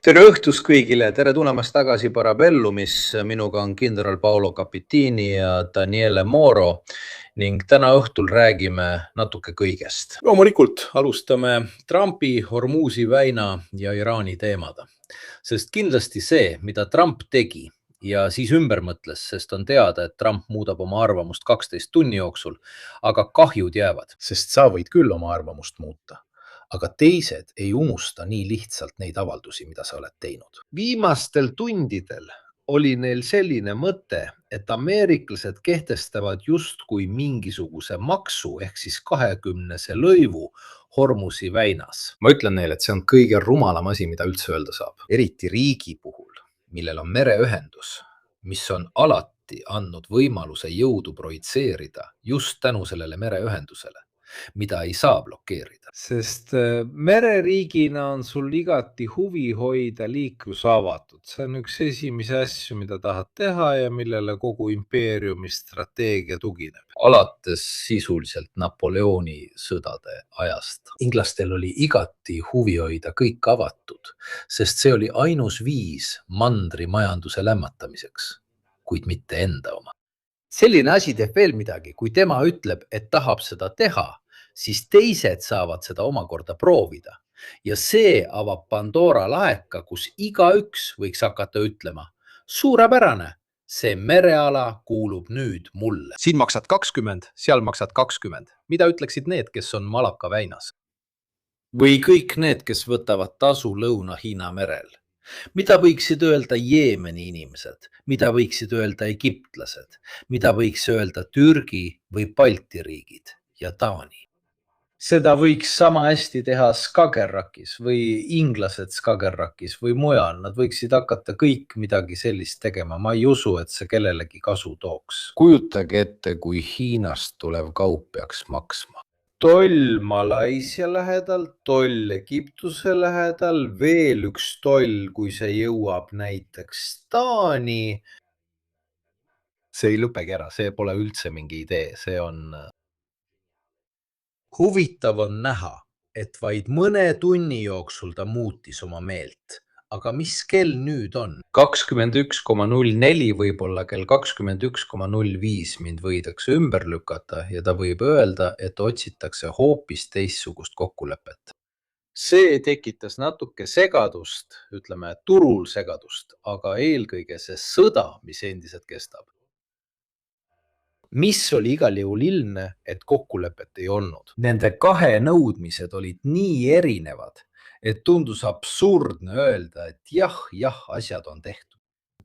Tere õhtust kõigile, tere tulemast tagasi Parabellumis. Minuga on kindral Paolo Capitini ja Daniele Moro ning täna õhtul räägime natuke kõigest. Loomulikult alustame Trumpi, Hormuzi väina ja Iraani teemada, sest kindlasti see, mida Trump tegi ja siis ümber mõtles, sest on teada, et Trump muudab oma arvamust 12 tunni jooksul, aga kahjud jäävad. Sest sa võid küll oma arvamust muuta, aga teised ei unusta nii lihtsalt neid avaldusi, mida sa oled teinud. Viimastel tundidel oli neil selline mõte, et ameeriklased kehtestavad justkui mingisuguse maksu ehk siis 20 lõivu Hormuzi väinas. Ma ütlen neile, et see on kõige rumalam asi, mida üldse öelda saab. Eriti riigi puhul, millel on mereühendus, mis on alati andnud võimaluse jõudu projitseerida just tänu sellele mereühendusele, mida ei saa blokeerida. Sest mereriigina on sul igati huvi hoida liiklus avatud. See on üks esimese asju, mida tahad teha ja millele kogu impeeriumi strateegia tugineb. Alates sisuliselt Napoleoni sõdade ajast. Inglastel oli igati huvi hoida kõik avatud, sest see oli ainus viis mandri majanduse lämmatamiseks, kuid mitte enda oma. Selline asi teeb veel midagi, kui tema ütleb, et tahab seda teha, siis teised saavad seda omakorda proovida. Ja see avab Pandora laeka, kus igaüks võiks hakata ütlema, suurepärane, see mereala kuulub nüüd mulle. Siin maksad 20, seal maksad 20. Mida ütleksid need, kes on Malaka väinas? Või kõik need, kes võtavad tasu Lõuna-Hiina merel. Mida võiksid öelda Jeemeni inimesed, mida võiksid öelda egiptlased, mida võiks öelda Türgi või Balti riigid ja Taani? Seda võiks sama hästi teha Skagerrakis või inglased Skagerrakis või mujal. Nad võiksid hakata kõik midagi sellist tegema. Ma ei usu, et see kellelegi kasu tooks. Kujutage ette, kui Hiinast tulev kaup peaks maksma. Toll Malaisia lähedal, toll Egiptuse lähedal, veel üks toll, kui see jõuab näiteks Taani. See ei lõpegi ära, see pole üldse mingi idee, see on... Huvitav on näha, et vaid mõne tunni jooksul ta muutis oma meelt. Aga mis kell nüüd on? 21,04 võib-olla kell 21,05 mind võidakse ümber lükata ja ta võib öelda, et otsitakse hoopis teissugust kokkulepet. See tekitas natuke segadust, ütleme turul segadust, aga eelkõige see sõda, mis endiselt kestab. Mis oli igal juhul ilmne, et kokkulepet ei olnud. Nende kahe nõudmised olid nii erinevad, et tundus absurdne öelda, et jah, asjad on tehtud.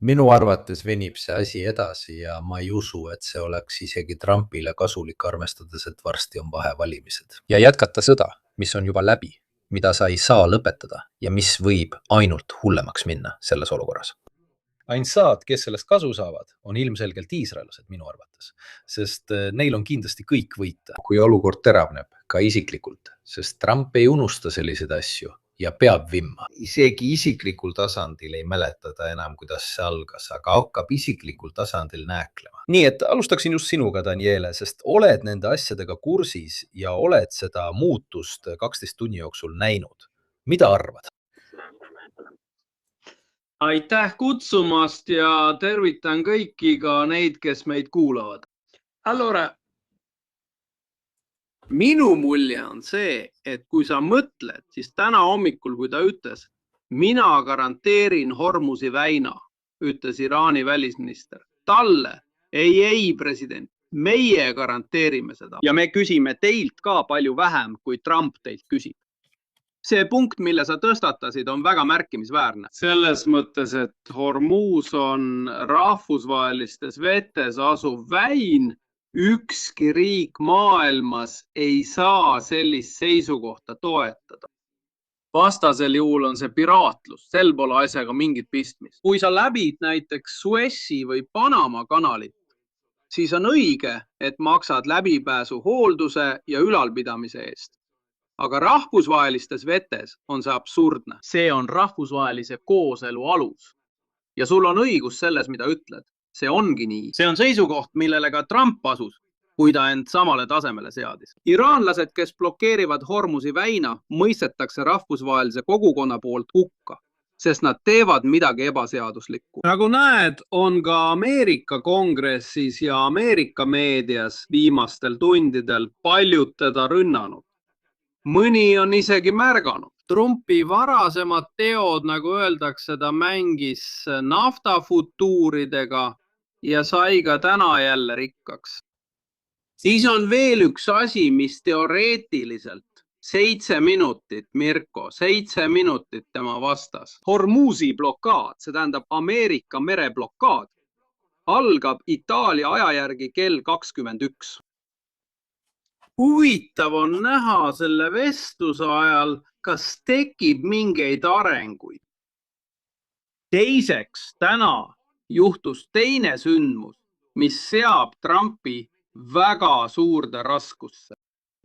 Minu arvates venib see asi edasi ja ma ei usu, et see oleks isegi Trumpile kasulik, arvestades, et varsti on vahevalimised. Ja jätkata sõda, mis on juba läbi, mida sa ei saa lõpetada ja mis võib ainult hullemaks minna selles olukorras. Ainsad, kes sellest kasu saavad, on ilmselgelt iisraelased minu arvates, sest neil on kindlasti kõik võita. Kui olukord teravneb, ka isiklikult, sest Trump ei unusta selliseid asju ja peab vimma. Isegi isiklikul tasandil ei mäletada enam, kuidas see algas, aga hakkab isiklikul tasandil nääklema. Nii et alustaksin just sinuga, Daniele, sest oled nende asjadega kursis ja oled seda muutust 12 tunni jooksul näinud. Mida arvad? Aitäh kutsumast ja tervitan kõiki ka neid, kes meid kuulavad. Allora, minu mulje on see, et kui sa mõtled, siis täna hommikul, kui ta ütles, mina garanteerin Hormuzi väina, ütles Iraani välisminister. Talle, ei president, meie garanteerime seda. Ja me küsime teilt ka palju vähem, kui Trump teilt küsib. See punkt, mille sa tõstatasid, on väga märkimisväärne. Selles mõttes, et Hormuz on rahvusvahelistes vetes asuv väin. Ükski riik maailmas ei saa sellist seisukohta toetada. Vastasel juhul on see piraatlus, sel pole asjaga mingit pistmist. Kui sa läbid näiteks Suessi või Panama kanalit, siis on õige, et maksad läbipääsu hoolduse ja ülalpidamise eest. Aga rahvusvahelistes vetes on see absurdne. See on rahvusvahelise kooselu alus. Ja sul on õigus selles, mida ütled. See ongi nii. See on seisukoht, millele ka Trump asus, kui ta end samale tasemele seadis. Iraanlased, kes blokeerivad Hormuzi väina, mõistetakse rahvusvahelise kogukonna poolt hukka. sest nad teevad midagi ebaseaduslikku. Nagu näed, on ka Ameerika kongressis ja Ameerika meedias viimastel tundidel paljud teda rünnanud. Mõni on isegi märganud. Trumpi varasemad teod, nagu öeldakse, ta mängis naftafutuuridega ja sai ka täna jälle rikkaks. Siis on veel üks asi, mis teoreetiliselt 7 minutit, Mirko, 7 minutit tema vastas. Hormuzi blokaad, see tähendab Ameerika mereblokaad, algab Itaalia aja järgi kell 21. Huvitav on näha selle vestluse ajal, kas tekib mingeid arenguid. Teiseks, täna juhtus teine sündmus, mis seab Trumpi väga suurde raskusse.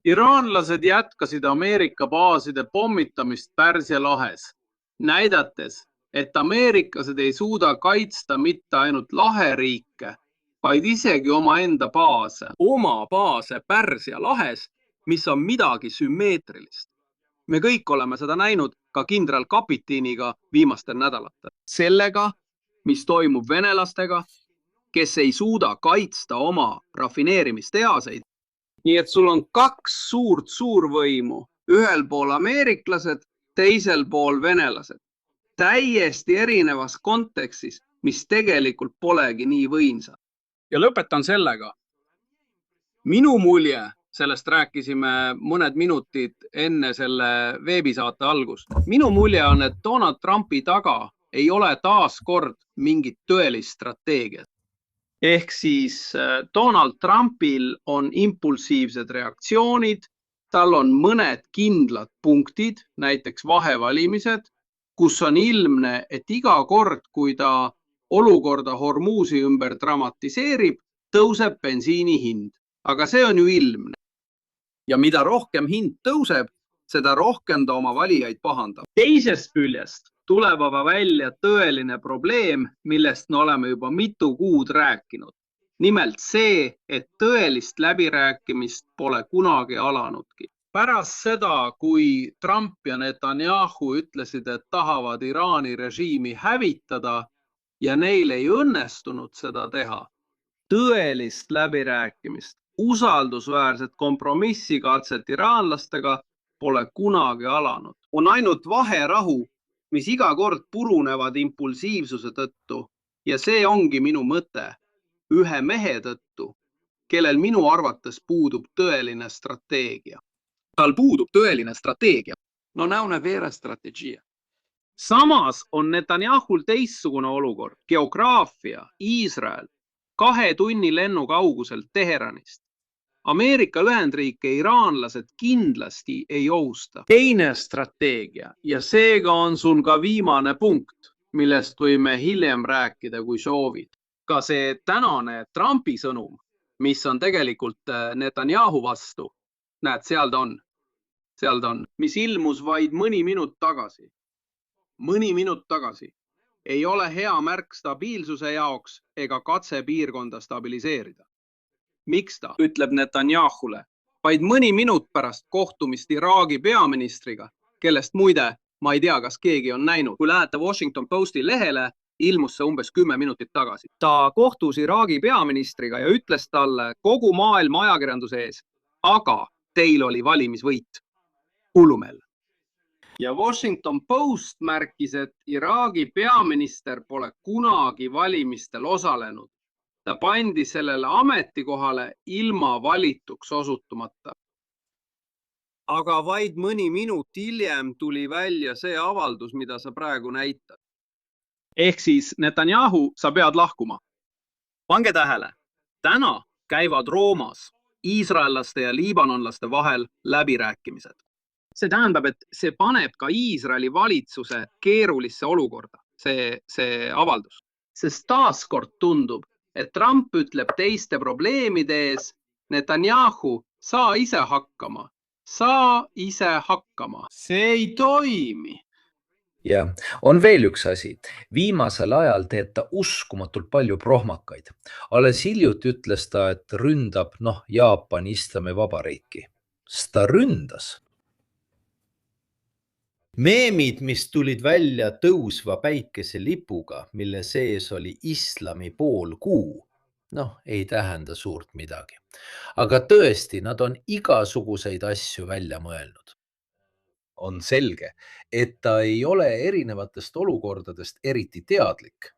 Iraanlased jätkasid Ameerika baaside pommitamist Pärsia lahes, näidates, et ameeriklased ei suuda kaitsta mitte ainult laheriike, vaid isegi omaenda baase. Oma baase Pärsia lahes, mis on midagi sümmeetrilist. Me kõik oleme seda näinud ka kindral Kapitiniga viimastel nädalatel. Sellega, mis toimub venelastega, kes ei suuda kaitsta oma rafineerimistehaseid. Nii et sul on 2 suurt suurvõimu, ühel pool ameeriklased, teisel pool venelased. Täiesti erinevas kontekstis, mis tegelikult polegi nii võimsad. Ja lõpetan sellega. Minu mulje, sellest rääkisime mõned minutid enne selle veebisaate algust. Minu mulje on, et Donald Trumpi taga ei ole taas kord mingit tõelist strateegiat. Ehk siis Donald Trumpil on impulsiivsed reaktsioonid, tal on mõned kindlad punktid, näiteks vahevalimised, kus on ilmne, et iga kord, kui ta olukorda Hormuzi ümber dramatiseerib, tõuseb bensiini hind. Aga see on ju ilmne. Ja mida rohkem hind tõuseb, seda rohkem ta oma valijaid pahandab. Teisest küljest tuleb aga välja tõeline probleem, millest me oleme juba mitu kuud rääkinud. Nimelt see, et tõelist läbirääkimist pole kunagi alanudki. Pärast seda, kui Trump ja Netanyahu ütlesid, et tahavad Iraani režiimi hävitada ja neil ei õnnestunud seda teha, tõelist läbirääkimist, usaldusväärset kompromissikatset iraanlastega pole kunagi alanud. On ainult vaherahu, mis iga kord purunevad impulsiivsuse tõttu ja see ongi minu mõte, ühe mehe tõttu, kellel minu arvates puudub tõeline strateegia. Tal puudub tõeline strateegia. No non è vera strategia. Samas on Netanyahul teistsugune olukord, geograafia, Iisrael, 2 tunni lennu kaugusel Teheranist. Ameerika Ühendriike iraanlased kindlasti ei ohusta. Teine strateegia ja seega on sul ka viimane punkt, millest võime hiljem rääkida, kui soovid. Ka see tänane Trumpi sõnum, mis on tegelikult Netanyahu vastu, näed, seal ta on, mis ilmus vaid mõni minut tagasi. Mõni minut tagasi ei ole hea märk stabiilsuse jaoks ega katse piirkonda stabiliseerida. Miks ta ütleb Netanyahule vaid mõni minut pärast kohtumist Iraagi peaministriga, kellest muide ma ei tea, kas keegi on näinud. Kui lähete Washington Posti lehele, ilmus see umbes 10 minutit tagasi. Ta kohtus Iraagi peaministriga ja ütles talle kogu maailma ajakirjanduse ees, aga teil oli valimisvõit. Hullumeel. Ja Washington Post märkis, et Iraagi peaminister pole kunagi valimistel osalenud. Ta pandi sellele ametikohale ilma valituks osutumata. Aga vaid mõni minut hiljem tuli välja see avaldus, mida sa praegu näitad. Ehk siis Netanyahu, sa pead lahkuma. Pange tähele, täna käivad Roomas iisraellaste ja liibanonlaste vahel läbirääkimised. See tähendab, et see paneb ka Iisraeli valitsuse keerulisse olukorda, see avaldus. Sest taaskord tundub, et Trump ütleb teiste probleemide ees, Netanyahu, saa ise hakkama. See ei toimi. Ja on veel üks asi. Viimasel ajal teeb ta uskumatult palju prohmakaid. Alles hiljuti ütles ta, et ründab Jaapani Islamivabariiki. Ta ründas. Meemid, mis tulid välja tõusva päikeselipuga, mille sees oli islami poolkuu, noh, ei tähenda suurt midagi. Aga tõesti, nad on igasuguseid asju välja mõelnud. On selge, et ta ei ole erinevatest olukordadest eriti teadlik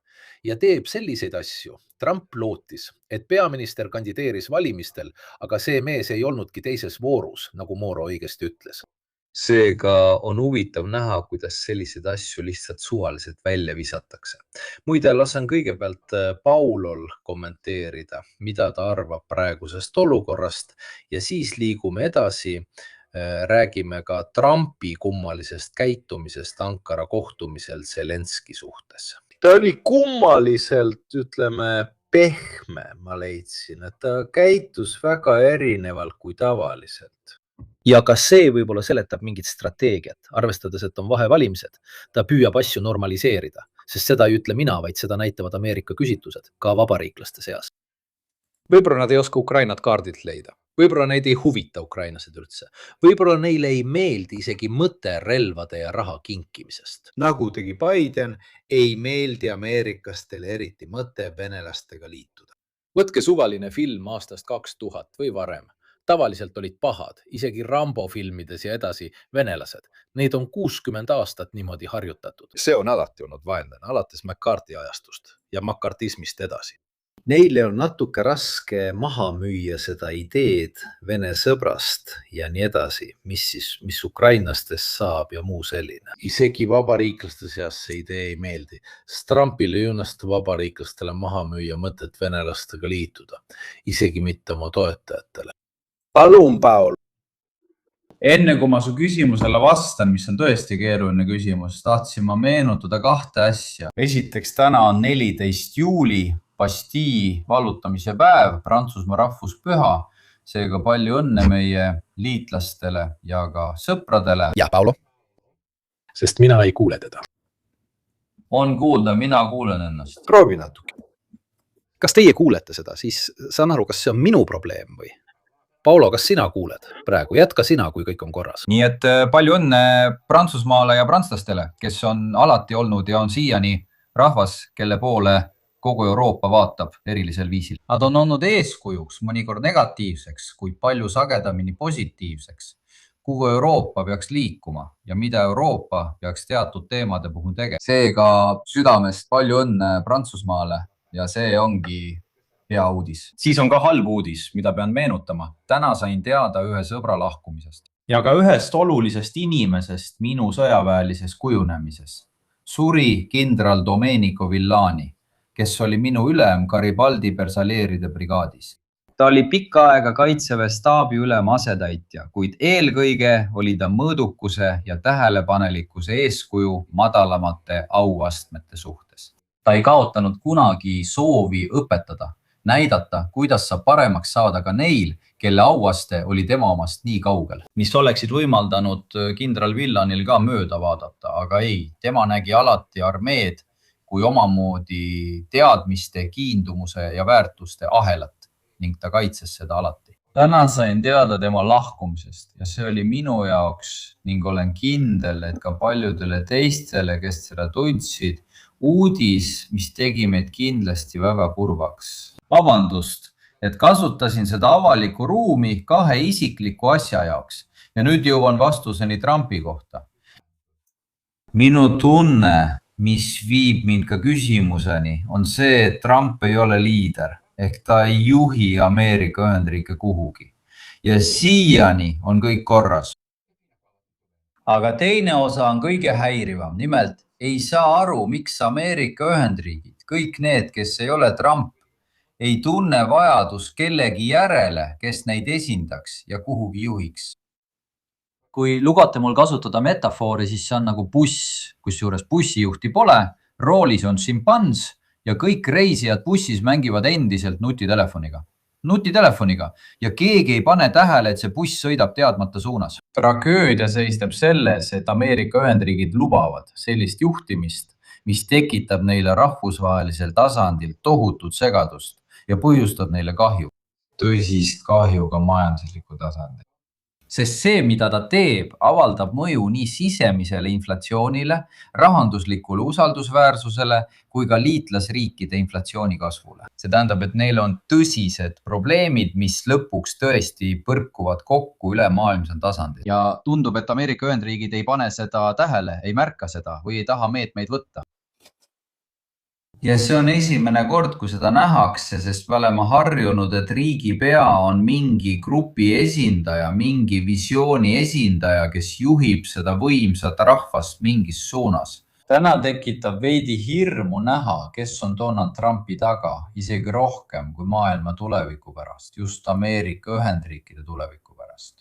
ja teeb selliseid asju. Trump lootis, et peaminister kandideeris valimistel, aga see mees ei olnudki teises voorus, nagu Moro õigesti ütles. Seega on huvitav näha, kuidas selliseid asju lihtsalt suvaliselt välja visatakse. Muide, lasen kõigepealt Paulol kommenteerida, mida ta arvab praegusest olukorrast ja siis liigume edasi. Räägime ka Trumpi kummalisest käitumisest Ankara kohtumisel Zelenski suhtes. Ta oli kummaliselt, ütleme, pehme, ma leidsin, et ta käitus väga erinevalt kui tavaliselt. Ja ka see võib-olla seletab mingit strateegiat, arvestades, et on vahevalimised. Ta püüab asju normaliseerida, sest seda ei ütle mina, vaid seda näitavad Ameerika küsitlused, ka vabariiklaste seas. Võib-olla nad ei oska Ukrainat kaardilt leida. Võib-olla neid ei huvita ukrainlased üldse. Võib-olla neile ei meeldi isegi mõte relvade ja raha kinkimisest. Nagu tegi Biden, ei meeldi ameerikastele eriti mõte venelastega liituda. Võtke suvaline film aastast 2000 või varem. Tavaliselt olid pahad, isegi Rambo filmides ja edasi venelased. Neid on 60 aastat niimoodi harjutatud. See on alati olnud vaenlane, alates McCarthy ajastust ja makartismist edasi. Neile on natuke raske maha müüa seda ideed Vene sõbrast ja nii edasi, mis ukrainlastest saab ja muu selline. Isegi vabariiklaste seas see idee ei meeldi. Trumpile ei õnnestu vabariiklastele maha müüa mõtet venelastega liituda, isegi mitte oma toetajatele. Palun, Paul! Enne kui ma su küsimusele vastan, mis on tõesti keeruline küsimus, tahtsin ma meenutada 2 asja. Esiteks, täna on 14. juuli, Bastille vallutamise päev, Prantsusmaa rahvuspüha. Seega palju õnne meie liitlastele ja ka sõpradele. Ja, Paulo? Sest mina ei kuule teda. On kuulda, mina kuulen ennast. Proovi natuke. Kas teie kuulete seda? Siis saan aru, kas see on minu probleem või? Paulo, kas sina kuuled praegu? Jätka sina, kui kõik on korras. Nii et palju õnne Prantsusmaale ja prantslastele, kes on alati olnud ja on siiani rahvas, kelle poole kogu Euroopa vaatab erilisel viisil. Nad on olnud eeskujuks, mõnikord negatiivseks, kuid palju sagedamini positiivseks. Kuhu Euroopa peaks liikuma ja mida Euroopa peaks teatud teemade puhul tegema. Seega südamest palju õnne Prantsusmaale ja see ongi hea uudis. Siis on ka halb uudis, mida pean meenutama. Täna sain teada ühe sõbra lahkumisest. Ja ka ühest olulisest inimesest minu sõjaväelises kujunemises. Suri kindral Domenico Villani, kes oli minu ülem Garibaldi persaleeride brigaadis. Ta oli pikka aega kaitseväe staabi ülema asetäitja, kuid eelkõige oli ta mõõdukuse ja tähelepanelikkuse eeskuju madalamate auastmete suhtes. Ta ei kaotanud kunagi soovi õpetada, näidata, kuidas saab paremaks saada ka neil, kelle auaste oli tema omast nii kaugel. Mis oleksid võimaldanud kindral Villanil ka mööda vaadata, aga ei, tema nägi alati armeed kui omamoodi teadmiste, kiindumuse ja väärtuste ahelat ning ta kaitses seda alati. Täna sain teada tema lahkumisest ja see oli minu jaoks ning olen kindel, et ka paljudele teistele, kes seda tundsid, uudis, mis tegi meid kindlasti väga kurvaks. Vabandust, et kasutasin seda avalikku ruumi 2 isikliku asja jaoks ja nüüd jõuan vastuseni Trumpi kohta. Minu tunne, mis viib mind ka küsimuseni, on see, et Trump ei ole liider, ehk ta ei juhi Ameerika Ühendriike kuhugi. Ja siiani on kõik korras. Aga teine osa on kõige häirivam. Nimelt ei saa aru, miks Ameerika Ühendriigid, kõik need, kes ei ole Trump, ei tunne vajadus kellegi järele, kes neid esindaks ja kuhugi juhiks. Kui lugate mul kasutada metafoori, siis see on nagu buss, kusjuures bussijuhti pole, roolis on šimpans ja kõik reisijad bussis mängivad endiselt nutitelefoniga. Ja keegi ei pane tähele, et see buss sõidab teadmata suunas. Tragöödia seisneb selles, et Ameerika Ühendriigid lubavad sellist juhtimist, mis tekitab neile rahvusvahelisel tasandil tohutut segadust ja põhjustab neile kahju. Tõsist kahju ka majandusliku tasandil. sest see, mida ta teeb, avaldab mõju nii sisemisele inflatsioonile, rahanduslikule usaldusväärsusele kui ka liitlasriikide inflatsiooni kasvule. See tähendab, et neil on tõsised probleemid, mis lõpuks tõesti põrkuvad kokku ülemaailmsel tasandil. Ja tundub, et Ameerika Ühendriigid ei pane seda tähele, ei märka seda või ei taha meetmeid võtta. Ja see on esimene kord, kui seda nähakse, sest me oleme harjunud, et riigipea on mingi grupi esindaja, mingi visiooni esindaja, kes juhib seda võimsat rahvast mingis suunas. Täna tekitab veidi hirmu näha, kes on Donald Trumpi taga, isegi rohkem kui maailma tuleviku pärast, just Ameerika Ühendriikide tuleviku pärast.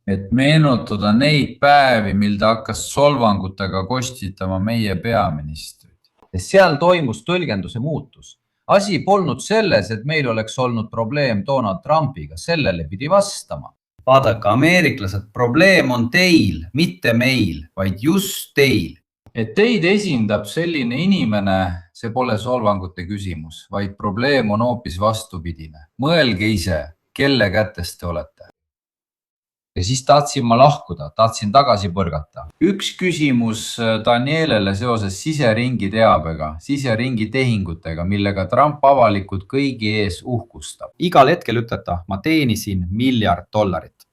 Et meenutada neid päevi, mil ta hakkas solvangutega kostitama meie peaministrit. Seal toimus tõlgenduse muutus. Asi polnud selles, et meil oleks olnud probleem Donald Trumpiga, sellele pidi vastama. Vaadake, ameeriklased, probleem on teil, mitte meil, vaid just teil. Et teid esindab selline inimene, see pole solvangute küsimus, vaid probleem on hoopis vastupidine. Mõelge ise, kelle kätes te olete. Ja siis tahtsin ma lahkuda, tahtsin tagasi põrgata. Üks küsimus Danielele seoses siseringi teabega, siseringi tehingutega, millega Trump avalikult kõigi ees uhkustab. Igal hetkel ütleta, ma teenisin $1 miljard.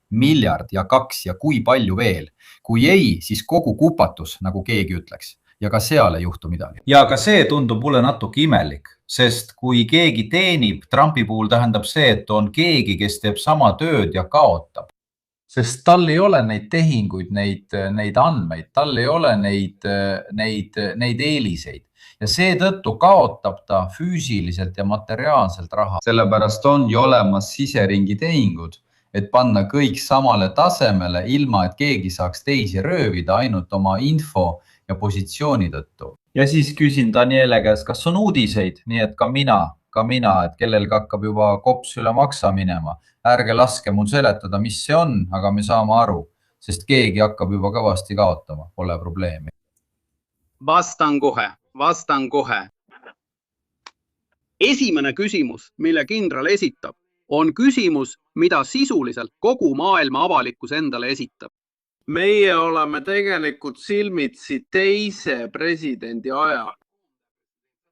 Miljard ja 2 ja kui palju veel. Kui ei, siis kogu kupatus, nagu keegi ütleks. Ja ka seal ei juhtu midagi. Ja ka see tundub mulle natuke imelik, sest kui keegi teenib, Trumpi puhul tähendab see, et on keegi, kes teeb sama tööd ja kaotab. Sest tal ei ole neid tehinguid, neid andmeid, tal ei ole neid eeliseid ja seetõttu kaotab ta füüsiliselt ja materiaalselt raha. Sellepärast on ju olemas siseringi tehingud, et panna kõik samale tasemele, ilma et keegi saaks teisi röövida ainult oma info ja positsiooni tõttu. Ja siis küsin Daniele käest, kas on uudiseid, nii et ka mina, et kellelgi hakkab juba kops üle maksa minema. Ärge laske mul seletada, mis see on, aga me saame aru, sest keegi hakkab juba kõvasti kaotama, pole probleemi. Vastan kohe. Esimene küsimus, mille kindral esitab, on küsimus, mida sisuliselt kogu maailma avalikkus endale esitab. Meie oleme tegelikult silmitsi teise presidendi ajal.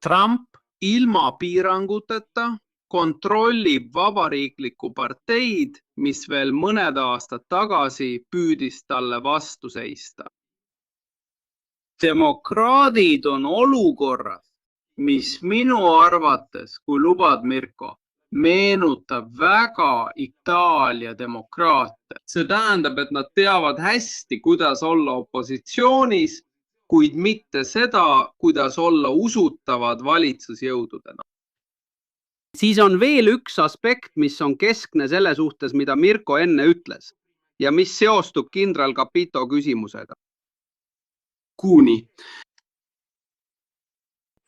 Trump ilma piiranguteta kontrollib vabariiklikku parteid, mis veel mõned aastad tagasi püüdis talle vastu seista. Demokraadid on olukorras, mis minu arvates, kui lubad Mirko, meenutab väga Itaalia demokraatia. See tähendab, et nad teavad hästi, kuidas olla opositsioonis, kuid mitte seda, kuidas olla usutavad valitsusjõududena. Siis on veel üks aspekt, mis on keskne selle suhtes, mida Mirko enne ütles ja mis seostub kindral Capito küsimusega.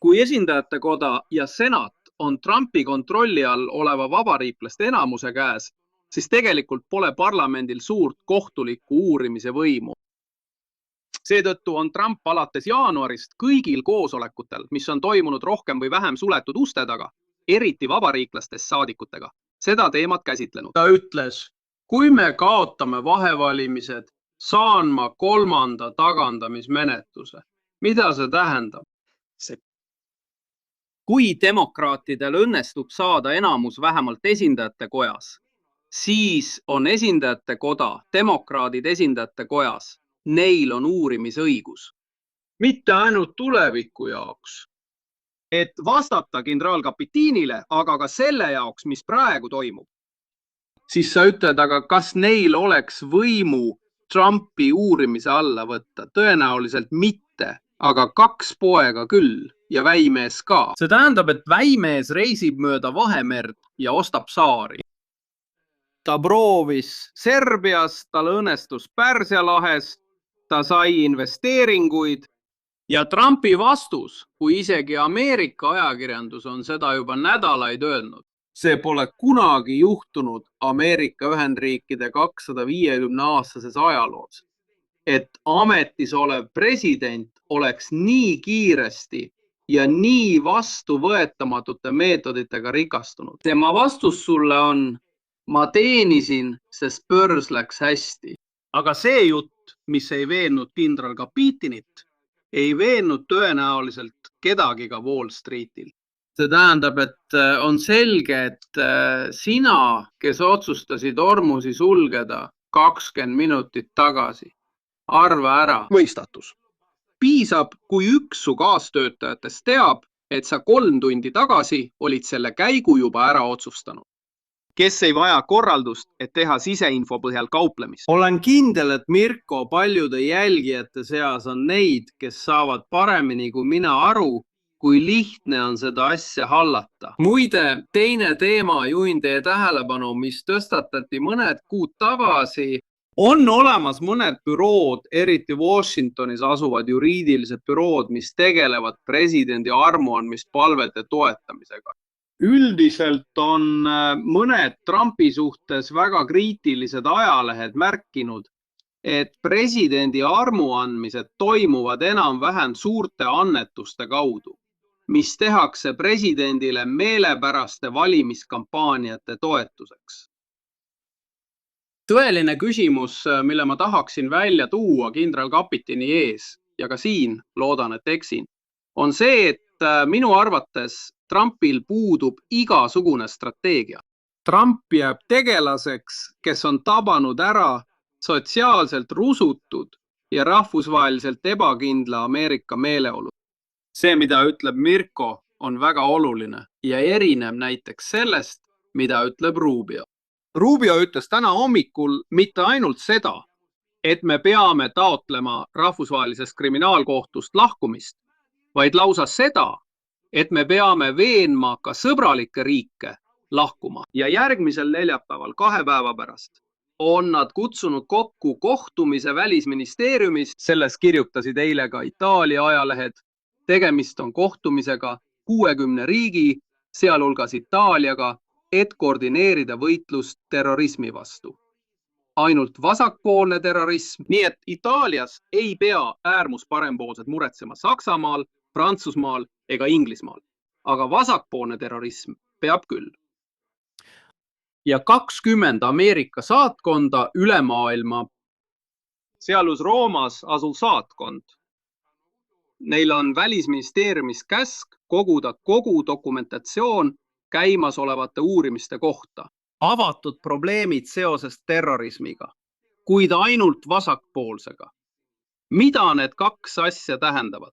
Kui esindajate koda ja senat on Trumpi kontrolli all oleva vabariiklaste enamuse käes, siis tegelikult pole parlamendil suurt kohtuliku uurimise võimu. Seetõttu on Trump alates jaanuarist kõigil koosolekutel, mis on toimunud rohkem või vähem suletud uste taga, eriti vabariiklastest saadikutega, seda teemat käsitlenud. Ta ütles, kui me kaotame vahevalimised, saan ma 3. tagandamismenetluse. Mida see tähendab? Kui demokraatidel õnnestub saada enamus vähemalt esindajate kojas, siis on esindajate koda, demokraadid esindajate kojas, neil on uurimisõigus. Mitte ainult tuleviku jaoks, et vastata kindral Capitínile, aga ka selle jaoks, mis praegu toimub. Siis sa ütled, aga kas neil oleks võimu Trumpi uurimise alla võtta? Tõenäoliselt mitte, aga 2 poega küll ja väimees ka. See tähendab, et väimees reisib mööda Vahemerd ja ostab saari. Ta proovis Serbias, tal õnnestus Pärsia lahes, ta sai investeeringuid ja Trumpi vastus, kui isegi Ameerika ajakirjandus on seda juba nädalaid öelnud, see pole kunagi juhtunud Ameerika Ühendriikide 250-aastases ajaloos, et ametis olev president oleks nii kiiresti ja nii vastuvõetamatute meetoditega rikastunud. Tema vastus sulle on, ma teenisin, sest börs läks hästi. aga see jutt, mis ei veennud kindral Kapitinit, ei veennud tõenäoliselt kedagi ka Wall Streetil. See tähendab, et on selge, et sina, kes otsustasid Ormusi sulgeda 20 minutit tagasi, arva ära. Mõistatus. Piisab, kui üks su kaastöötajatest teab, et sa 3 tundi tagasi olid selle käigu juba ära otsustanud. Kes ei vaja korraldust, et teha siseinfo põhjal kauplemist? Olen kindel, et Mirko paljude jälgijate seas on neid, kes saavad paremini kui mina aru, kui lihtne on seda asja hallata. Muide, teine teema juhin teie tähelepanu, mis tõstatati mõned kuud tagasi. On olemas mõned bürood, eriti Washingtonis asuvad juriidilised bürood, mis tegelevad presidendi armuandmispalvete toetamisega. Üldiselt on mõned Trumpi suhtes väga kriitilised ajalehed märkinud, et presidendi armuandmised toimuvad enam-vähem suurte annetuste kaudu, mis tehakse presidendile meelepäraste valimiskampaaniate toetuseks. Tõeline küsimus, mille ma tahaksin välja tuua kindral Kapitini ees ja ka siin, loodan, et eksin, on see, et minu arvates Trumpil puudub igasugune strateegia. Trump jääb tegelaseks, kes on tabanud ära sotsiaalselt rusutud ja rahvusvaheliselt ebakindla Ameerika meeleolu. See, mida ütleb Mirko, on väga oluline ja erineb näiteks sellest, mida ütleb Rubio. Rubio ütles täna hommikul mitte ainult seda, et me peame taotlema rahvusvahelisest kriminaalkohtust lahkumist, vaid lausa seda, et me peame veenma ka sõbralikke riike lahkuma. Ja järgmisel neljapäeval, 2 päeva pärast, on nad kutsunud kokku kohtumise välisministeeriumis. Selles kirjutasid eile ka Itaalia ajalehed. Tegemist on kohtumisega 60 riigi, sealhulgas Itaaliaga, et koordineerida võitlust terrorismi vastu. Ainult vasakpoolne terrorism, nii et Itaalias ei pea äärmusparempoolsed muretsema Saksamaal, Prantsusmaal ega Inglismaal, aga vasakpoolne terrorism peab küll. Ja 20 Ameerika saatkonda üle maailma, sealhulgas Roomas asuv saatkond. Neil on välisministeeriumis käsk koguda kogu dokumentatsioon käimasolevate uurimiste kohta. Avatud probleemid seoses terrorismiga, kuid ainult vasakpoolsega. Mida need 2 asja tähendavad?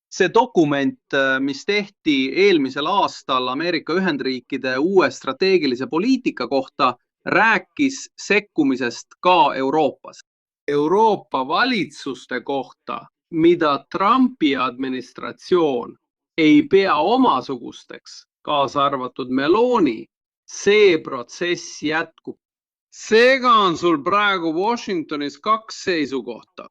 See dokument, mis tehti eelmisel aastal Ameerika Ühendriikide uue strateegilise poliitika kohta, rääkis sekkumisest ka Euroopas. Euroopa valitsuste kohta, mida Trumpi administratsioon ei pea omasugusteks, kaasa arvatud Meloni, see protsess jätkub. Seega on sul praegu Washingtonis 2 seisukohta.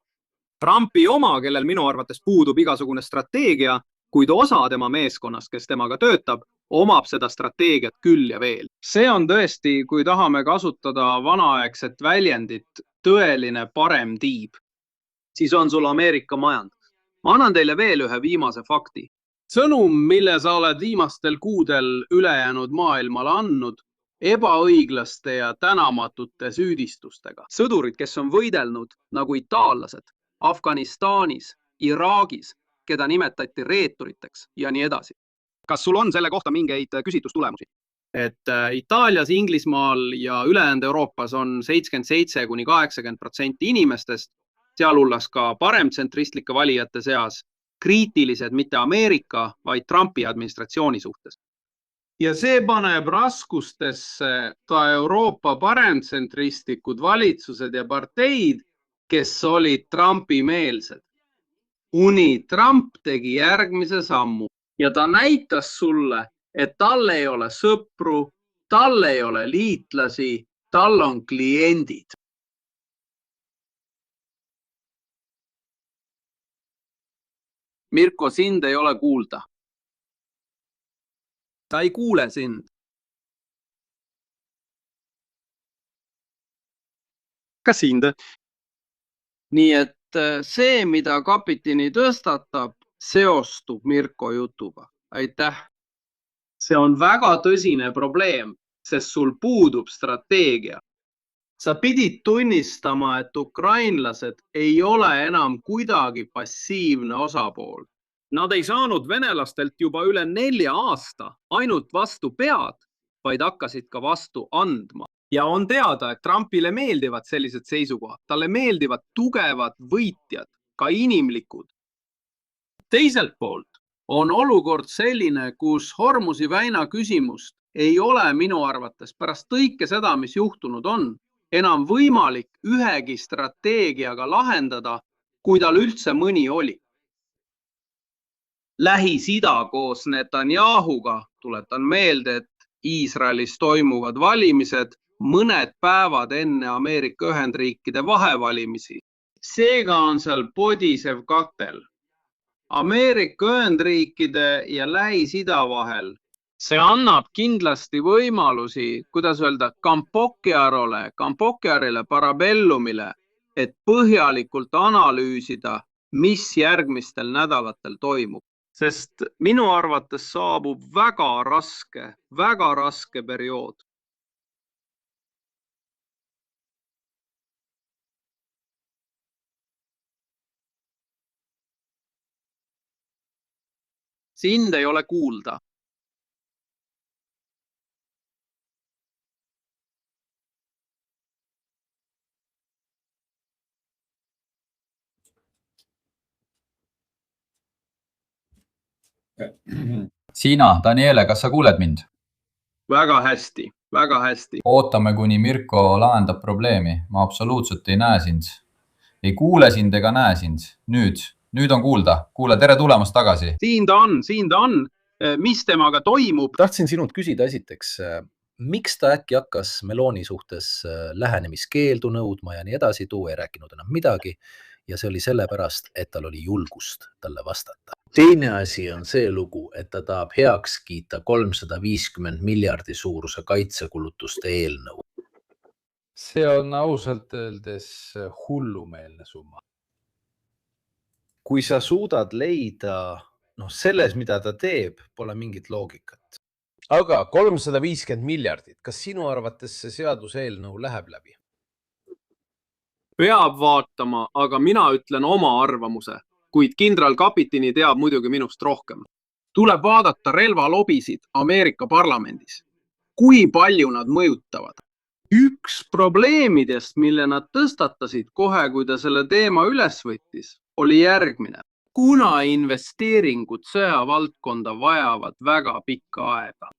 Trumpi oma, kellel minu arvates puudub igasugune strateegia, kuid osa tema meeskonnast, kes temaga töötab, omab seda strateegiat küll ja veel. See on tõesti, kui tahame kasutada vanaaegset väljendit, tõeline parem tiib. Siis on sul Ameerika majandus. Ma annan teile veel ühe viimase fakti. Sõnum, mille sa oled viimastel kuudel ülejäänud maailmale andnud, ebaõiglaste ja tänamatute süüdistustega. Sõdurid, kes on võidelnud nagu itaallased Afganistanis, Iraagis, keda nimetati reeturiteks ja nii edasi. Kas sul on selle kohta mingeid küsitlustulemusi? Et Itaalias, Inglismaal ja ülejäänud Euroopas on 77–80% inimestest, sealhulgas ka paremtsentristlikke valijate seas, kriitilised mitte Ameerika, vaid Trumpi administratsiooni suhtes. Ja see paneb raskustesse ka Euroopa paremtsentristlikud valitsused ja parteid, kes olid Trumpi meelsed. Kuni Trump tegi järgmise sammu ja ta näitas sulle, et tal ei ole sõpru, tal ei ole liitlasi, tal on kliendid. Mirko, sind ei ole kuulda. Ta ei kuule sind. Ka sind. Nii et see, mida Kapitini tõstatab, seostub Mirko jutuga. Aitäh. See on väga tõsine probleem, sest sul puudub strateegia. Sa pidid tunnistama, et ukrainlased ei ole enam kuidagi passiivne osapool. Nad ei saanud venelastelt juba üle 4 aasta ainult vastu pead, vaid hakkasid ka vastu andma. Ja on teada, et Trumpile meeldivad sellised seisukohad. Talle meeldivad tugevad võitjad, ka inimlikud. Teiselt poolt on olukord selline, kus Hormuzi väina küsimust ei ole minu arvates pärast kõike seda, mis juhtunud on, enam võimalik ühegi strateegiaga lahendada, kui tal üldse mõni oli. Lähis-Ida koos Netanyahuga, tuletan meelde, et Iisraelis toimuvad valimised mõned päevad enne Ameerika Ühendriikide vahevalimisi. Seega on seal podisev katel Ameerika Ühendriikide ja Lähis-Ida vahel. See annab kindlasti võimalusi, kuidas öelda, Kambokjarile, Parabellumile, et põhjalikult analüüsida, mis järgmistel nädalatel toimub. Sest minu arvates saabub väga raske periood. Sind ei ole kuulda. Siina, Daniele, kas sa kuuled mind? Väga hästi, väga hästi. Ootame, kuni Mirko lahendab probleemi. Ma absoluutselt ei näe sind. Ei kuule sind ega näe sind. Nüüd on kuulda. Kuule, tere tulemast tagasi. Siin ta on. Mis temaga toimub? Tahtsin sinult küsida esiteks, miks ta äkki hakkas Meloni suhtes lähenemiskeeldu nõudma ja nii edasi, tuu ei rääkinud enam midagi. Ja see oli sellepärast, et tal oli julgust talle vastata. Teine asi on see lugu, et ta tahab heaks kiita 350 miljardi suuruse kaitsekulutuste eelnõu. See on ausalt öeldes hullumeelne summa. Kui sa suudad leida, selles, mida ta teeb, pole mingit loogikat. Aga 350 miljardit, kas sinu arvates see seaduseelnõu läheb läbi? Peab vaatama, aga mina ütlen oma arvamuse, kuid kindral Kapitini teab muidugi minust rohkem. Tuleb vaadata relvalobisid Ameerika parlamendis. Kui palju nad mõjutavad? Üks probleemidest, mille nad tõstatasid kohe, kui ta selle teema üles võttis, oli järgmine. Kuna investeeringud sõjavaldkonda vajavad väga pikka aega.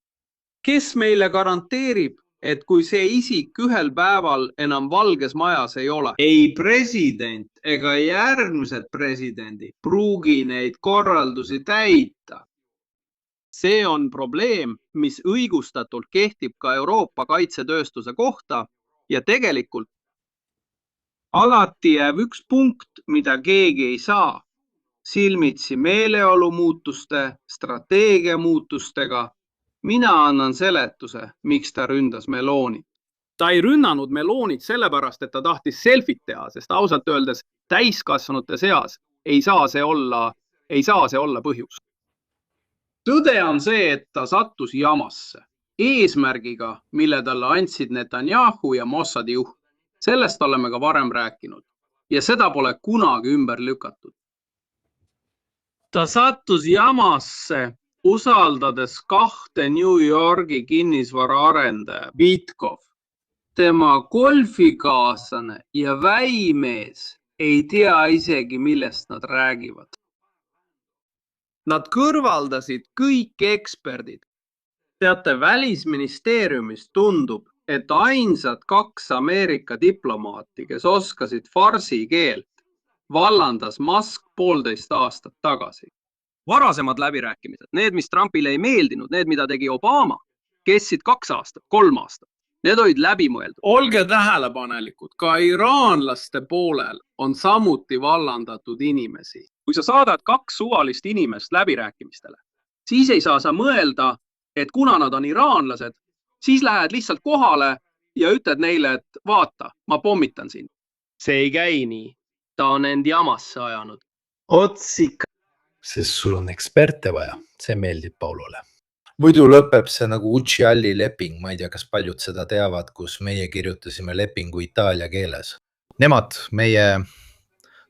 Kes meile garanteerib, et kui see isik ühel päeval enam Valges Majas ei ole, ei president ega järgmised presidendid pruugi neid korraldusi täita. See on probleem, mis õigustatult kehtib ka Euroopa kaitsetööstuse kohta ja tegelikult alati jääb üks punkt, mida keegi ei saa. Silmitsi meeleolu muutuste, strateegia muutustega. Mina annan seletuse, miks ta ründas Melonit. Ta ei rünnanud Melonit sellepärast, et ta tahtis selfit teha, sest ausalt öeldes täiskasvanute seas ei saa see olla põhjus. Tõde on see, et ta sattus jamasse eesmärgiga, mille talle andsid Netanyahu ja Mossadi juht. Sellest oleme ka varem rääkinud ja seda pole kunagi ümber lükatud. Ta sattus jamasse usaldades 2 New Yorgi kinnisvara arendaja, Bitkov. Tema golfikaaslane ja väimees ei tea isegi, millest nad räägivad. Nad kõrvaldasid kõik eksperdid. Teate, välisministeeriumis tundub, et ainsad 2 Ameerika diplomaati, kes oskasid farsi keelt, vallandas Musk 1,5 aastat tagasi. Varasemad läbirääkimised, need, mis Trumpile ei meeldinud, need, mida tegi Obama, kestsid 2 aastat, 3 aastat. Need olid läbimõeldud. Olge tähelepanelikud, ka iraanlaste poolel on samuti vallandatud inimesi. Kui sa saadad 2 suvalist inimest läbirääkimistele, siis ei saa sa mõelda, et kuna nad on iraanlased, siis lähed lihtsalt kohale ja ütled neile, et vaata, ma pommitan sind. See ei käi nii. Ta on end jamasse ajanud. Otsika. Sest sul on eksperte vaja, see meeldib Paulole. muidu lõpeb see nagu Ucciali leping, ma ei tea, kas paljud seda teavad, kus meie kirjutasime lepingu itaalia keeles. Nemad, meie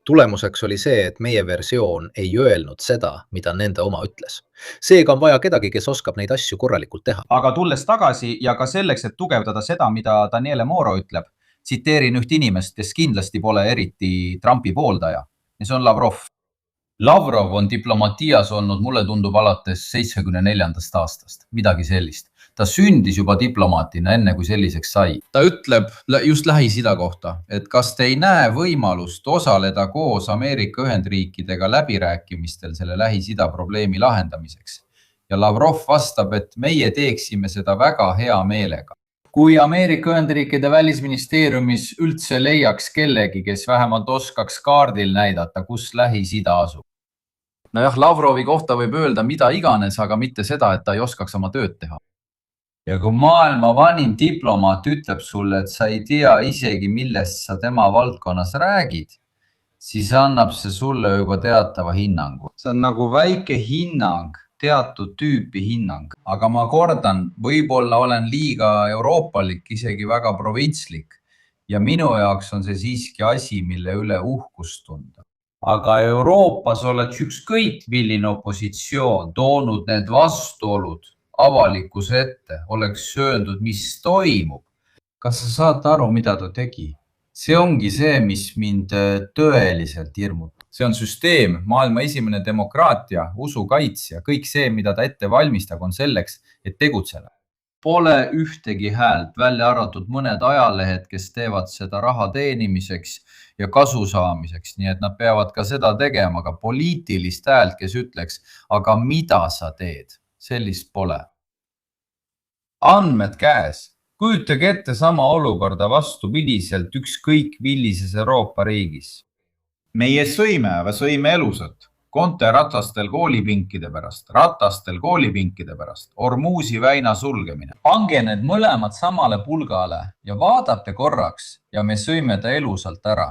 tulemuseks oli see, et meie versioon ei öelnud seda, mida nende oma ütles. Seega on vaja kedagi, kes oskab neid asju korralikult teha. Aga tulles tagasi ja ka selleks, et tugevdada seda, mida Daniele Moro ütleb, tsiteerin üht inimest, kes kindlasti pole eriti Trumpi pooldaja, ja see on Lavrov. Lavrov on diplomatias olnud, mulle tundub, alates 74. aastast, midagi sellist. Ta sündis juba diplomaatina enne, kui selliseks sai. Ta ütleb just Lähis-Ida kohta, et kas te ei näe võimalust osaleda koos Ameerika Ühendriikidega läbirääkimistel selle Lähis-Ida probleemi lahendamiseks. Ja Lavrov vastab, et meie teeksime seda väga hea meelega. Kui Ameerika Ühendriikide välisministeeriumis üldse leiaks kellegi, kes vähemalt oskaks kaardil näidata, kus Lähis-Ida asub. Nojah, Lavrovi kohta võib öelda mida iganes, aga mitte seda, et ta ei oskaks oma tööd teha. Ja kui maailma vanim diplomaat ütleb sulle, et sa ei tea isegi, millest sa tema valdkonnas räägid, siis annab see sulle juba teatava hinnangu. See on nagu väike hinnang, teatud tüüpi hinnang. Aga ma kordan, võib-olla olen liiga euroopalik, isegi väga provintslik. Ja minu jaoks on see siiski asi, mille üle uhkust tunda. Aga Euroopas oleks ükskõik milline opositsioon toonud need vastuolud avalikkuse ette, oleks öeldud, mis toimub. Kas sa saad aru, mida ta tegi? See ongi see, mis mind tõeliselt hirmutab. See on süsteem, maailma esimene demokraatia, usukaitsja, kõik see, mida ta ette valmistab, on selleks, et tegutseda. Pole ühtegi häält, välja arvatud mõned ajalehed, kes teevad seda raha teenimiseks ja kasu saamiseks, nii et nad peavad ka seda tegema, aga poliitilist häält, kes ütleks, aga mida sa teed? Sellist pole. Andmed käes. Kujutage ette sama olukorda vastupidiselt ükskõik millises Euroopa riigis. Meie sõime elusat. Conte ratastel koolipinkide pärast, Ormuusi väina sulgemine. Pange need mõlemad samale pulgale ja vaadake korraks ja me sõime ta elusalt ära.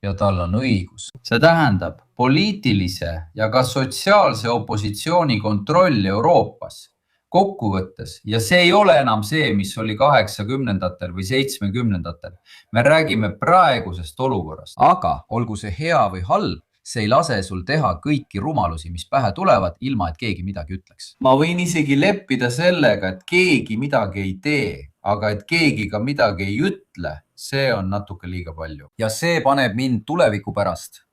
Ja tal on õigus. See tähendab poliitilise ja ka sotsiaalse opositsiooni kontroll Euroopas kokkuvõttes. Ja see ei ole enam see, mis oli 80-ndatel või 70-ndatel. Me räägime praegusest olukorrast. Aga olgu see hea või halb, see ei lase sul teha kõiki rumalusi, mis pähe tulevad, ilma et keegi midagi ütleks. Ma võin isegi leppida sellega, et keegi midagi ei tee, aga et keegi ka midagi ei ütle, see on natuke liiga palju. Ja see paneb mind tuleviku pärast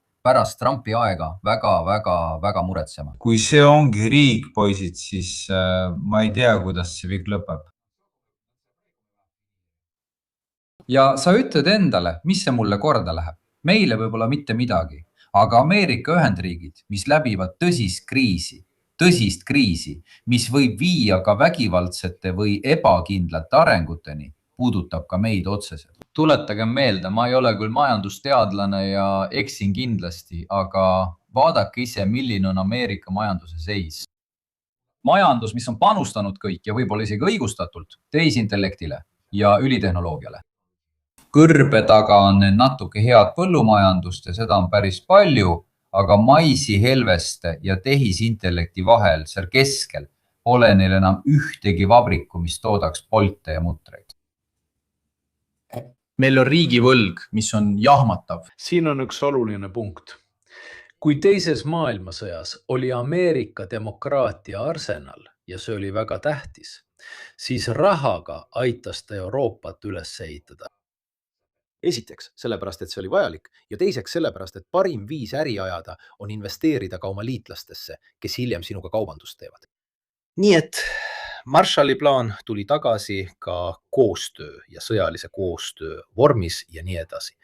Trumpi aega väga muretsema. Kui see ongi riik, poisid, siis ma ei tea, kuidas see kõik lõpeb. Ja sa ütled endale, mis see mulle korda läheb. Meile võib-olla mitte midagi. Aga Ameerika Ühendriigid, mis läbivad tõsist kriisi, mis võib viia ka vägivaldsete või ebakindlate arenguteni, puudutab ka meid otseselt. Tuletagem meelde, ma ei ole küll majandusteadlane ja eksin kindlasti, aga vaadake ise, milline on Ameerika majanduse seis. Majandus, mis on panustanud kõik ja võib-olla isegi õigustatult tehisintellektile ja ülitehnoloogiale. Kõrbe taga on natuke head põllumajandust ja seda on päris palju, aga maisi helveste ja tehisintellekti vahel seal keskel pole neil enam ühtegi vabriku, mis toodaks polte ja mutreid. Meil on riigivõlg, mis on jahmatav. Siin on üks oluline punkt. Kui teises maailmasõjas oli Ameerika demokraatia arsenal ja see oli väga tähtis, siis rahaga aitas ta Euroopat üles ehitada. Esiteks, sellepärast, et see oli vajalik ja teiseks sellepärast, et parim viis äri ajada on investeerida ka oma liitlastesse, kes hiljem sinuga kaubandust teevad. Nii et Marshalli plaan tuli tagasi ka koostöö ja sõjalise koostöö vormis ja nii edasi.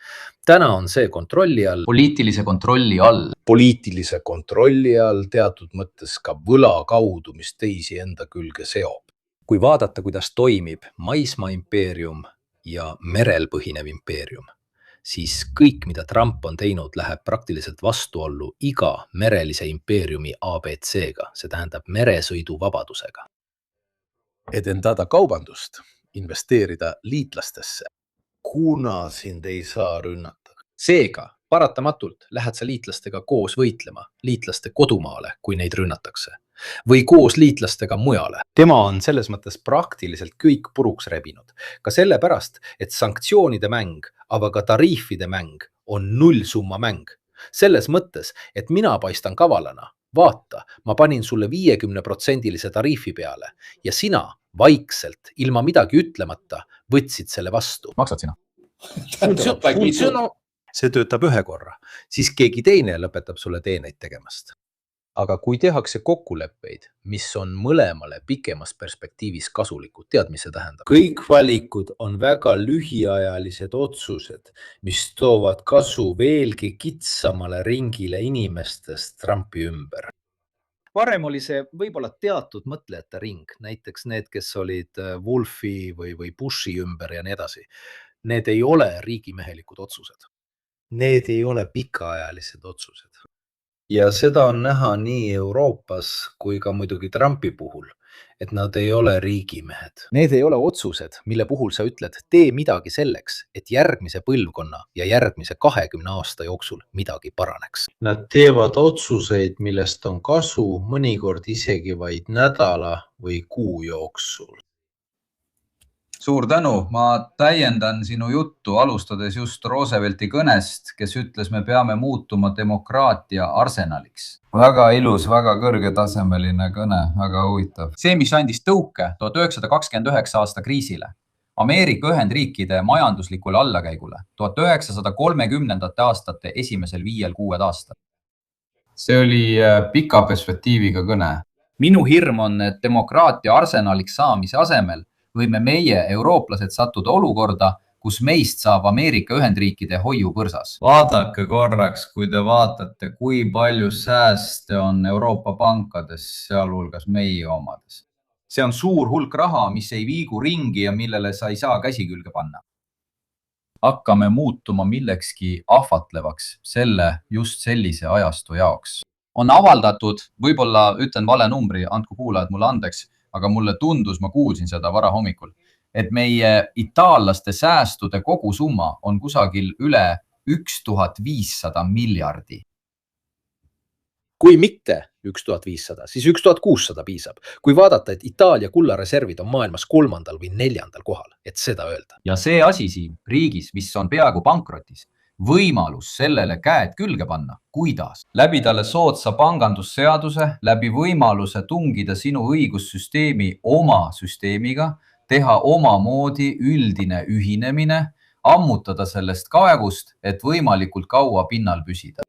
Täna on see kontrolli all. Poliitilise kontrolli all. Poliitilise kontrolli all teatud mõttes ka võla kaudu, mis teisi enda külge seob. Kui vaadata, kuidas toimib maismaa impeerium ja merel põhinev impeerium, siis kõik, mida Trump on teinud, läheb praktiliselt vastuollu iga merelise impeeriumi ABC-ga, see tähendab meresõiduvabadusega. Edendada kaubandust, investeerida liitlastesse, kuna sind ei saa rünnata. Seega, paratamatult lähed sa liitlastega koos võitlema, liitlaste kodumaale, kui neid rünnatakse. või koos liitlastega mujale. tema on selles mõttes praktiliselt kõik puruks rebinud. Ka sellepärast, et sanktsioonide mäng, aga ka tariifide mäng on nullsumma mäng. Selles mõttes, et mina paistan kavalana. Vaata, ma panin sulle 50% tariifi peale ja sina vaikselt, ilma midagi ütlemata, võtsid selle vastu. Maksad sina? See töötab ühe korra, siis keegi teine lõpetab sulle teeneid tegemast. Aga kui tehakse kokkuleppeid, mis on mõlemale pikemas perspektiivis kasulikud, tead, mis see tähendab? Kõik valikud on väga lühiajalised otsused, mis toovad kasu veelgi kitsamale ringile inimestest Trumpi ümber. Varem oli see võib-olla teatud mõtlejate ring, näiteks need, kes olid Wolfi või Bushi ümber ja nii edasi. Need ei ole riigimehelikud otsused. Need ei ole pikaajalised otsused. Ja seda on näha nii Euroopas kui ka muidugi Trumpi puhul, et nad ei ole riigimehed. Need ei ole otsused, mille puhul sa ütled, tee midagi selleks, et järgmise põlvkonna ja järgmise 20 aasta jooksul midagi paraneks. Nad teevad otsuseid, millest on kasu mõnikord isegi vaid nädala või kuu jooksul. Suur tänu, ma täiendan sinu juttu, alustades just Roosevelti kõnest, kes ütles, me peame muutuma demokraatia arsenaliks. Väga ilus, väga kõrgetasemeline kõne, väga huvitav. See, mis andis tõuke 1929 aasta kriisile, Ameerika Ühendriikide majanduslikule allakäigule 1930. aastate esimesel 5-6 aastal. See oli pika perspektiiviga kõne. Minu hirm on, et demokraatia arsenaliks saamise asemel võime meie, eurooplased, sattuda olukorda, kus meist saab Ameerika Ühendriikide hoiupõrsas. Vaadake korraks, kui te vaatate, kui palju sääste on Euroopa pankades, sealhulgas meie omades. See on suur hulk raha, mis ei viigu ringi ja millele sa ei saa käsi külge panna. Hakkame muutuma millekski ahvatlevaks just sellise ajastu jaoks. On avaldatud, võib-olla ütlen vale numbri, andku kuulajad mulle andeks, aga mulle tundus, ma kuulsin seda varahommikul, et meie itaallaste säästude kogusumma on kusagil üle 1500 miljardi. Kui mitte 1500, siis 1600 piisab. Kui vaadata, et Itaalia kullareservid on maailmas 3. või 4. kohal, et seda öelda. Ja see asi siin riigis, mis on peaaegu pankrotis, võimalus sellele käed külge panna. Kuidas? Läbi talle soodsa pangandusseaduse, läbi võimaluse tungida sinu õigussüsteemi oma süsteemiga, teha omamoodi üldine ühinemine, ammutada sellest kaevust, et võimalikult kaua pinnal püsida.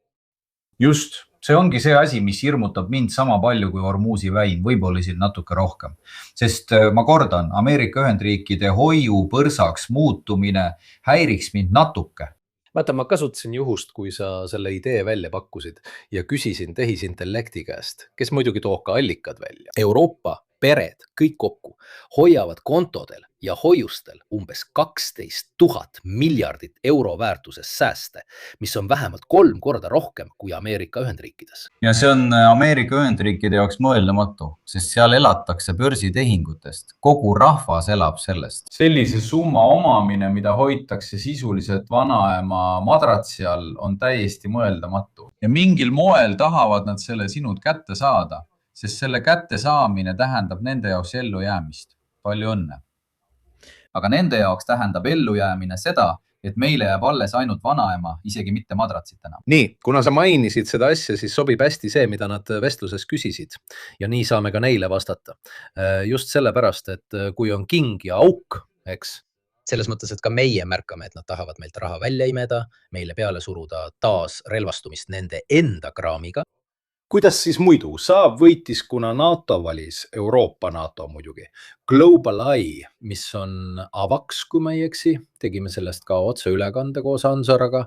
Just, see ongi see asi, mis hirmutab mind sama palju kui Hormuzi väin, võib-olla siin natuke rohkem. Sest ma kordan, Ameerika Ühendriikide hoiupõrsaks muutumine häiriks mind natuke. Vaata, ma kasutasin juhust, kui sa selle idee välja pakkusid ja küsisin tehisintellekti käest, kes muidugi toob ka allikad välja. Euroopa pered kõik kokku hoiavad kontodel ja hoiustel umbes 12 000 miljardit euro väärtuses sääste, mis on vähemalt 3 korda rohkem kui Ameerika Ühendriikides. Ja see on Ameerika Ühendriikide jaoks mõeldamatu, sest seal elatakse börsitehingutest. Kogu rahvas elab sellest. Sellise summa omamine, mida hoitakse sisuliselt vanaema madratsi all, on täiesti mõeldamatu. Ja mingil moel tahavad nad selle sinult kätte saada, sest selle kätte saamine tähendab nende jaoks ellujäämist. Palju õnne. Aga nende jaoks tähendab ellujäämine seda, et meile jääb alles ainult vanaema, isegi mitte madratsitena. Nii, kuna sa mainisid seda asja, siis sobib hästi see, mida nad vestluses küsisid. Ja nii saame ka neile vastata. Just sellepärast, et kui on king ja auk, eks, selles mõttes, et ka meie märkame, et nad tahavad meilt raha välja imeda, meile peale suruda taas relvastumist nende enda kraamiga. Kuidas siis muidu? Saab võitis, kuna NATO valis, Euroopa NATO muidugi, Global Eye, mis on avaks, kui ma ei eksi, tegime sellest ka otse ülekande koos Ansoraga,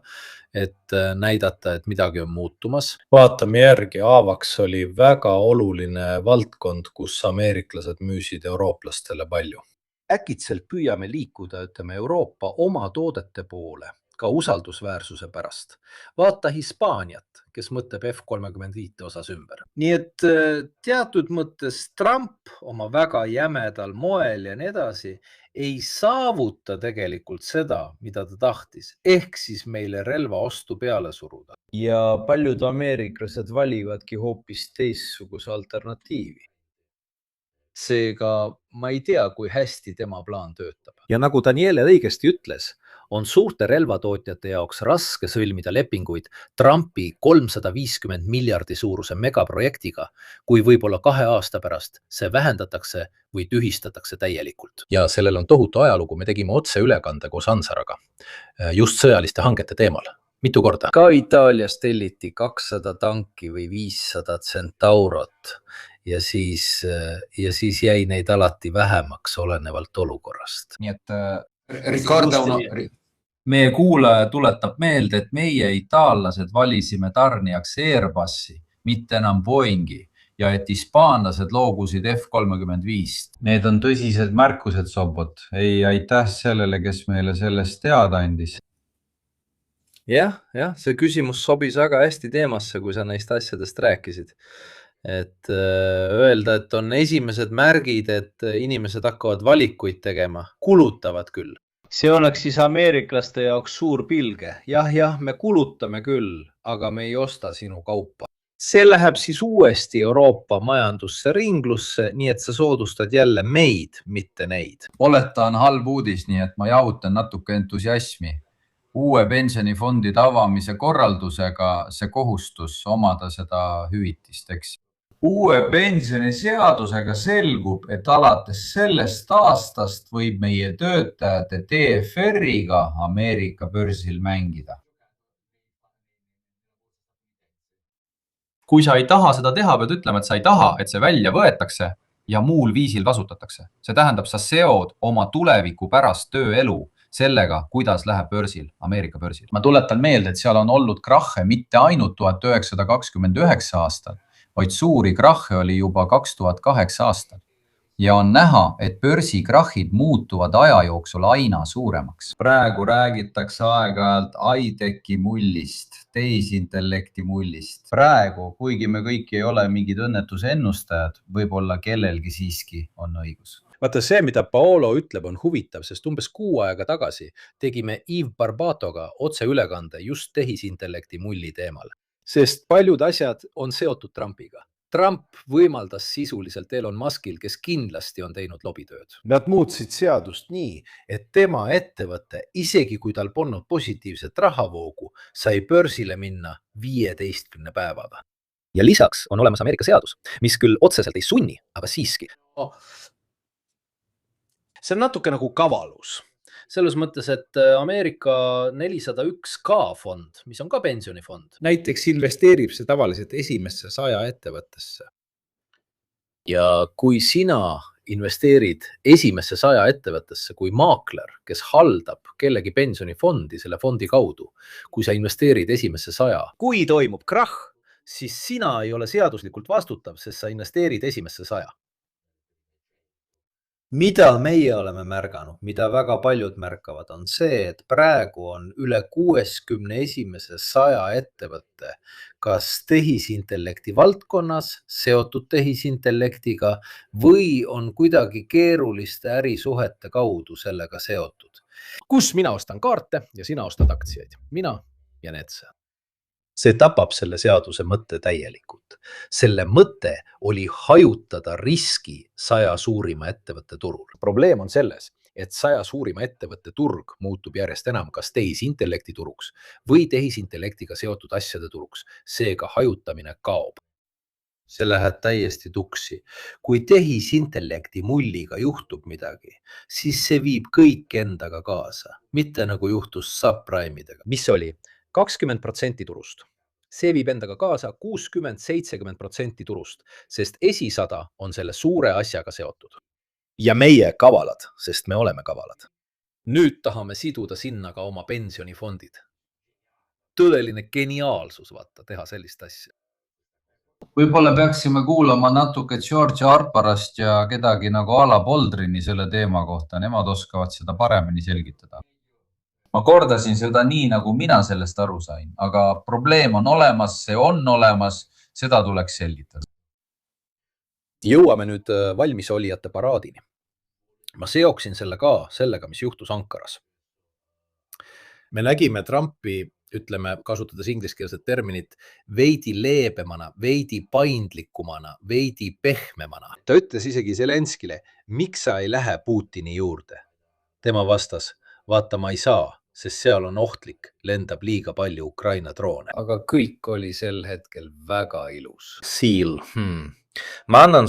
et näidata, et midagi on muutumas. Vaatame järgi, avaks oli väga oluline valdkond, kus ameeriklased müüsid eurooplastele palju. Äkitselt püüame liikuda, ütleme, Euroopa oma toodete poole ka usaldusväärsuse pärast. Vaata Hispaaniat, kes mõtleb F-35 osas ümber. Nii et teatud mõttes Trump oma väga jämedal moel ja nii edasi ei saavuta tegelikult seda, mida ta tahtis, ehk siis meile relva ostu peale suruda. Ja paljud ameeriklased valivadki hoopis teistsuguse alternatiivi. Seega ma ei tea, kui hästi tema plaan töötab. Ja nagu Daniele õigesti ütles, on suurte relvatootjate jaoks raske sõlmida lepinguid Trumpi 350 miljardi suuruse megaprojektiga, kui võib-olla 2 aasta pärast see vähendatakse või tühistatakse täielikult. Ja sellel on tohutu ajalugu, me tegime otse ülekande koos Ansaraga just sõjaliste hangete teemal. Mitu korda? Ka Itaalias telliti 200 tanki või 500 Centaurot ja siis jäi neid alati vähemaks olenevalt olukorrast. Nii et Ricardo, meie kuulaja tuletab meelde, et meie itaallased valisime tarnijaks Airbusi, mitte enam Boeingi ja et hispaanlased loobusid F-35. Need on tõsised märkused, Sobot. Ei, aitäh sellele, kes meile sellest teada andis. Jah, see küsimus sobis väga hästi teemasse, kui sa neist asjadest rääkisid. Et öelda, et on esimesed märgid, et inimesed hakkavad valikuid tegema, kulutavad küll. See oleks siis ameeriklaste jaoks suur pilge. Jah, me kulutame küll, aga me ei osta sinu kaupa. See läheb siis uuesti Euroopa majandusse ringlusse, nii et sa soodustad jälle meid, mitte neid. Oleta on halb uudis, nii et ma jahutan natuke entusiasmi. Uue pensionifondi avamise korraldusega see kohustus omada seda hüvitist, eks. Uue pensioniseadusega selgub, et alates sellest aastast võib meie töötajate TFR-iga Ameerika börsil mängida. Kui sa ei taha seda teha, pead ütlema, et sa ei taha, et see välja võetakse ja muul viisil kasutatakse. See tähendab, sa seod oma tuleviku pärast tööelu sellega, kuidas läheb börsil, Ameerika börsil. Ma tuletan meelde, et seal on olnud krahhe mitte ainult 1929 aastal, vaid suuri krahhe oli juba 2008 aastal. Ja on näha, et börsikrahhid muutuvad aja jooksul aina suuremaks. Praegu räägitakse aeg-ajalt iTechi mullist, tehisintellekti mullist. Praegu, kuigi me kõik ei ole mingid õnnetuse ennustajad, võib-olla kellelgi siiski on õigus. Vaata see, mida Paolo ütleb, on huvitav, sest umbes 6 aega tagasi tegime Yves Barbatoga otse ülekande just tehisintellekti mulli teemal. Sest paljud asjad on seotud Trumpiga. Trump võimaldas sisuliselt Elon Muskil, kes kindlasti on teinud lobitööd. Nad muutsid seadust nii, et tema ettevõte, isegi kui tal polnud positiivset rahavoogu, sai börsile minna 15 päevaga. Ja lisaks on olemas Ameerika seadus, mis küll otseselt ei sunni, aga siiski. See on natuke nagu kavalus. Selles mõttes, et Ameerika 401K fond, mis on ka pensionifond, näiteks investeerib see tavaliselt esimesse 100 ettevõttesse. Ja kui sina investeerid esimesse 100 ettevõttesse kui maakler, kes haldab kellegi pensionifondi selle fondi kaudu, kui sa investeerid esimesse 100, kui toimub krahh, siis sina ei ole seaduslikult vastutav, sest sa investeerid esimesse 100. Mida meie oleme märganud, mida väga paljud märkavad, on see, et praegu on üle 61 100 ettevõtte kas tehisintellekti valdkonnas seotud tehisintellektiga või on kuidagi keeruliste ärisuhete kaudu sellega seotud. Kus mina ostan kaarte ja sina ostad aktsiaid? Mina ja Netsa. See tapab selle seaduse mõtte täielikult. Selle mõte oli hajutada riski 100 suurima ettevõtte turul. Probleem on selles, et 100 suurima ettevõtte turg muutub järjest enam kas tehisintellekti turuks või tehisintellektiga seotud asjade turuks. Seega hajutamine kaob. See läheb täiesti tuksi. Kui tehisintellekti mulliga juhtub midagi, siis see viib kõik endaga kaasa. Mitte nagu juhtus subprime'idega. Mis oli? 20% turust. See viib endaga kaasa 60-70% turust, sest esi100 on selle suure asjaga seotud. Ja meie kavalad, sest me oleme kavalad. Nüüd tahame siduda sinna ka oma pensionifondid. Tõeline geniaalsus, vaata, teha sellist asja. Võib-olla peaksime kuulama natuke George Harparast ja kedagi nagu Ala Boldrini selle teema kohta. Nemad oskavad seda paremini selgitada. ma kordasin seda nii, nagu mina sellest aru sain, aga probleem on olemas, see on olemas, seda tuleks selgitada. Jõuame nüüd valmisolijate paraadini. Ma seoksin selle ka sellega, mis juhtus Ankaras. Me nägime Trumpi, ütleme, kasutades ingliskeelset terminit, veidi leebemana, veidi paindlikumana, veidi pehmemana. Ta ütles isegi Zelenskile, miks sa ei lähe Putini juurde? Tema vastas, vaata ma ei saa, sest seal on ohtlik, lendab liiga palju Ukraina droone. aga kõik oli sel hetkel väga ilus. Seal. Ma annan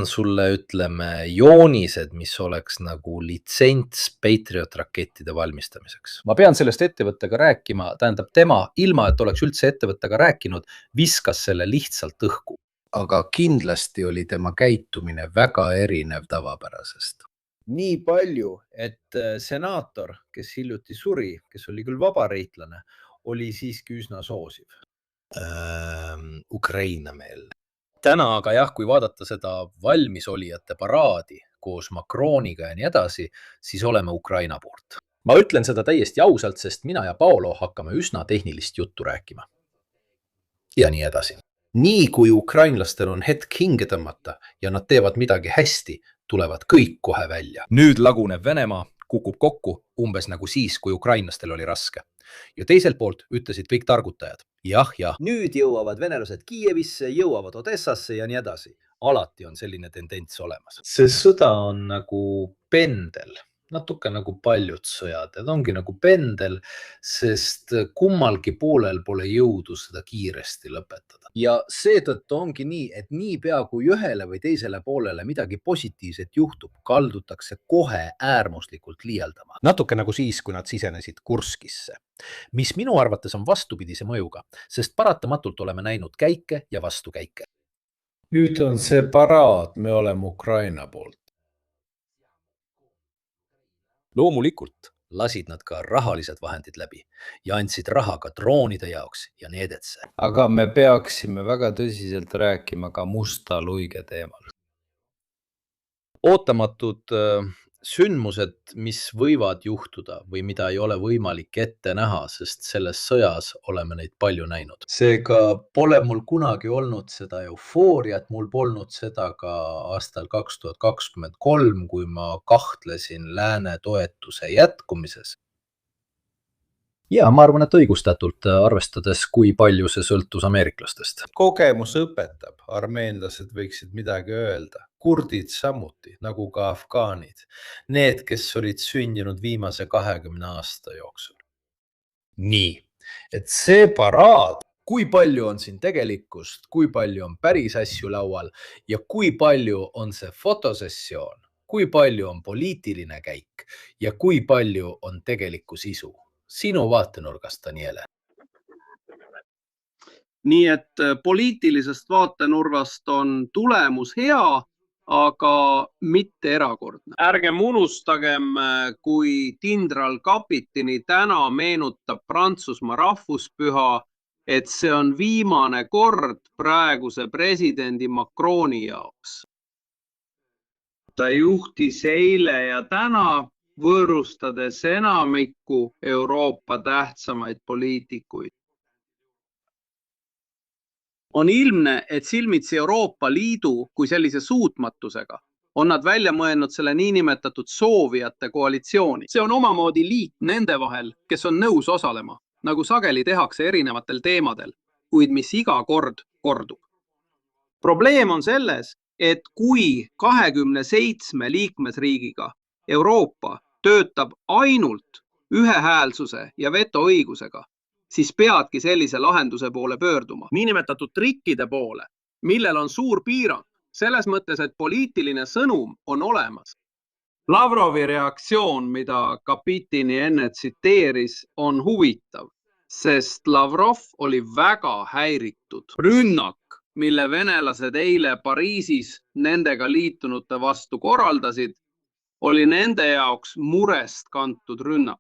sulle, ütleme, joonised, mis oleks nagu litsents Patriot rakettide valmistamiseks. Ma pean sellest ettevõttega rääkima, tähendab tema, ilma et oleks üldse ettevõttega rääkinud, viskas selle lihtsalt õhku. Aga kindlasti oli tema käitumine väga erinev tavapärasest. Nii palju, et senaator, kes hiljuti suri, kes oli küll vabariitlane, oli siiski üsna soosiv. Ukraina-meelne. Täna aga jah, kui vaadata seda valmisolijate paraadi koos Macroniga ja nii edasi, siis oleme Ukraina poolt. Ma ütlen seda täiesti ausalt, sest mina ja Paolo hakkame üsna tehnilist juttu rääkima. Ja nii edasi. Nii kui ukrainlastel on hetk hinge tõmmata ja nad teevad midagi hästi, tulevad kõik kohe välja. Nüüd lagunev Venemaa kukub kokku umbes nagu siis, kui ukrainlastel oli raske. Ja teiselt poolt ütlesid kõik targutajad. Jah, nüüd jõuavad venelased Kiievisse, jõuavad Odessasse ja nii edasi. Alati on selline tendents olemas. See sõda on nagu pendel. Natuke nagu paljud sõjad. Et ongi nagu pendel, sest kummalgi poolel pole jõudu seda kiiresti lõpetada. Ja seetõttu ongi nii, et niipea kui ühele või teisele poolele midagi positiivset juhtub, kaldutakse kohe äärmuslikult liialdama. Natuke nagu siis, kui nad sisenesid Kurskisse, mis minu arvates on vastupidise mõjuga, sest paratamatult oleme näinud käike ja vastukäike. Nüüd on see paraad, me oleme Ukraina poolt. Loomulikult lasid nad ka rahalised vahendid läbi ja andsid raha ka droonide jaoks ja needetse. aga me peaksime väga tõsiselt rääkima ka musta luige teemal. Ootamatud sündmused, mis võivad juhtuda või mida ei ole võimalik ette näha, sest selles sõjas oleme neid palju näinud. Seega pole mul kunagi olnud seda eufooriat, mul polnud seda ka aastal 2023, kui ma kahtlesin lääne toetuse jätkumises. Ja ma arvan, et õigustatult arvestades, kui palju see sõltus ameeriklastest. Kogemus õpetab, armeenlased võiksid midagi öelda. Kurdid samuti, nagu ka afgaanid. Need, kes olid sündinud viimase 20 aasta jooksul. Nii, et see paraad, kui palju on siin tegelikkust, kui palju on päris asju laual ja kui palju on see fotosessioon, kui palju on poliitiline käik ja kui palju on tegelikku sisu. Sinu vaatenurgast, Daniele. Nii et poliitilisest vaatenurgast on tulemus hea, aga mitte erakordne. Ärgem unustagem, kui kindral Kapitini täna meenutab Prantsusmaa rahvuspüha, et see on viimane kord praeguse presidendi Macroni jaoks. Ta juhtis eile ja täna võõrustades enamikku Euroopa tähtsamaid poliitikuid. On ilmne, et silmitsi Euroopa Liidu kui sellise suutmatusega on nad välja mõelnud selle niinimetatud soovijate koalitsiooni. See on omamoodi liit nende vahel, kes on nõus osalema, nagu sageli tehakse erinevatel teemadel, kuid mis iga kord kordub. Probleem on selles, et kui 27 liikmesriigiga Euroopa töötab ainult ühehäälsuse ja vetoõigusega, siis peadki sellise lahenduse poole pöörduma. Niinimetatud trikkide poole, millel on suur piirang, selles mõttes, et poliitiline sõnum on olemas. Lavrovi reaktsioon, mida Kapitini enne tsiteeris, on huvitav, sest Lavrov oli väga häiritud. Rünnak, mille venelased eile Pariisis nendega liitunute vastu korraldasid, oli nende jaoks murest kantud rünnak,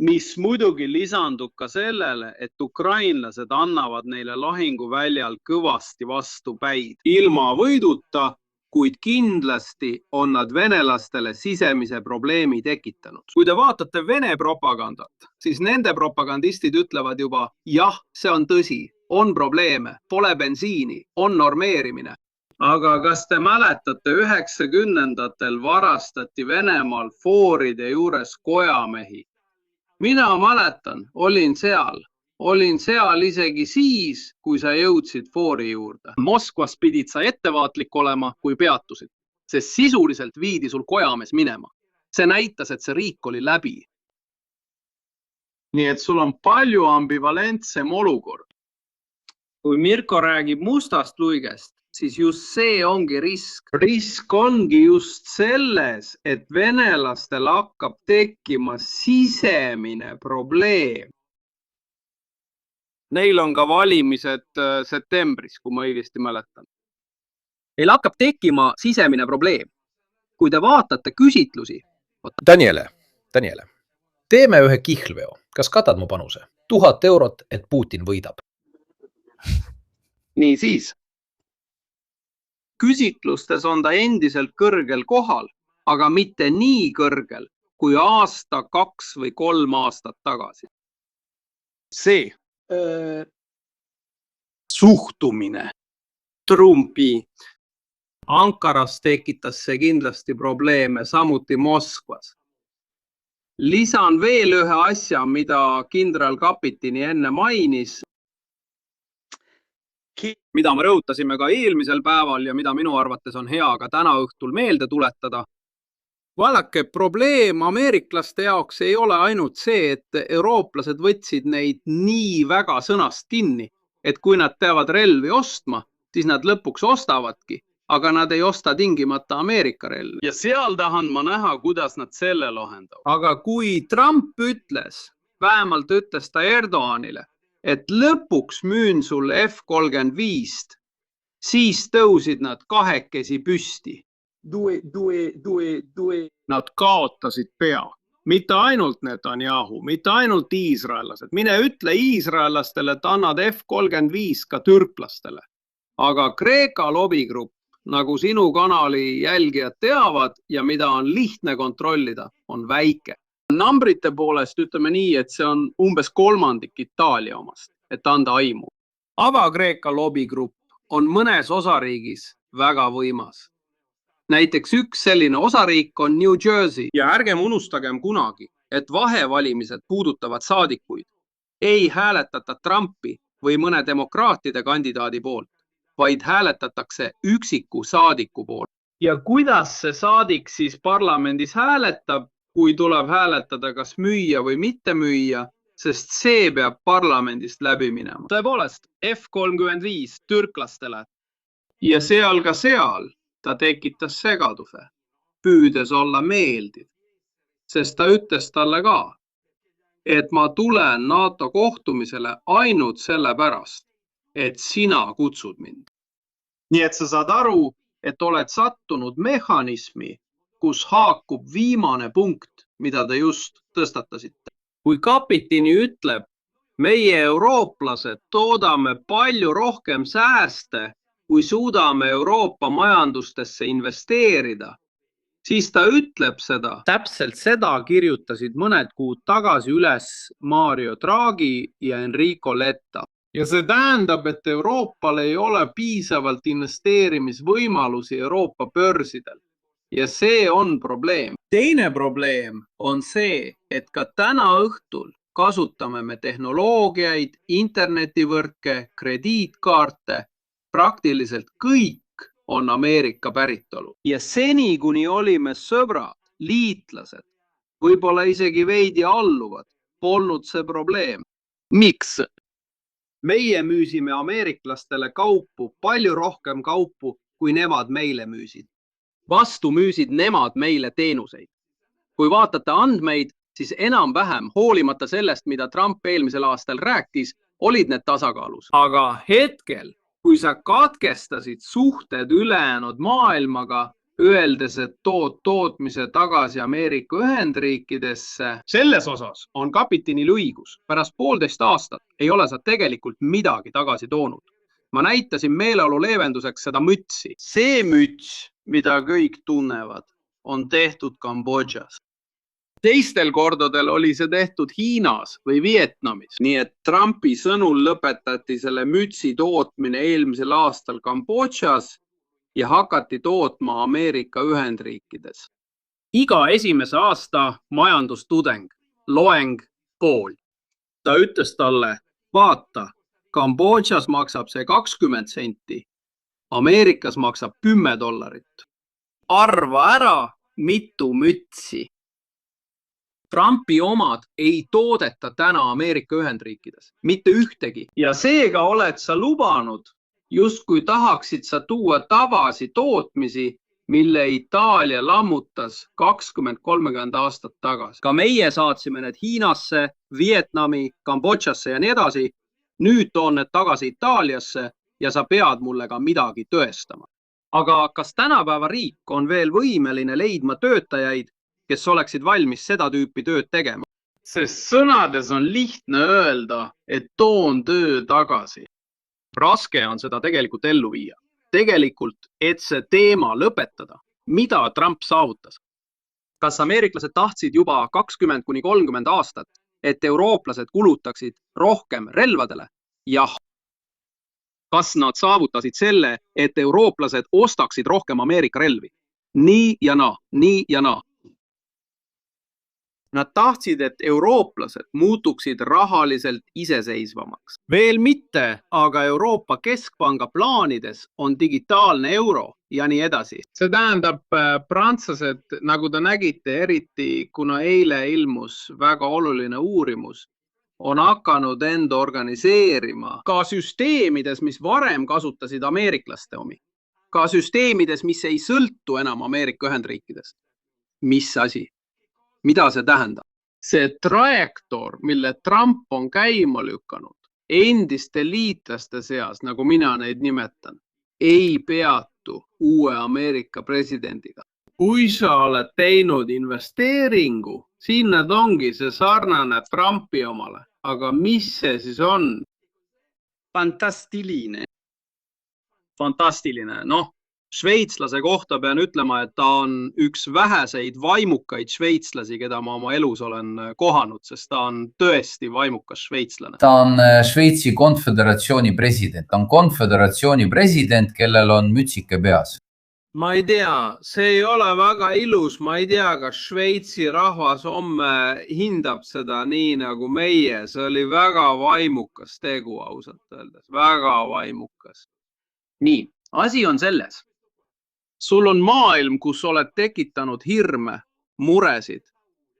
mis muidugi lisandub ka sellele, et ukrainlased annavad neile lahinguväljal kõvasti vastu päid. Ilma võiduta, kuid kindlasti on nad venelastele sisemise probleemi tekitanud. Kui te vaatate Vene propagandat, siis nende propagandistid ütlevad juba, jah, see on tõsi, on probleeme, pole bensiini, on normeerimine. Aga kas te mäletate, 90-ndatel varastati Venemaal fooride juures kojamehi? Mina mäletan, olin seal isegi siis, kui sa jõudsid foori juurde. Moskvas pidid sa ettevaatlik olema, kui peatusid, sest sisuliselt viidi sul kojamees minema. See näitas, et see riik oli läbi. Nii et sul on palju ambivalentsem olukord. Kui Mirko räägib mustast luigest, siis just see ongi risk. Risk ongi just selles, et venelastel hakkab tekkima sisemine probleem. Neil on ka valimised septembris, kui ma õigesti mäletan. Neil hakkab tekkima sisemine probleem. Kui te vaatate küsitlusi. Daniele, teeme ühe kihlveo. Kas katad mu panuse? 1000 eurot, et Putin võidab. Nii siis. Küsitlustes on ta endiselt kõrgel kohal, aga mitte nii kõrgel kui aasta, 2 või 3 aastat tagasi. See suhtumine Trumpi Ankaras tekitas see kindlasti probleeme, samuti Moskvas. Lisan veel ühe asja, mida kindral Kapitini enne mainis, mida me rõhutasime ka eelmisel päeval ja mida minu arvates on hea ka täna õhtul meelde tuletada. Vaadake, probleem ameeriklaste jaoks ei ole ainult see, et eurooplased võtsid neid nii väga sõnast kinni, et kui nad peavad relvi ostma, siis nad lõpuks ostavadki, aga nad ei osta tingimata Ameerika relvi. Ja seal tahan ma näha, kuidas nad selle lahendavad. Aga kui Trump ütles, vähemalt ütles ta Erdoganile, et lõpuks müün sulle F-35, siis tõusid nad kahekesi püsti. Nad kaotasid pea. Mitte ainult Netanyahu, mitte ainult iisraellased. Mine ütle iisraellastele, et annad F-35 ka türklastele. Aga Kreeka lobigrupp, nagu sinu kanali jälgijad teavad ja mida on lihtne kontrollida, on väike. Numbrite poolest ütleme nii, et see on umbes 1/3 Itaalia omast, et anda aimu. Ava Kreeka lobigrupp on mõnes osariigis väga võimas. Näiteks üks selline osariik on New Jersey ja ärgem unustagem kunagi, et vahevalimised puudutavad saadikuid. Ei hääletata Trumpi või mõne demokraatide kandidaadi poolt, vaid hääletatakse üksiku saadiku poolt. Ja kuidas see saadik siis parlamendis hääletab, kui tuleb hääletada kas müüa või mitte müüa, sest see peab parlamendist läbi minema. Tõepoolest, F-35 türklastele. Ja seal ta tekitas segaduse, püüdes olla meeldiv, sest ta ütles talle ka, et ma tulen NATO kohtumisele ainult selle pärast, et sina kutsud mind. Nii et sa saad aru, et oled sattunud mehhanismi, kus haakub viimane punkt, mida te just tõstatasite. Kui Kapitini ütleb, meie eurooplased toodame palju rohkem sääste, kui suudame Euroopa majandustesse investeerida, siis ta ütleb seda. Täpselt seda kirjutasid mõned kuud tagasi üles Mario Draghi ja Enrico Letta. Ja see tähendab, et Euroopal ei ole piisavalt investeerimisvõimalusi Euroopa börsidel. Ja see on probleem. Teine probleem on see, et ka täna õhtul kasutame me tehnoloogiaid, internetivõrke, krediitkaarte. Praktiliselt kõik on Ameerika päritolu. Ja seni, kuni olime sõbrad, liitlased, võib-olla isegi veidi alluvad, polnud see probleem. Miks? Meie müüsime ameeriklastele kaupu, palju rohkem kaupu, kui nemad meile müüsid. Vastu müüsid nemad meile teenuseid. Kui vaatate andmeid, siis enam-vähem, hoolimata sellest, mida Trump eelmisel aastal rääkis, olid need tasakaalus. Aga hetkel, kui sa katkestasid suhted ülejäänud maailmaga, öeldes, et tood tootmise tagasi Ameerika Ühendriikidesse, selles osas on Kapitinil õigus. Pärast 1,5 aastat ei ole sa tegelikult midagi tagasi toonud. Ma näitasin meeleolu leevenduseks seda mütsi. See müts mida kõik tunnevad, on tehtud Kambodžas. Teistel kordadel oli see tehtud Hiinas või Vietnamis. Nii et Trumpi sõnul lõpetati selle mütsi tootmine eelmisel aastal Kambodžas ja hakati tootma Ameerika Ühendriikides. Iga esimese aasta majandustudeng, loeng pool. Ta ütles talle, vaata, Kambodžas maksab see 20 senti, Ameerikas maksab $10. Arva ära, mitu mütsi. Trumpi omad ei toodeta täna Ameerika Ühendriikides, mitte ühtegi. Ja seega oled sa lubanud, justkui tahaksid sa tuua tavasi tootmisi, mille Itaalia lammutas 20-30 aastat tagasi. Ka meie saatsime need Hiinasse, Vietnami, Kambodžasse ja nii edasi. Nüüd toon need tagasi Itaaliasse ja sa pead mulle ka midagi tõestama. Aga kas tänapäeva riik on veel võimeline leidma töötajaid, kes oleksid valmis seda tüüpi tööd tegema? Sest sõnades on lihtne öelda, et toon töö tagasi. Raske on seda tegelikult ellu viia. Tegelikult, et see teema lõpetada, mida Trump saavutas. Kas ameeriklased tahtsid juba 20-30 aastat, et eurooplased kulutaksid rohkem relvadele? Jah. Kas nad saavutasid selle, et eurooplased ostaksid rohkem Ameerika relvi? Nii ja naa, nii ja naa. Nad tahtsid, et eurooplased muutuksid rahaliselt iseseisvamaks. Veel mitte, aga Euroopa Keskpanga plaanides on digitaalne euro ja nii edasi. See tähendab, prantslased, nagu te nägite, eriti kuna eile ilmus väga oluline uurimus, on hakanud enda organiseerima ka süsteemides, mis varem kasutasid ameeriklaste omi. Ka süsteemides, mis ei sõltu enam Ameerika Ühendriikidest. Mis asi? Mida see tähendab? See trajektoor, mille Trump on käima lükanud endiste liitlaste seas, nagu mina neid nimetan, ei peatu uue Ameerika presidendiga. Kui sa oled teinud investeeringu, siin nad ongi see sarnane Trumpi omale. Aga mis see siis on? Fantastiline. Fantastiline. Noh, šveitslase kohta pean ütlema, et ta on üks väheseid vaimukaid šveitslasi, keda ma oma elus olen kohanud, sest ta on tõesti vaimukas šveitslane. Ta on Šveitsi konföderatsiooni president. Ta on konföderatsiooni president, kellel on mütsike peas. Ma ei tea, see ei ole väga ilus. Ma ei tea, kas Šveitsi rahvas homme hindab seda nii nagu meie. See oli väga vaimukas tegu, ausalt öeldes. Väga vaimukas. Nii, asi on selles. Sul on maailm, kus oled tekitanud hirme, muresid.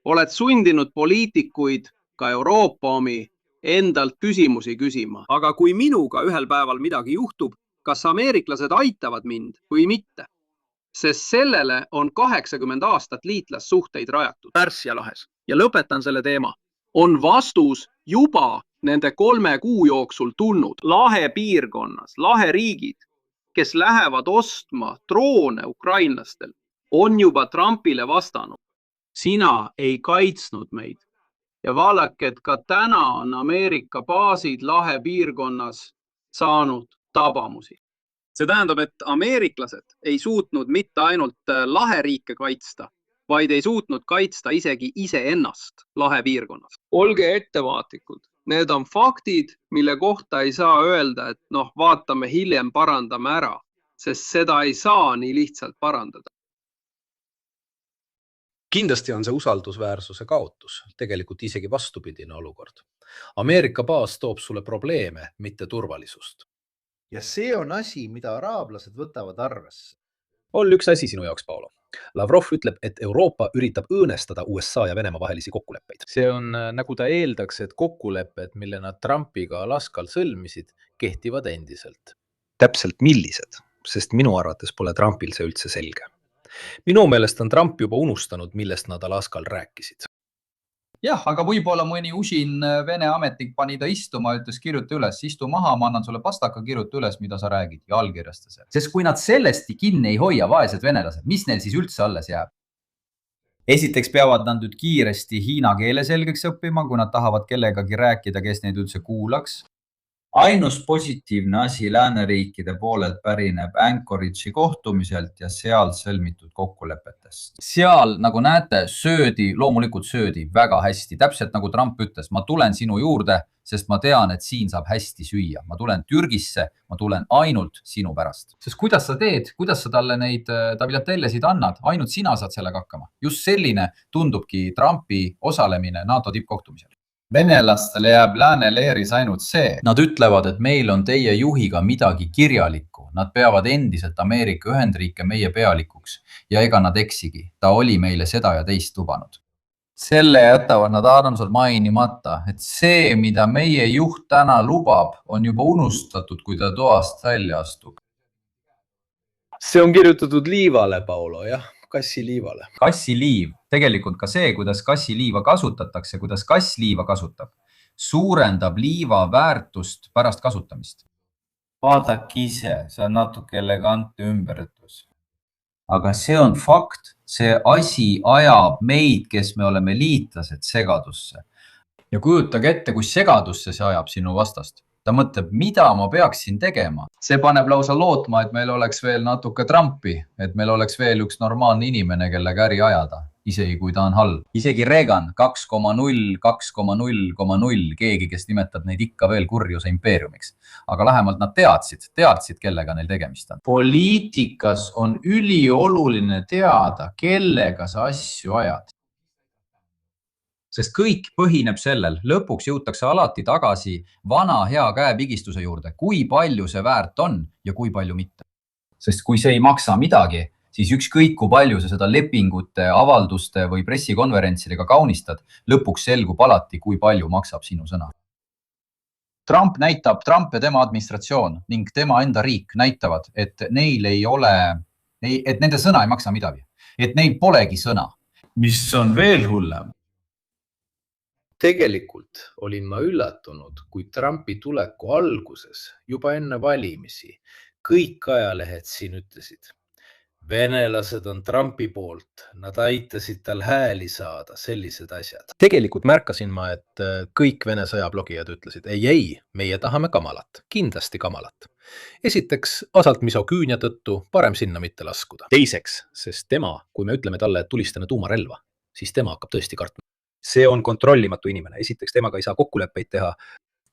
Oled sundinud poliitikuid, ka Euroopa omi, endalt küsimusi küsima. Aga kui minuga ühel päeval midagi juhtub, kas ameeriklased aitavad mind või mitte? Sest sellele on 80 aastat liitlassuhteid rajatud Pärsia lahes. Ja lõpetan selle teema. On vastus juba nende 3 kuu jooksul tulnud lahe piirkonnas, lahe riigid, kes lähevad ostma droone ukrainlastel, on juba Trumpile vastanud. Sina ei kaitsnud meid. Ja vaadake, et ka täna on Ameerika baasid lahe piirkonnas saanud tabamusi. See tähendab, et ameeriklased ei suutnud mitte ainult laheriike kaitsta, vaid ei suutnud kaitsta isegi iseennast lahe piirkonnas. Olge ettevaatlikud. Need on faktid, mille kohta ei saa öelda, et vaatame hiljem parandame ära, sest seda ei saa nii lihtsalt parandada. Kindlasti on see usaldusväärsuse kaotus, tegelikult isegi vastupidine olukord. Ameerika baas toob sulle probleeme, mitte turvalisust. Ja see on asi, mida araablased võtavad arvesse. On üks asi sinu jaoks, Paolo. Lavrov ütleb, et Euroopa üritab õõnestada USA ja Venemaa vahelisi kokkuleppeid. See on nagu ta eeldaks, et kokkulepped, mille nad Trumpiga Alaskal sõlmisid, kehtivad endiselt. Täpselt millised, sest minu arvates pole Trumpil see üldse selge. Minu meelest on Trump juba unustanud, millest nad Alaskal rääkisid. Jah, aga võib-olla mõni usin Vene ametnik pani ta istuma, ütles kirjuta üles, istu maha, ma annan sulle pastaka, kirjuta üles, mida sa räägid ja allkirjasta see. Sest kui nad sellesti kinni ei hoia, vaesed venelased, mis neil siis üldse alles jääb? Esiteks peavad nad nüüd kiiresti hiina keele selgeks õppima, kui nad tahavad kellegagi rääkida, kes neid üldse kuulaks. ainus positiivne asi lääneriikide poolelt pärineb Anchorage'i kohtumiselt ja seal sõlmitud kokkulepetest. Seal, nagu näete, loomulikult söödi väga hästi. Täpselt nagu Trump ütles, ma tulen sinu juurde, sest ma tean, et siin saab hästi süüa. Ma tulen Türgisse, ma tulen ainult sinu pärast. Sest kuidas sa teed, kuidas sa talle neid tabiatellesid annad, ainult sina saad sellega hakkama. Just selline tundubki Trumpi osalemine NATO tippkohtumisel. Venelastele jääb lääne leeris ainult see. Nad ütlevad, et meil on teie juhiga midagi kirjalikku. Nad peavad endiselt Ameerika Ühendriike meie pealikuks ja ega nad eksigi. Ta oli meile seda ja teist lubanud. Selle jätavad nad armsalt mainimata, et see, mida meie juht täna lubab, on juba unustatud, kui ta toast välja astub. See on kirjutatud liivale, Paulo, jah, kassiliivale. Kassiliiv, tegelikult ka see, kuidas kassiliiva kasutatakse, kuidas kass liiva kasutab, suurendab liiva väärtust pärast kasutamist. Vaadake ise, see on natuke elegantne ümberütlus. Aga see on fakt, see asi ajab meid, kes me oleme liitlased, segadusse. Ja kujutage ette, kui segadusse see ajab sinu vastast. Ta mõtleb, mida ma peaksin tegema. See paneb lausa lootma, et meil oleks veel natuke Trumpi, et meil oleks veel üks normaalne inimene, kellega äri ajada, isegi kui ta on halb. Isegi Reagan 2,0, 2,0,0, keegi, kes nimetab neid ikka veel kurjuse impeeriumiks. Aga lähemalt nad teadsid, kellega neil tegemist on. Poliitikas on ülioluline teada, kellega sa asju ajad. Sest kõik põhineb sellel, lõpuks jõutakse alati tagasi vana hea käepigistuse juurde, kui palju see väärt on ja kui palju mitte. Sest kui see ei maksa midagi, siis ükskõik kui palju sa seda lepingute, avalduste või pressikonverentsidega kaunistad, lõpuks selgub alati, kui palju maksab sinu sõna. Trump ja tema administratsioon ning tema enda riik näitavad, et neil ei ole, et nende sõna ei maksa midagi, et neil polegi sõna, mis on veel hullem. Tegelikult olin ma üllatunud, kui Trumpi tuleku alguses, juba enne valimisi, kõik ajalehed siin ütlesid. Venelased on Trumpi poolt, nad aitasid tal hääli saada, sellised asjad. Tegelikult märkasin ma, et kõik Vene sõjablogijad ütlesid, ei, meie tahame Kamalat, kindlasti Kamalat. Esiteks, osalt misoküünia tõttu parem sinna mitte laskuda. Teiseks, sest tema, kui me ütleme talle, et tulistame tuumarelva, siis tema hakkab tõesti kartma. See on kontrollimatu inimene. Esiteks, temaga ei saa kokkuleppeid teha.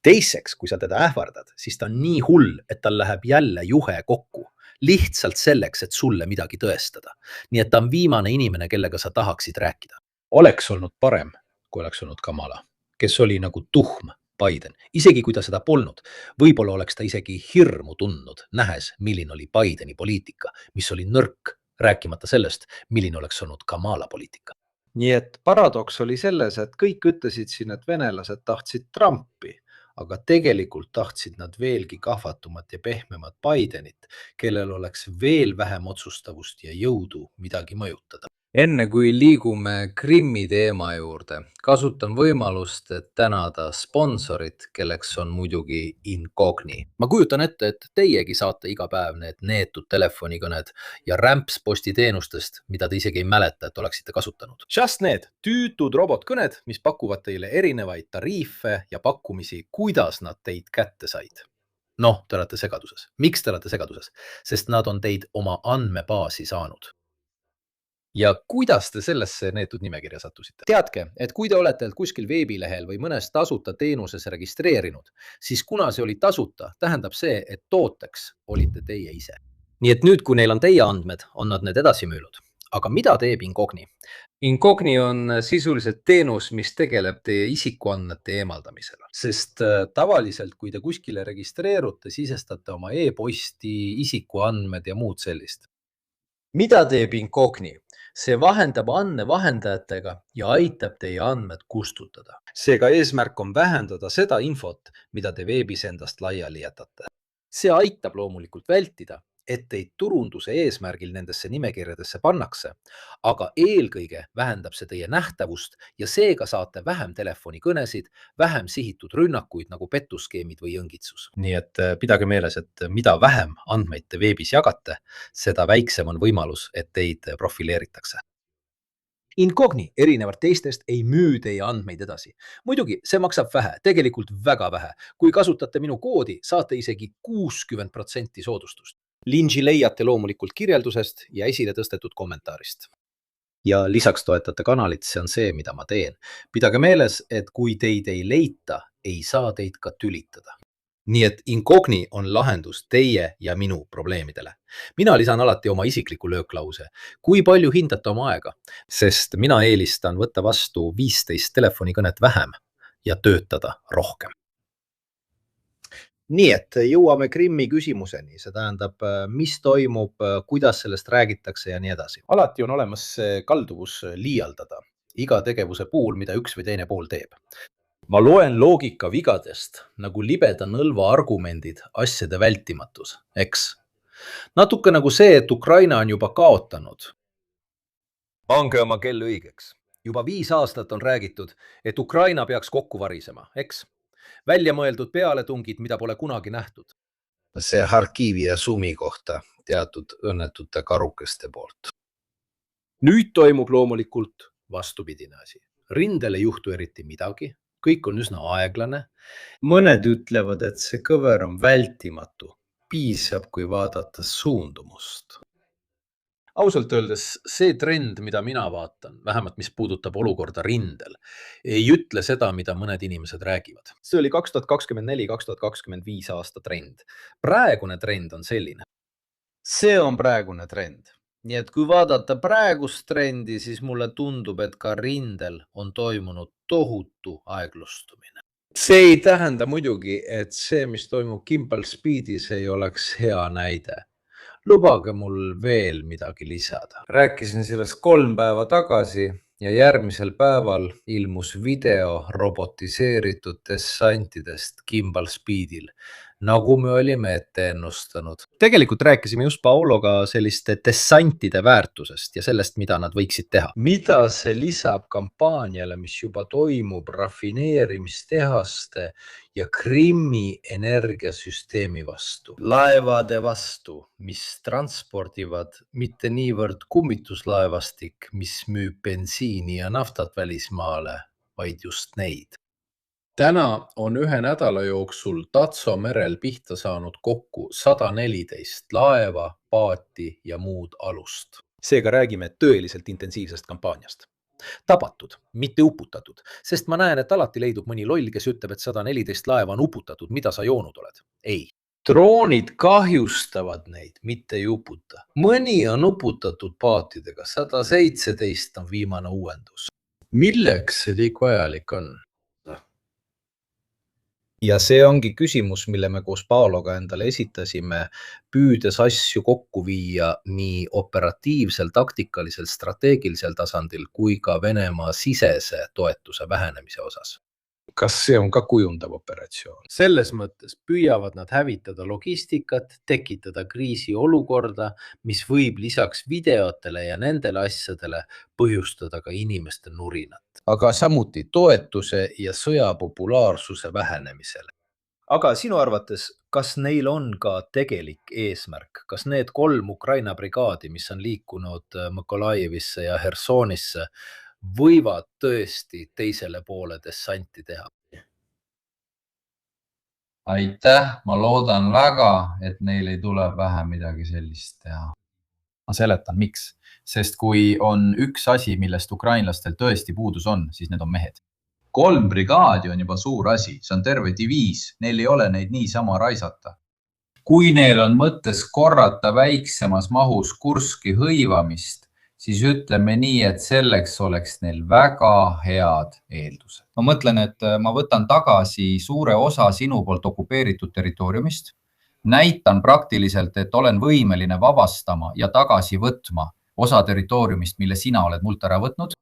Teiseks, kui sa teda ähvardad, siis ta on nii hull, et tal läheb jälle juhe kokku. Lihtsalt selleks, et sulle midagi tõestada. Nii et ta on viimane inimene, kellega sa tahaksid rääkida. Oleks olnud parem, kui oleks olnud Kamala, kes oli nagu tuhm Biden. Isegi kui ta seda polnud, võib-olla oleks ta isegi hirmu tundnud, nähes, milline oli Bideni poliitika, mis oli nõrk, rääkimata sellest, milline oleks olnud Kamala poliitika. Nii et paradoks oli selles, et kõik ütlesid siin, et venelased tahtsid Trumpi, aga tegelikult tahtsid nad veelgi kahvatumat ja pehmemat Bidenit, kellel oleks veel vähem otsustavust ja jõudu midagi mõjutada. Enne kui liigume Krimmi teema juurde, kasutan võimalust, et tänada sponsorit, kelleks on muidugi Incogni. Ma kujutan ette, et teiegi saate iga päev need neetud telefonikõned ja rämpsposti teenustest, mida te isegi ei mäleta, et oleksite kasutanud. Just need tüütud robotkõned, mis pakuvad teile erinevaid tariife ja pakkumisi, kuidas nad teid kätte said. Noh, te olete segaduses. Miks te olete segaduses? Sest nad on teid oma andmebaasi saanud. Ja kuidas te sellesse neetud nimekirja sattusite? Teadke, et kui te olete kuskil veebilehel või mõnes tasuta teenuses registreerinud, siis kuna see oli tasuta, tähendab see, et tooteks olite teie ise. Nii et nüüd, kui neil on teie andmed, on nad need edasi müünud. Aga mida teeb Incogni? Incogni on sisuliselt teenus, mis tegeleb teie isikuandmete eemaldamisele. Sest tavaliselt, kui te kuskile registreerute, sisestate oma e-posti, isikuandmed ja muud sellist. Mida teeb Incogni? See vahendab andmevahendajatega ja aitab teie andmed kustutada. Seega eesmärk on vähendada seda infot, mida te veebis endast laiali jätate. See aitab loomulikult vältida, et teid turunduse eesmärgil nendesse nimekirjadesse pannakse, aga eelkõige vähendab see teie nähtavust ja seega saate vähem telefonikõnesid, vähem sihitud rünnakuid nagu petuskeemid või õngitsus. Nii et pidage meeles, et mida vähem andmeid te veebis jagate, seda väiksem on võimalus, et teid profileeritakse. Incogni erinevalt teistest ei müü teie andmeid edasi. Muidugi, see maksab vähe, tegelikult väga vähe. Kui kasutate minu koodi, saate isegi 60% soodustust. Lingi leiate loomulikult kirjeldusest ja esile tõstetud kommentaarist. Ja lisaks toetate kanalit, see on see, mida ma teen. Pidage meeles, et kui teid ei leita, ei saa teid ka tülitada. Nii et Incogni on lahendus teie ja minu probleemidele. Mina lisan alati oma isikliku lööklause. Kui palju hindate oma aega? Sest mina eelistan võtta vastu 15 telefonikõnet vähem ja töötada rohkem. Nii et jõuame Krimmi küsimuseni. See tähendab, mis toimub, kuidas sellest räägitakse ja nii edasi. Alati on olemas kalduvus liialdada iga tegevuse puhul, mida üks või teine pool teeb. Ma loen loogika vigadest nagu libeda nõlva argumendid asjade vältimatus, eks? Natuke nagu see, et Ukraina on juba kaotanud. Pange oma kell õigeks. Juba 5 aastat on räägitud, et Ukraina peaks kokku varisema, eks? Välja mõeldud pealetungid, mida pole kunagi nähtud. See Harkivi ja Sumi kohta teatud õnnetute karukeste poolt. Nüüd toimub loomulikult vastupidine asi. Rindel ei juhtu eriti midagi. Kõik on üsna aeglane. Mõned ütlevad, et see kõver on vältimatu. Piisab, kui vaadata suundumust. Ausalt öeldes see trend, mida mina vaatan, vähemalt mis puudutab olukorda rindel, ei ütle seda, mida mõned inimesed räägivad. See oli 2024-2025 aasta trend. Praegune trend on selline. See on praegune trend. Nii et kui vaadata praegust trendi, siis mulle tundub, et ka rindel on toimunud tohutu aeglustumine. See ei tähenda muidugi, et see, mis toimub Gimbal Speedis, ei oleks hea näide. Lubage mul veel midagi lisada. Rääkisin sellest 3 päeva tagasi ja järgmisel päeval ilmus video robotiseeritud dessantidest Gimbal Speedil, nagu me olime ette ennustanud. Tegelikult rääkisime just Paologa selliste dessantide väärtusest ja sellest, mida nad võiksid teha. Mida see lisab kampaaniale, mis juba toimub rafineerimistehaste ja Krimmi energiasüsteemi vastu? Laevade vastu, mis transpordivad mitte niivõrd kummituslaevastik, mis müüb bensiini ja naftat välismaale, vaid just neid. Täna on 1 nädala jooksul Tatso merel pihta saanud kokku 114 laeva, paati ja muud alust. Seega räägime tõeliselt intensiivsest kampaaniast. Tabatud, mitte uputatud, sest ma näen, et alati leidub mõni loll, kes ütleb, et 114 laeva on uputatud, mida sa joonud oled. Ei. Droonid kahjustavad neid, mitte ei uputa. Mõni on uputatud paatidega, 117 on viimane uuendus. Milleks see kõik vajalik on? Ja see ongi küsimus, mille me koos Paologa endale esitasime, püüdes asju kokku viia nii operatiivsel, taktikalisel, strateegilisel tasandil kui ka Venemaa sisese toetuse vähenemise osas. Kas see on ka kujundav operatsioon? Selles mõttes püüavad nad hävitada logistikat, tekitada kriisiolukorda, mis võib lisaks videotele ja nendele asjadele põhjustada ka inimeste nurinat. Aga samuti toetuse ja sõja populaarsuse vähenemisele. Aga sinu arvates, kas neil on ka tegelik eesmärk? Kas need 3 Ukraina brigaadi, mis on liikunud Mykolaivisse ja Hersonisse, võivad tõesti teisele poole dessanti teha? Aitäh, ma loodan väga, et neil ei tule vähe midagi sellist teha. Ma seletan, miks. Sest kui on üks asi, millest ukrainlastel tõesti puudus on, siis need on mehed. 3 brigaadi on juba suur asi, see on terve diviis, neil ei ole neid niisama raisata. Kui neil on mõttes korrata väiksemas mahus Kurski hõivamist, siis ütleme nii, et selleks oleks neil väga head eeldused. Ma mõtlen, et ma võtan tagasi suure osa sinu poolt okupeeritud territooriumist, näitan praktiliselt, et olen võimeline vabastama ja tagasi võtma osa territooriumist, mille sina oled mult ära võtnud.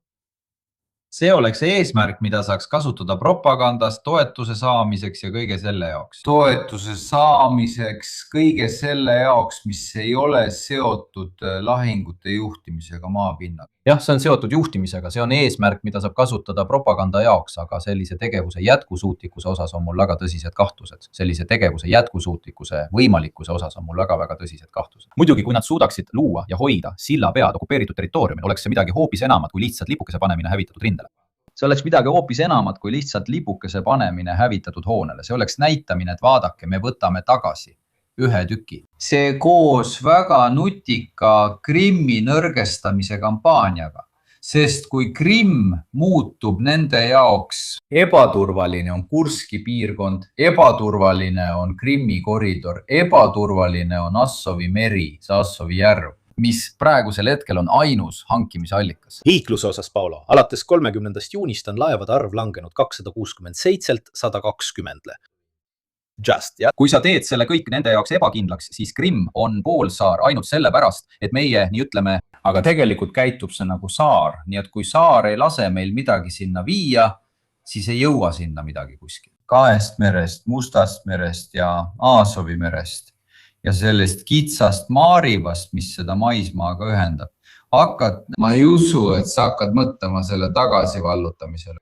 see oleks eesmärk, mida saaks kasutada propagandas, toetuse saamiseks ja kõige selle jaoks. Toetuse saamiseks kõige selle jaoks, mis ei ole seotud lahingute juhtimisega maapinnal. Jah, see on seotud juhtimisega, see on eesmärk, mida saab kasutada propaganda jaoks, aga sellise tegevuse jätkusuutlikkuse osas on mul väga tõsised kahtlused. Sellise tegevuse jätkusuutlikkuse võimalikkuse osas on mul väga tõsised kahtlused. Muidugi, kui nad suudaksid luua ja hoida silla pead okupeeritud territooriumil, oleks see midagi hoopis enamat kui lihtsalt lipukese panemine hävitatud rindele. See oleks midagi hoopis enamat kui lihtsalt lipukese panemine hävitatud hoonele. See oleks näitamine, et vaadake, me võtame tagasi ühe tüki. See koos väga nutika Krimmi nõrgestamise kampaaniaga, sest kui Krimm muutub nende jaoks ebaturvaline on Kurski piirkond, ebaturvaline on Krimmi koridor, ebaturvaline on Assovi meri, see Assovi järv, mis praegusel hetkel on ainus hankimisallikas. Liikluse osas, Paolo, alates 30. juunist on laevade arv langenud 267-lt 120-le. Just, ja kui sa teed selle kõik nende jaoks ebakindlaks, siis Krimm on poolsaar ainult sellepärast, et meie nii ütleme, aga tegelikult käitub see nagu saar. Nii et kui saar ei lase meil midagi sinna viia, siis ei jõua sinna midagi kuskil. Kahest merest, Mustast merest ja Aasovi merest ja sellest kitsast Maarivast, mis seda maismaaga ühendab. Ma ei usu, et sa hakkad mõtlema selle tagasivallutamisele.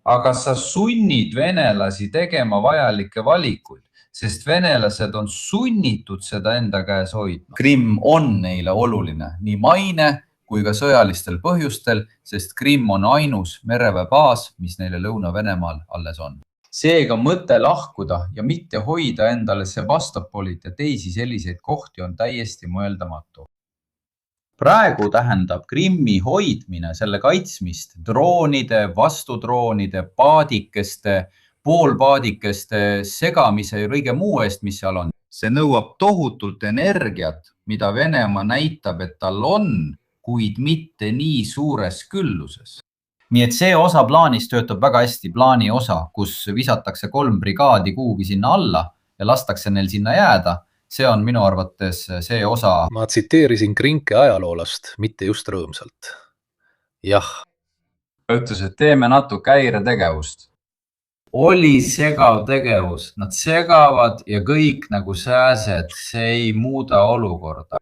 Aga sa sunnid venelasi tegema vajalikke valikuid, sest venelased on sunnitud seda enda käes hoidma. Krimm on neile oluline nii maine kui ka sõjalistel põhjustel, sest Krimm on ainus mereväebaas, mis neile Lõuna-Venemaal alles on. Seega mõte lahkuda ja mitte hoida endale Sevastopolit ja teisi selliseid kohti on täiesti mõeldamatu. Praegu tähendab Krimmi hoidmine, selle kaitsmist droonide, vastudroonide, paadikeste, poolpaadikeste segamise ja kõige muu eest, mis seal on. See nõuab tohutult energiat, mida Venemaa näitab, et tal on, kuid mitte nii suures külluses. Nii et see osa plaanis töötab väga hästi, plaani osa, kus visatakse 3 brigaadi kuhugi sinna alla ja lastakse neil sinna jääda. See on minu arvates see osa. Ma tsiteerisin Krinke ajaloolast, mitte just rõõmsalt. Jah. Ütles, et teeme natuke häiretegevust. Oli segav tegevus. Nad segavad ja kõik nagu sääsed, see ei muuda olukorda.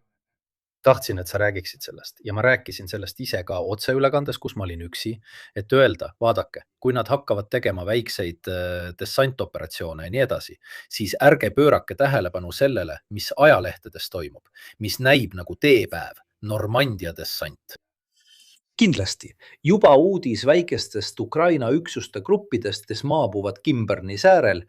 Tahtsin, et sa räägiksid sellest ja ma rääkisin sellest ise ka otseülekandes, kus ma olin üksi, et öelda, vaadake, kui nad hakkavad tegema väikseid dessantoperatsioone ja nii edasi, siis ärge pöörake tähelepanu sellele, mis ajalehtedes toimub, mis näib nagu teepäev, Normandia dessant. Kindlasti. Juba uudis väikestest Ukraina üksuste gruppidest, kes maabuvad Kimberni säärel.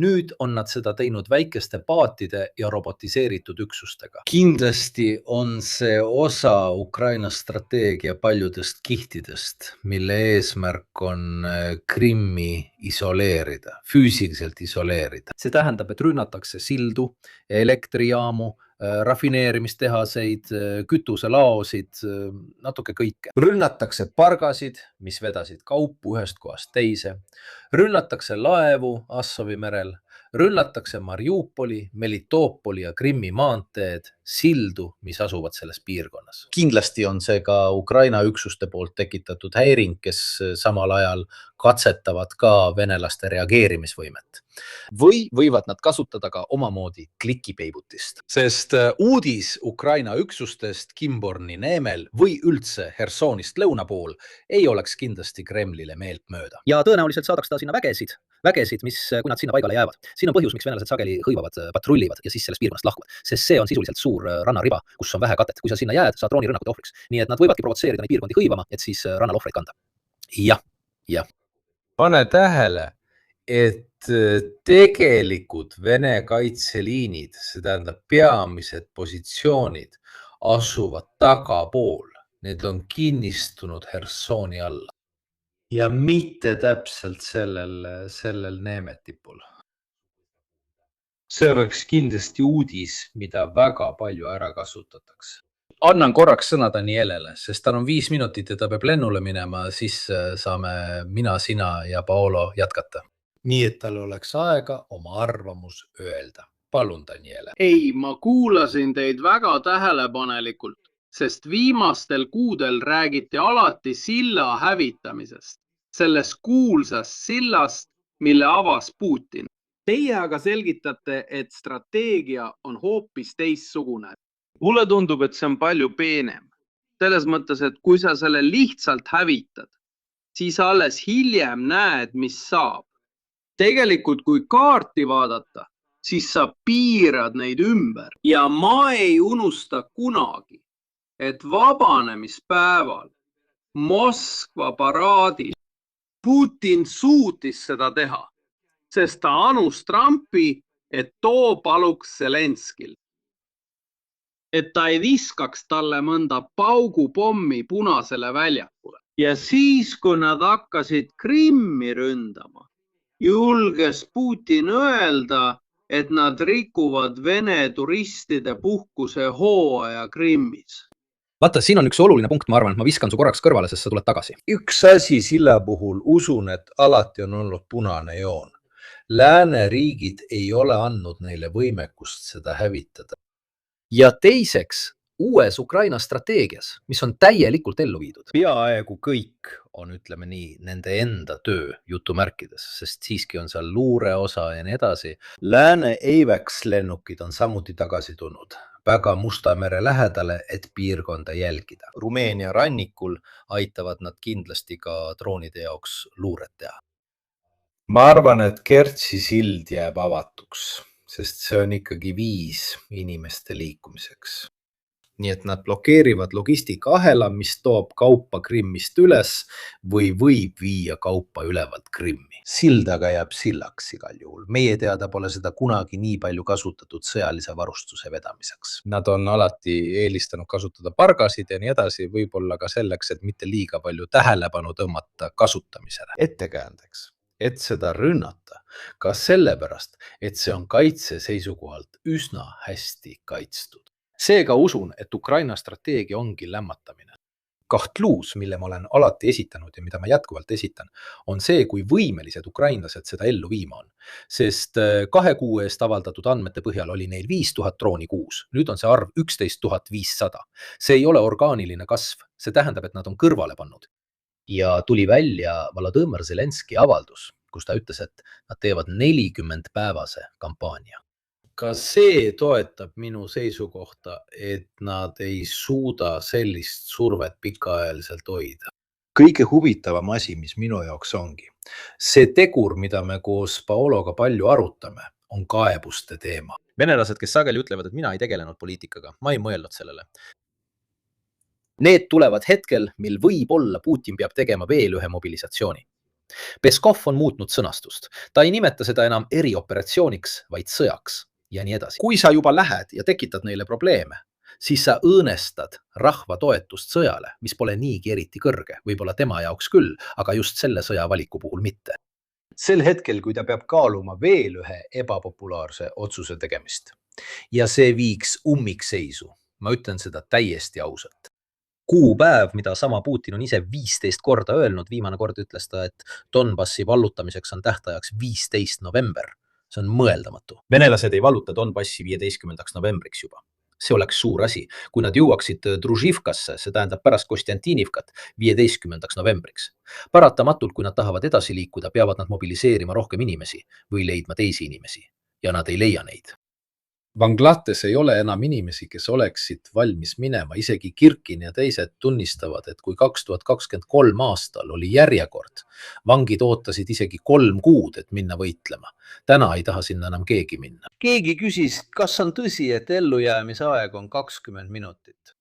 Nüüd on nad seda teinud väikeste paatide ja robotiseeritud üksustega. Kindlasti on see osa Ukraina strateegia paljudest kihtidest, mille eesmärk on Krimmi isoleerida, füüsiliselt isoleerida. See tähendab, et rünnatakse sildu, elektrijaamu, rafineerimistehaseid, kütuselaosid, natuke kõike. Rünnatakse pargasid, mis vedasid kaupu ühest kohast teise. Rünnatakse laevu Assovi merel. Rünnatakse Mariupoli, Melitopoli ja Krimmi maanteed, sildu, mis asuvad selles piirkonnas. Kindlasti on see ka Ukraina üksuste poolt tekitatud häiring, kes samal ajal katsetavad ka venelaste reageerimisvõimet. Või võivad nad kasutada ka omamoodi klikipeibutist. Sest uudis Ukraina üksustest Kimborni neemel või üldse Hersonist lõuna pool ei oleks kindlasti Kremlile meelt mööda. Ja tõenäoliselt saadaks ta sinna vägesid, mis, kui nad sinna paigale jäävad. Siin on põhjus, miks venelased sageli hõivavad, patrullivad ja siis sellest piirkonnast lahkuvad. Sest see on sisuliselt suur rannariba, kus on vähe katet. Kui sa sinna jääd, saad droonirünnakute ohvriks. Nii et nad võivadki provotseerida neid piirkondi hõivama, et siis rannal ohvreid kanda. Ja. Pane tähele, et tegelikud Vene kaitseliinid, see tähendab peamised positsioonid, asuvad tagapool. Need on kinnistunud Hersoni alla. Ja mitte täpselt sellel neemetipul. See oleks kindlasti uudis, mida väga palju ära kasutatakse. Annan korraks sõna Danielele, sest tal on 5 minutit ja ta peab lennule minema, siis saame mina, sina ja Paolo jätkata. Nii, et tal oleks aega oma arvamus öelda. Palun, Daniele. Ei, ma kuulasin teid väga tähelepanelikult sest viimastel kuudel räägiti alati silla hävitamisest, sellest kuulsast sillast, mille avas Putin. Teie aga selgitate, et strateegia on hoopis teistsugune. Mulle tundub, et see on palju peenem. Selles mõttes, et kui sa selle lihtsalt hävitad, siis alles hiljem näed, mis saab. Tegelikult, kui kaarti vaadata, siis sa piirad neid ümber. Ja ma ei unusta kunagi, et vabanemispäeval Moskva paraadil Putin suutis seda teha, sest ta anus Trumpi, et too paluks Zelenskil. Et ta ei viskaks talle mõnda paugupommi Punasele väljakule. Ja siis, kui nad hakkasid Krimmi ründama, julges Putin öelda, et nad rikuvad Vene turistide puhkuse hooaja Krimmis. Vaata, siin on üks oluline punkt, ma arvan, et ma viskan su korraks kõrvale, sest sa tuled tagasi. Üks asi silla puhul usun, et alati on olnud punane joon. Lääneriigid ei ole andnud neile võimekust seda hävitada. Ja teiseks, uues Ukraina strateegias, mis on täielikult ellu viidud. Peaaegu kõik on, ütleme nii, nende enda töö jutumärkides, sest siiski on seal luure osa ja nii edasi. Lääne AVAX lennukid on samuti tagasi tulnud väga Musta mere lähedale, et piirkonda jälgida. Rumeenia rannikul aitavad nad kindlasti ka droonide jaoks luuret teha. Ma arvan, et Kertši sild jääb avatuks, sest see on ikkagi viis inimeste liikumiseks. Nii et nad blokeerivad logistikaahela, mis toob kaupa Krimmist üles või võib viia kaupa ülevalt Krimmi. Sildaga jääb sillaks igal juhul. Meie teada pole seda kunagi nii palju kasutatud sõjalise varustuse vedamiseks. Nad on alati eelistanud kasutada pargasid ja nii edasi, võib-olla ka selleks, et mitte liiga palju tähelepanu tõmmata kasutamisele. Ettekäändeks, et seda rünnata, ka sellepärast, et see on kaitse seisukohalt üsna hästi kaitstud. Seega usun, et Ukraina strateegia ongi lämmatamine. Kahtluus, mille ma olen alati esitanud ja mida ma jätkuvalt esitan, on see, kui võimelised ukrainlased seda ellu viima on. Sest 2 kuu eest avaldatud andmete põhjal oli neil 5000 drooni kuus. Nüüd on see arv 11 500. See ei ole orgaaniline kasv. See tähendab, et nad on kõrvale pannud. Ja tuli välja Volodõmõr Zelenski avaldus, kus ta ütles, et nad teevad 40 päevase kampaania. Ka see toetab minu seisukohta, et nad ei suuda sellist survet pikaajaliselt hoida. Kõige huvitavam asi, mis minu jaoks ongi, see tegur, mida me koos Paologa palju arutame, on kaebuste teema. Venelased, kes sageli ütlevad, et mina ei tegelenud poliitikaga, ma ei mõelnud sellele. Need tulevad hetkel, mil võib-olla Putin peab tegema veel ühe mobilisatsiooni. Peskov on muutnud sõnastust. Ta ei nimeta seda enam erioperatsiooniks, vaid sõjaks. Ja nii edasi. Kui sa juba lähed ja tekitad neile probleeme, siis sa õõnestad rahva toetust sõjale, mis pole niigi eriti kõrge, võib-olla tema jaoks küll, aga just selle sõja valiku puhul mitte. Sel hetkel, kui ta peab kaaluma veel ühe ebapopulaarse otsuse tegemist ja see viiks ummikseisu, ma ütlen seda täiesti ausalt. Kuupäev, mida sama Putin on ise 15 korda öelnud, viimane kord ütles ta, et Donbassi vallutamiseks on tähtajaks 15 november. See on mõeldamatu. Venelased ei valluta Donbassi 15. novembriks juba. See oleks suur asi. Kui nad jõuaksid Druživkasse, see tähendab pärast Konstantinivkat 15. novembriks. Paratamatult, kui nad tahavad edasi liikuda, peavad nad mobiliseerima rohkem inimesi või leidma teisi inimesi. Ja nad ei leia neid. Vanglates ei ole enam inimesi, kes oleksid valmis minema. Isegi Kirkin ja teised tunnistavad, et kui 2023 aastal oli järjekord, vangid ootasid isegi 3 kuud, et minna võitlema. Täna ei taha sinna enam keegi minna. Keegi küsis, kas on tõsi, et ellujäämise aeg on 20 minutit?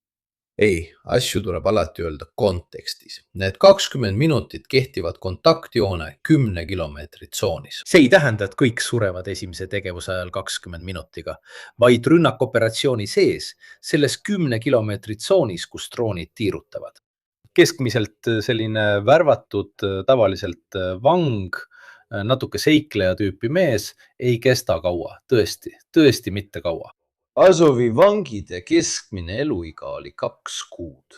Ei, asju tuleb alati öelda kontekstis. Need 20 minutit kehtivad kontaktjoone 10 kilomeetri tsoonis. See ei tähenda, et kõik surevad esimese tegevuse ajal 20 minutiga, vaid rünnakoperatsiooni sees, selles 10 kilomeetri tsoonis, kus droonid tiirutavad. Keskmiselt selline värvatud tavaliselt vang, natuke seikleja tüüpi mees ei kesta kaua, tõesti mitte kaua. Azovi vangide keskmine eluiga oli 2 kuud.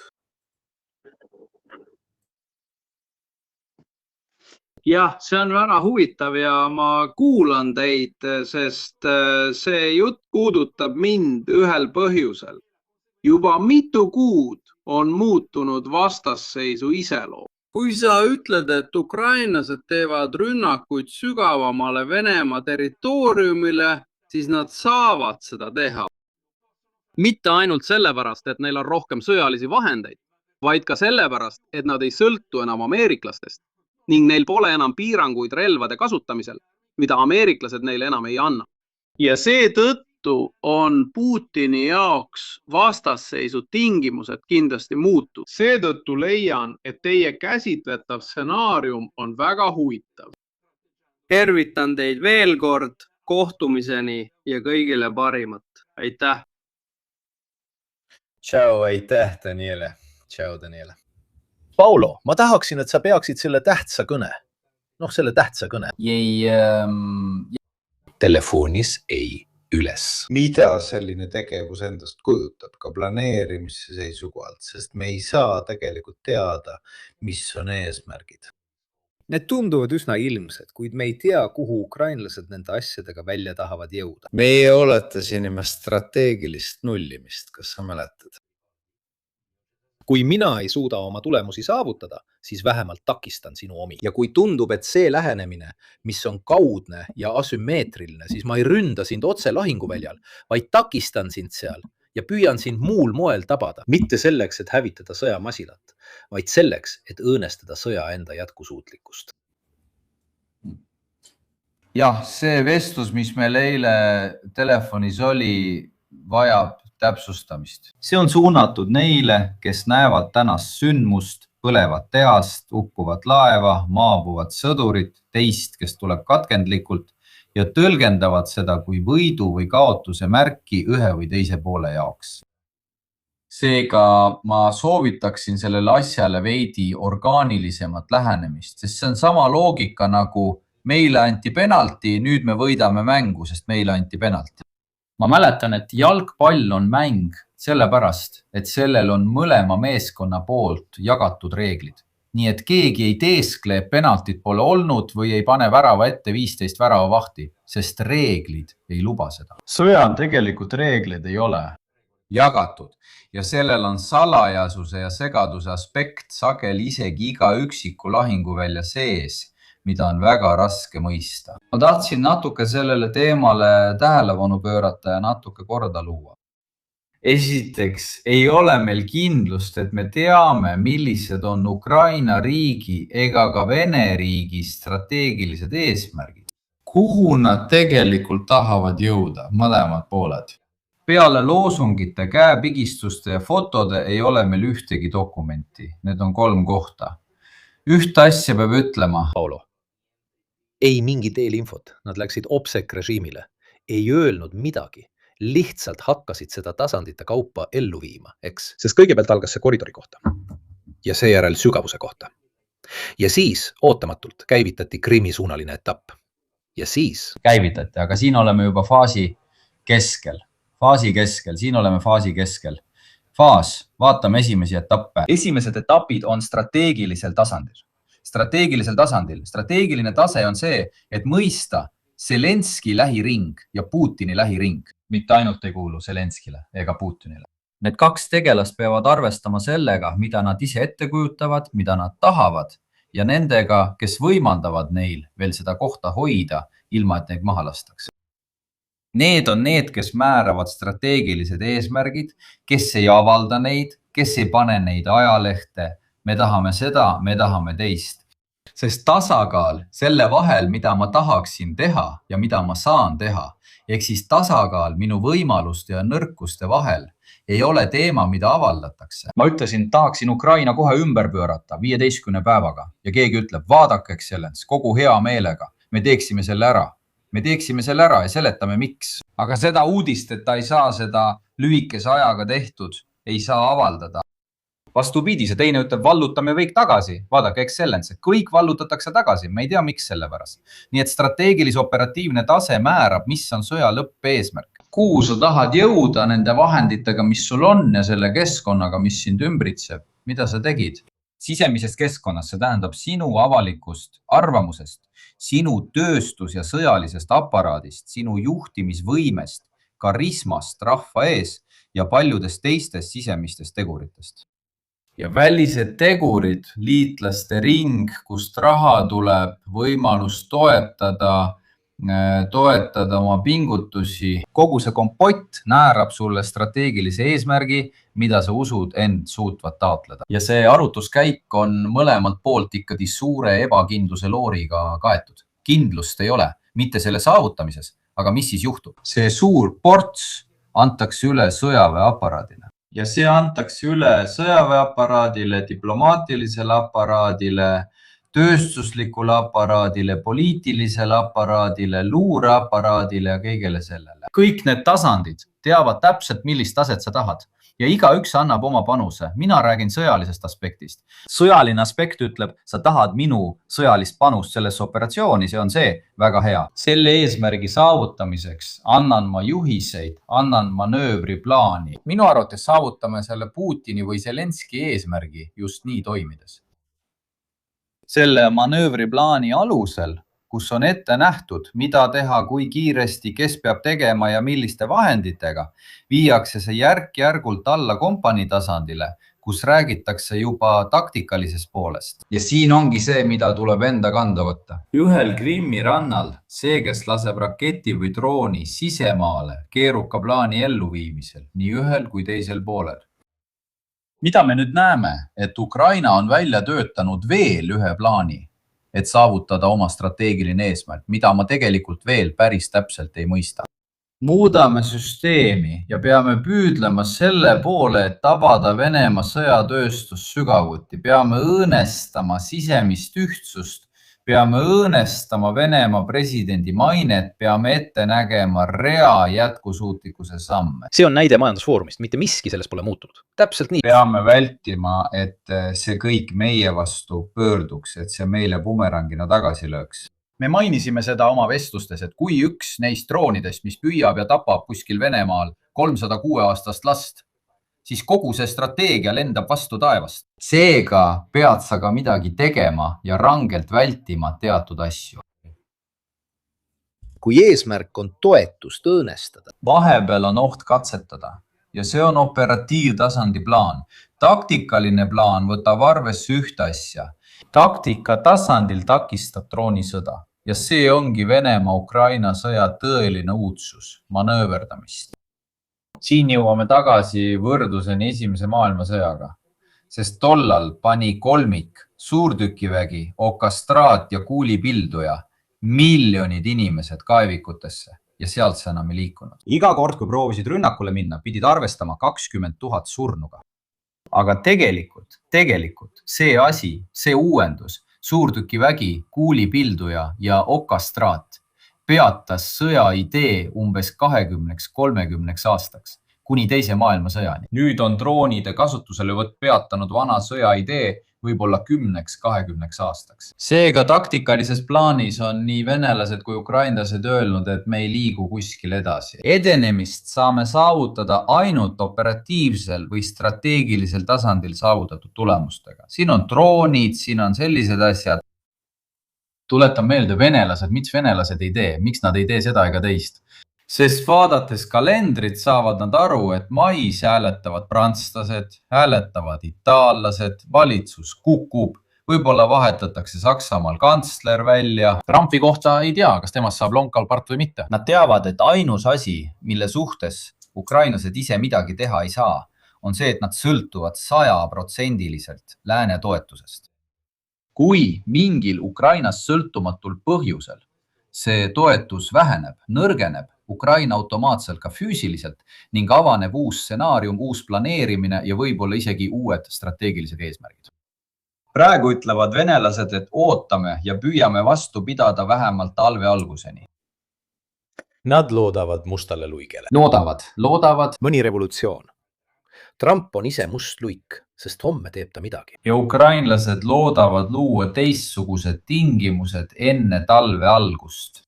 Jah, see on väga huvitav ja ma kuulan teid, sest see jutt puudutab mind ühel põhjusel. Juba mitu kuud on muutunud vastasseisu iseloom. Kui sa ütled, et ukrainlased teevad rünnakuid sügavamale Venemaa territooriumile, siis nad saavad seda teha. Mitte ainult sellepärast, et neil on rohkem sõjalisi vahendeid, vaid ka sellepärast, et nad ei sõltu enam ameeriklastest ning neil pole enam piiranguid relvade kasutamisel, mida ameeriklased neile enam ei anna. Ja seetõttu on Putini jaoks vastasseisu tingimused kindlasti muutunud. Seetõttu leian, et teie käsitletav stsenaarium on väga huvitav. Tervitan teid veel kord, kohtumiseni ja kõigile parimat. Aitäh! Tšau, aitäh, Daniele. Tšau, Daniele. Paulo, ma tahaksin, et sa peaksid selle tähtsa kõne. Selle tähtsa kõne. Telefoonis ei üles. Mida selline tegevus endast kujutab ka planeerimise seisukohalt, sest me ei saa tegelikult teada, mis on eesmärgid. Need tunduvad üsna ilmsed, kuid me ei tea, kuhu ukrainlased nende asjadega välja tahavad jõuda. Meie oletasime strateegilist nullimist, kas sa mäletad? Kui mina ei suuda oma tulemusi saavutada, siis vähemalt takistan sinu omi. Ja kui tundub, et see lähenemine, mis on kaudne ja asümmeetriline, siis ma ei ründa sind otse lahinguväljal, vaid takistan sind seal ja püüan sind muul moel tabada. Mitte selleks, et hävitada sõjamasilat, vaid selleks, et õõnestada sõja enda jätkusuutlikkust. Jah, see vestlus, mis meil eile telefonis oli, vajab täpsustamist. See on suunatud neile, kes näevad tänast sündmust, põlevat tehast, uppuvat laeva, maabuvat sõdurit, teist, kes tuleb katkendlikult ja tõlgendavad seda kui võidu või kaotuse märki ühe või teise poole jaoks. Seega ma soovitaksin sellele asjale veidi orgaanilisemat lähenemist, sest see on sama loogika nagu meile anti penalti, nüüd me võidame mängu, sest meile anti penalti. Ma mäletan, et jalgpall on mäng sellepärast, et sellel on mõlema meeskonna poolt jagatud reeglid. Nii et keegi ei teeskle, penaltit pole olnud või ei pane värava ette 15 värava vahti, sest reeglid ei luba seda. Sõjal tegelikult reeglid ei ole jagatud ja sellel on salajasuse ja segaduse aspekt sageli isegi iga üksiku lahinguvälja sees, mida on väga raske mõista. Ma tahtsin natuke sellele teemale tähelepanu pöörata ja natuke korda luua. Esiteks, ei ole meil kindlust, et me teame, millised on Ukraina riigi ega ka Vene riigi strateegilised eesmärgid. Kuhu nad tegelikult tahavad jõuda, mõlemad pooled? Peale loosungite, käepigistuste ja fotode ei ole meil ühtegi dokumenti. Need on 3 kohta. Ühte asja peab ütlema. Paulo, ei mingit eelinfot. Nad läksid OPSEC-režiimile. Ei öelnud midagi. Lihtsalt hakkasid seda tasandite kaupa ellu viima, eks? Sest kõigepealt algas see koridori kohta. Ja seejärel sügavuse kohta. Ja siis ootamatult käivitati Krimmi suunaline etapp. Ja siis käivitati, aga siin oleme juba faasi keskel. Siin oleme faasi keskel. Faas, vaatame esimesi etappe. Esimesed etapid on strateegilisel tasandil. Strateegiline tase on see, et mõista Zelenski lähiring ja Putini lähiring. Mitte ainult ei kuulu Zelenskile ega Putinile. Need 2 tegelast peavad arvestama sellega, mida nad ise ette kujutavad, mida nad tahavad ja nendega, kes võimaldavad neil veel seda kohta hoida, ilma et neid maha lastakse. Need on need, kes määravad strateegilised eesmärgid, kes ei avalda neid, kes ei pane neid ajalehte. Me tahame seda, me tahame teist. Sest tasakaal selle vahel, mida ma tahaksin teha ja mida ma saan teha, ehk siis tasakaal minu võimaluste ja nõrkuste vahel ei ole teema, mida avaldatakse. Ma ütlesin, tahaksin Ukraina kohe ümber pöörata 15 päevaga ja keegi ütleb, vaadake, Excellence, kogu hea meelega, me teeksime selle ära. Me teeksime selle ära ja seletame miks. Aga seda uudist, et ta ei saa seda lühikese ajaga tehtud, ei saa avaldada. Vastupidi, see teine ütleb, vallutame kõik tagasi. Vaadake, Excellence, kõik vallutatakse tagasi. Me ei tea, miks selle pärast. Nii et strateegilis-operatiivne tase määrab, mis on sõja lõppeesmärk. Kuhu sa tahad jõuda nende vahenditega, mis sul on ja selle keskkonnaga, mis sind ümbritseb? Mida sa tegid? Sisemisest keskkonnast, see tähendab sinu avalikust arvamusest, sinu tööstus- ja sõjalisest aparaadist, sinu juhtimisvõimest, karismast rahva ees ja paljudest teistest sisemistest teguritest. ja välised tegurid, liitlaste ring, kust raha tuleb, võimalus toetada oma pingutusi. Kogu see kompott näärab sulle strateegilise eesmärgi, mida sa usud end suutvat taotleda. Ja see arvutuskäik on mõlemalt poolt ikkagi suure ebakindluse looriga kaetud. Kindlust ei ole, mitte selle saavutamises, aga mis siis juhtub? See suur ports antakse üle sõjaväeaparaadile. Ja see antakse üle sõjaväeaparaadile, diplomaatilisele aparaadile, tööstuslikule aparaadile, poliitilisele aparaadile, luureaparaadile ja kõigele sellele. Kõik need tasandid teavad täpselt, millist taset sa tahad ja igaüks annab oma panuse. Mina räägin sõjalisest aspektist. Sõjaline aspekt ütleb, sa tahad minu sõjalist panust sellesse operatsiooni, see on see väga hea. Selle eesmärgi saavutamiseks annan ma juhiseid, annan manöövriplaani. Minu arvates saavutame selle Putini või Zelenski eesmärgi just nii toimides. Selle manöövriplaani alusel, kus on ette nähtud, mida teha, kui kiiresti, kes peab tegema ja milliste vahenditega, viiakse see järk-järgult alla kompanii tasandile, kus räägitakse juba taktikalisest poolest. Ja siin ongi see, mida tuleb enda kanda võtta. Ühel Krimmi rannal see, kes laseb raketi või drooni sisemaale keeruka plaani elluviimisel, nii ühel kui teisel poolel. Mida me nüüd näeme, et Ukraina on välja töötanud veel ühe plaani, et saavutada oma strateegiline eesmärk, mida ma tegelikult veel päris täpselt ei mõista. Muudame süsteemi ja peame püüdlema selle poole, et tabada Venemaa sõjatööstus sügavuti. Peame õõnestama sisemist ühtsust, peame õõnestama Venemaa presidendi mainet, peame ette nägema rea jätkusuutlikkuse samme. See on näide majandusfoorumist, mitte miski sellest pole muutunud. Täpselt nii. Peame vältima, et see kõik meie vastu pöörduks, et see meile bumerangina tagasi lööks. Me mainisime seda oma vestlustes, et kui üks neist droonidest, mis püüab ja tapab kuskil Venemaal 306 aastast last, siis kogu see strateegia lendab vastu taevast. Seega pead sa ka midagi tegema ja rangelt vältima teatud asju. Kui eesmärk on toetust õõnestada. Vahepeal on oht katsetada ja see on operatiivtasandi plaan. Taktikaline plaan võtab arvesse ühte asja. Taktika tasandil takistab droonisõda ja see ongi Venemaa-Ukraina sõja tõeline uudsus, manööverdamist. Siin jõuame tagasi võrdluseni esimese maailmasõjaga, sest tollal pani kolmik, suurtükivägi, okastraat ja kuulipilduja miljonid inimesed kaevikutesse ja sealt see enam ei liikunud. Iga kord, kui proovisid rünnakule minna, pidid arvestama 20 000 surnuga. Aga tegelikult see asi, see uuendus, suurtükivägi, kuulipilduja ja okastraat peatas sõja idee umbes 20-30 aastaks, kuni teise maailmasõjani. Nüüd on droonide kasutuselevõtt peatanud vana sõja idee võib-olla 10-20 aastaks. Seega taktikalises plaanis on nii venelased kui ukrainlased öelnud, et me ei liigu kuskil edasi. Edenemist saame saavutada ainult operatiivsel või strateegilisel tasandil saavutatud tulemustega. Siin on droonid, siin on sellised asjad. Tuletan meelde venelased, miks venelased ei tee, miks nad ei tee seda ega teist. Sest vaadates kalendrit saavad nad aru, et mais hääletavad prantslased, hääletavad itaallased, valitsus kukub, võib-olla vahetatakse Saksamaal kantsler välja. Trumpi kohta ei tea, kas temast saab lonkalpart või mitte. Nad teavad, et ainus asi, mille suhtes ukrainlased ise midagi teha ei saa, on see, et nad sõltuvad 100% lääne toetusest. Kui mingil Ukrainas sõltumatul põhjusel see toetus väheneb, nõrgeneb, Ukraina automaatselt ka füüsiliselt ning avaneb uus stsenaarium, uus planeerimine ja võib-olla isegi uued strateegilised eesmärgid. Praegu ütlevad venelased, et ootame ja püüame vastu pidada vähemalt talve alguseni. Nad loodavad mustale luigele. Loodavad. Mõni revolutsioon. Trump on ise must luik, sest homme teeb ta midagi. Ja ukrainlased loodavad luua teistsugused tingimused enne talve algust.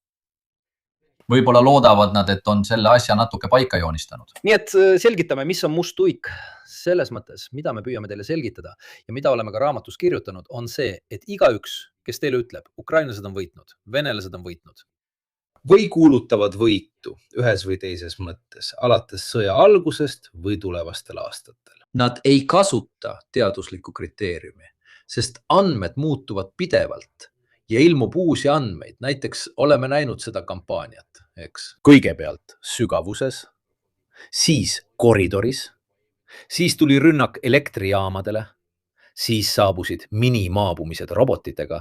Võib-olla loodavad nad, et on selle asja natuke paika joonistanud. Nii et selgitame, mis on must luik. Selles mõttes, mida me püüame teile selgitada ja mida oleme ka raamatus kirjutanud, on see, et igaüks, kes teile ütleb, ukrainlased on võitnud, venelased on võitnud. või kuulutavad võitu ühes või teises mõttes, alates sõja algusest või tulevastel aastatel. Nad ei kasuta teaduslikku kriteeriumi, sest andmed muutuvad pidevalt ja ilmub uusi andmeid. Näiteks oleme näinud seda kampaaniat, eks? Kõigepealt sügavuses, siis koridoris, siis tuli rünnak elektrijaamadele, siis saabusid minimaabumised robotitega.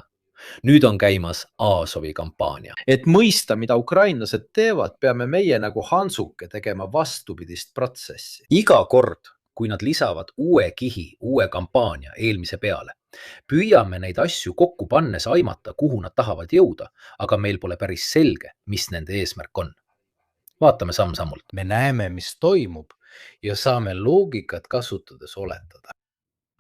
Nüüd on käimas Azovi kampaania. Et mõista, mida ukrainlased teevad, peame meie nagu Hansuke tegema vastupidist protsessi. Iga kord, kui nad lisavad uue kihi, uue kampaania eelmise peale, püüame neid asju kokku pannes aimata, kuhu nad tahavad jõuda, aga meil pole päris selge, mis nende eesmärk on. Vaatame samm-sammult. Me näeme, mis toimub ja saame loogikat kasutades oletada.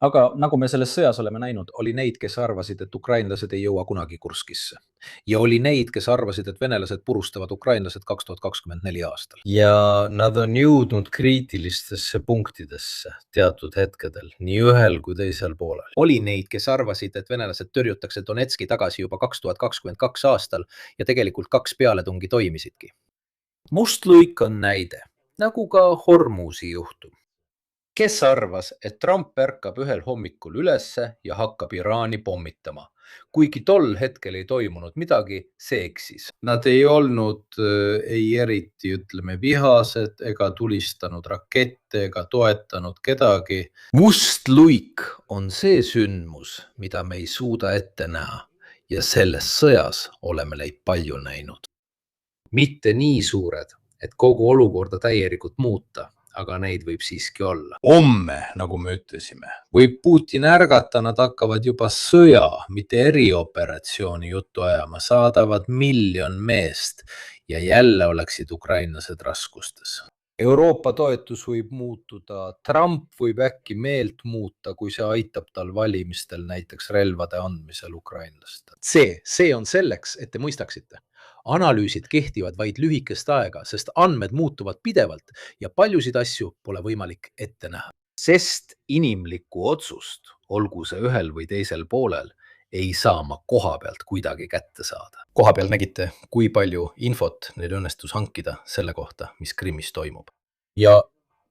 Aga nagu me selles sõjas oleme näinud, oli neid, kes arvasid, et ukrainlased ei jõua kunagi Kurskisse. Ja oli neid, kes arvasid, et venelased purustavad ukrainlased 2024 aastal. Ja nad on jõudnud kriitilistesse punktidesse teatud hetkedel, nii ühel kui teisel poolel. Oli neid, kes arvasid, et venelased tõrjutakse Donetski tagasi juba 2022 aastal ja tegelikult 2 pealetungi toimisidki. Mustluik on näide, nagu ka Hormuzi juhtum. Kes arvas, et Trump ärkab ühel hommikul ülesse ja hakkab Iraani pommitama? Kuigi tol hetkel ei toimunud midagi, see eksis. Nad ei olnud ei eriti, ütleme, vihased ega tulistanud rakette ega toetanud kedagi. Mustluik on see sündmus, mida me ei suuda ette näha ja selles sõjas oleme neid palju näinud. Mitte nii suured, et kogu olukorda täielikult muuta, aga neid võib siiski olla. Homme, nagu me ütlesime, võib Putin ärgata, nad hakkavad juba sõja, mitte erioperatsiooni juttu ajama, saadavad 1 miljon meest ja jälle oleksid ukrainlased raskustes. Euroopa toetus võib muutuda, Trump võib äkki meelt muuta, kui see aitab tal valimistel näiteks relvade andmisel ukrainlastele. See on selleks, et te mõistaksite. Analüüsid kehtivad vaid lühikest aega, sest andmed muutuvad pidevalt ja paljusid asju pole võimalik ette näha. Sest inimlikku otsust, olgu see ühel või teisel poolel, ei saa ma koha pealt kuidagi kätte saada. Koha peal nägite, kui palju infot neil õnnestus hankida selle kohta, mis Krimmis toimub. Ja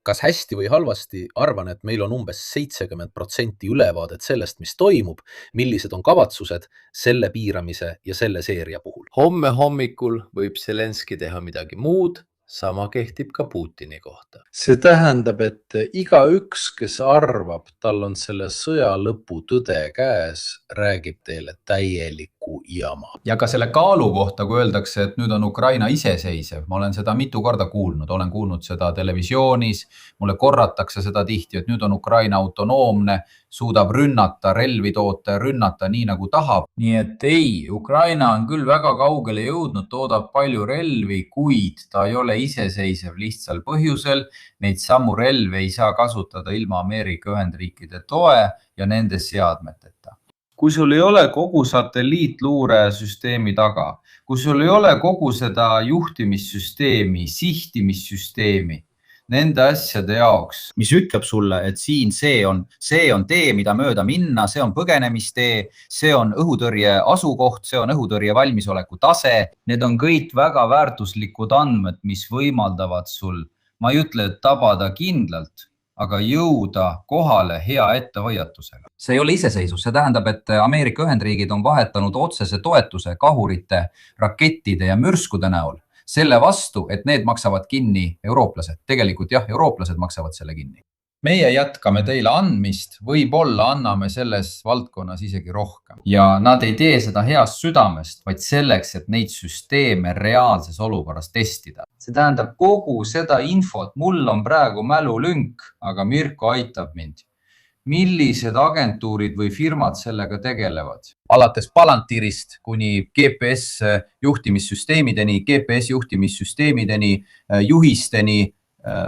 kas hästi või halvasti, arvan, et meil on umbes 70% ülevaadet sellest, mis toimub, millised on kavatsused selle piiramise ja selle seeria puhul. Homme hommikul võib Zelenski teha midagi muud, sama kehtib ka Putini kohta. See tähendab, et igaüks, kes arvab, tal on selle sõja lõpu tõde käes, räägib teile täielikku jama. Ja ka selle kaalu kohta, kui öeldakse, et nüüd on Ukraina iseseisev, ma olen seda mitu korda kuulnud, olen kuulnud seda televisioonis, mulle korratakse seda tihti, et nüüd on Ukraina autonoomne, suudab rünnata, relvi toota ja rünnata nii nagu tahab. Nii et ei, Ukraina on küll väga kaugele jõudnud, toodab palju relvi, kuid ta ei ole iseseisev lihtsal põhjusel. Neid samu relvi ei saa kasutada ilma Ameerika Ühendriikide toe ja nende seadmeteta. Kui sul ei ole kogu satelliitluuresüsteemi taga, kui sul ei ole kogu seda juhtimissüsteemi, sihtimissüsteemi, nende asjade jaoks, mis ütleb sulle, et siin see on tee, mida mööda minna, see on põgenemistee, see on õhutõrje asukoht, see on õhutõrje valmisoleku tase. Need on kõik väga väärtuslikud andmed, mis võimaldavad sul, ma ei ütle, et tabada kindlalt, aga jõuda kohale hea ettehoiatusega. See ei ole iseseisvus, see tähendab, et Ameerika Ühendriigid on vahetanud otsese toetuse kahurite, rakettide ja mürskude näol. Selle vastu, et need maksavad kinni eurooplased. Tegelikult jah, eurooplased maksavad selle kinni. Meie jätkame teile andmist, võib-olla anname selles valdkonnas isegi rohkem. Ja nad ei tee seda heast südamest, vaid selleks, et neid süsteeme reaalses olukorras testida. See tähendab kogu seda infot, mul on praegu mälulünk, aga Mirko aitab mind. Millised agentuurid või firmad sellega tegelevad? Alates Palantirist kuni GPS juhtimissüsteemideni, juhisteni,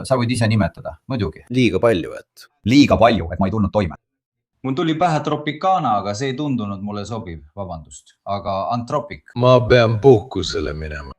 sa võid ise nimetada, muidugi. Liiga palju, et ma ei tulnud toime. Mul tuli pähe Tropicana, aga see ei tundunud mulle sobiv, vabandust. Aga Anthropic. Ma pean puhkusele minema.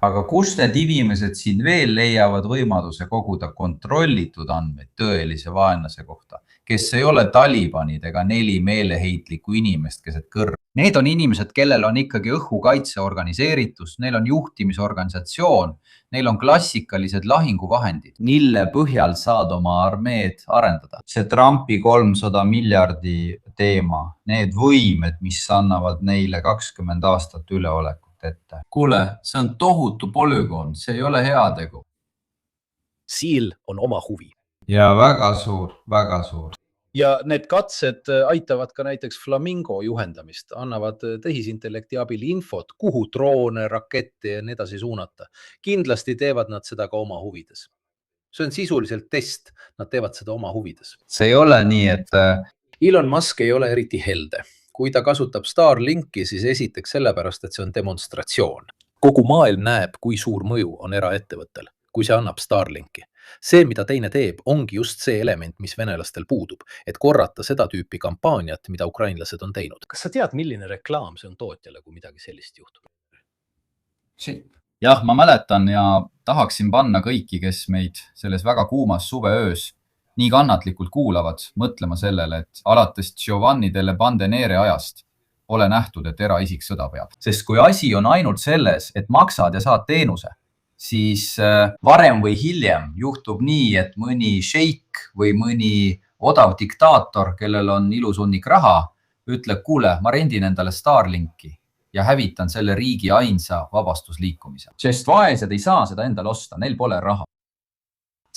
aga kus need inimesed siin veel leiavad võimaluse koguda kontrollitud andmeid tõelise vaenlase kohta, kes ei ole Talibanid ega 4 meeleheitlikku inimest keset kõrva? Need on inimesed, kellel on ikkagi õhukaitse organiseeritus, neil on juhtimisorganisatsioon, neil on klassikalised lahinguvahendid, mille põhjal saad oma armeed arendada. See Trumpi 300 miljardi teema, need võimed, mis annavad neile 20 aastat üleolekut ette. Kuule, see on tohutu polügoon, see ei ole heategu. Siil on oma huvi. Ja väga suur, väga suur. Ja need katsed aitavad ka näiteks Flamingo juhendamist, annavad tehisintellekti abil infot, kuhu droone, rakette ja nii edasi suunata. Kindlasti teevad nad seda ka oma huvides. See on sisuliselt test, nad teevad seda oma huvides. See ei ole nii, et Elon Musk ei ole eriti helde. Kui ta kasutab Starlinki, siis esiteks sellepärast, et see on demonstratsioon. Kogu maailm näeb, kui suur mõju on eraettevõttel, kui see annab Starlinki. See, mida teine teeb, ongi just see element, mis venelastel puudub, et korrata seda tüüpi kampaaniat, mida ukrainlased on teinud. Kas sa tead, milline reklaam see on tootjale, kui midagi sellist juhtub? Jah, ma mäletan ja tahaksin panna kõiki, kes meid selles väga kuumas suveöös nii kannatlikult kuulavad, mõtlema sellele, et alates Giovanni delle Bandenere ajast ole nähtud, et eraisik sõda peab. Sest kui asi on ainult selles, et maksad ja saad teenuse, siis varem või hiljem juhtub nii, et mõni šeik või mõni odav diktaator, kellel on ilus hunnik raha, ütleb, kuule, ma rendin endale Starlinki ja hävitan selle riigi ainsa vabastusliikumise. Sest vaesed ei saa seda endale osta, neil pole raha.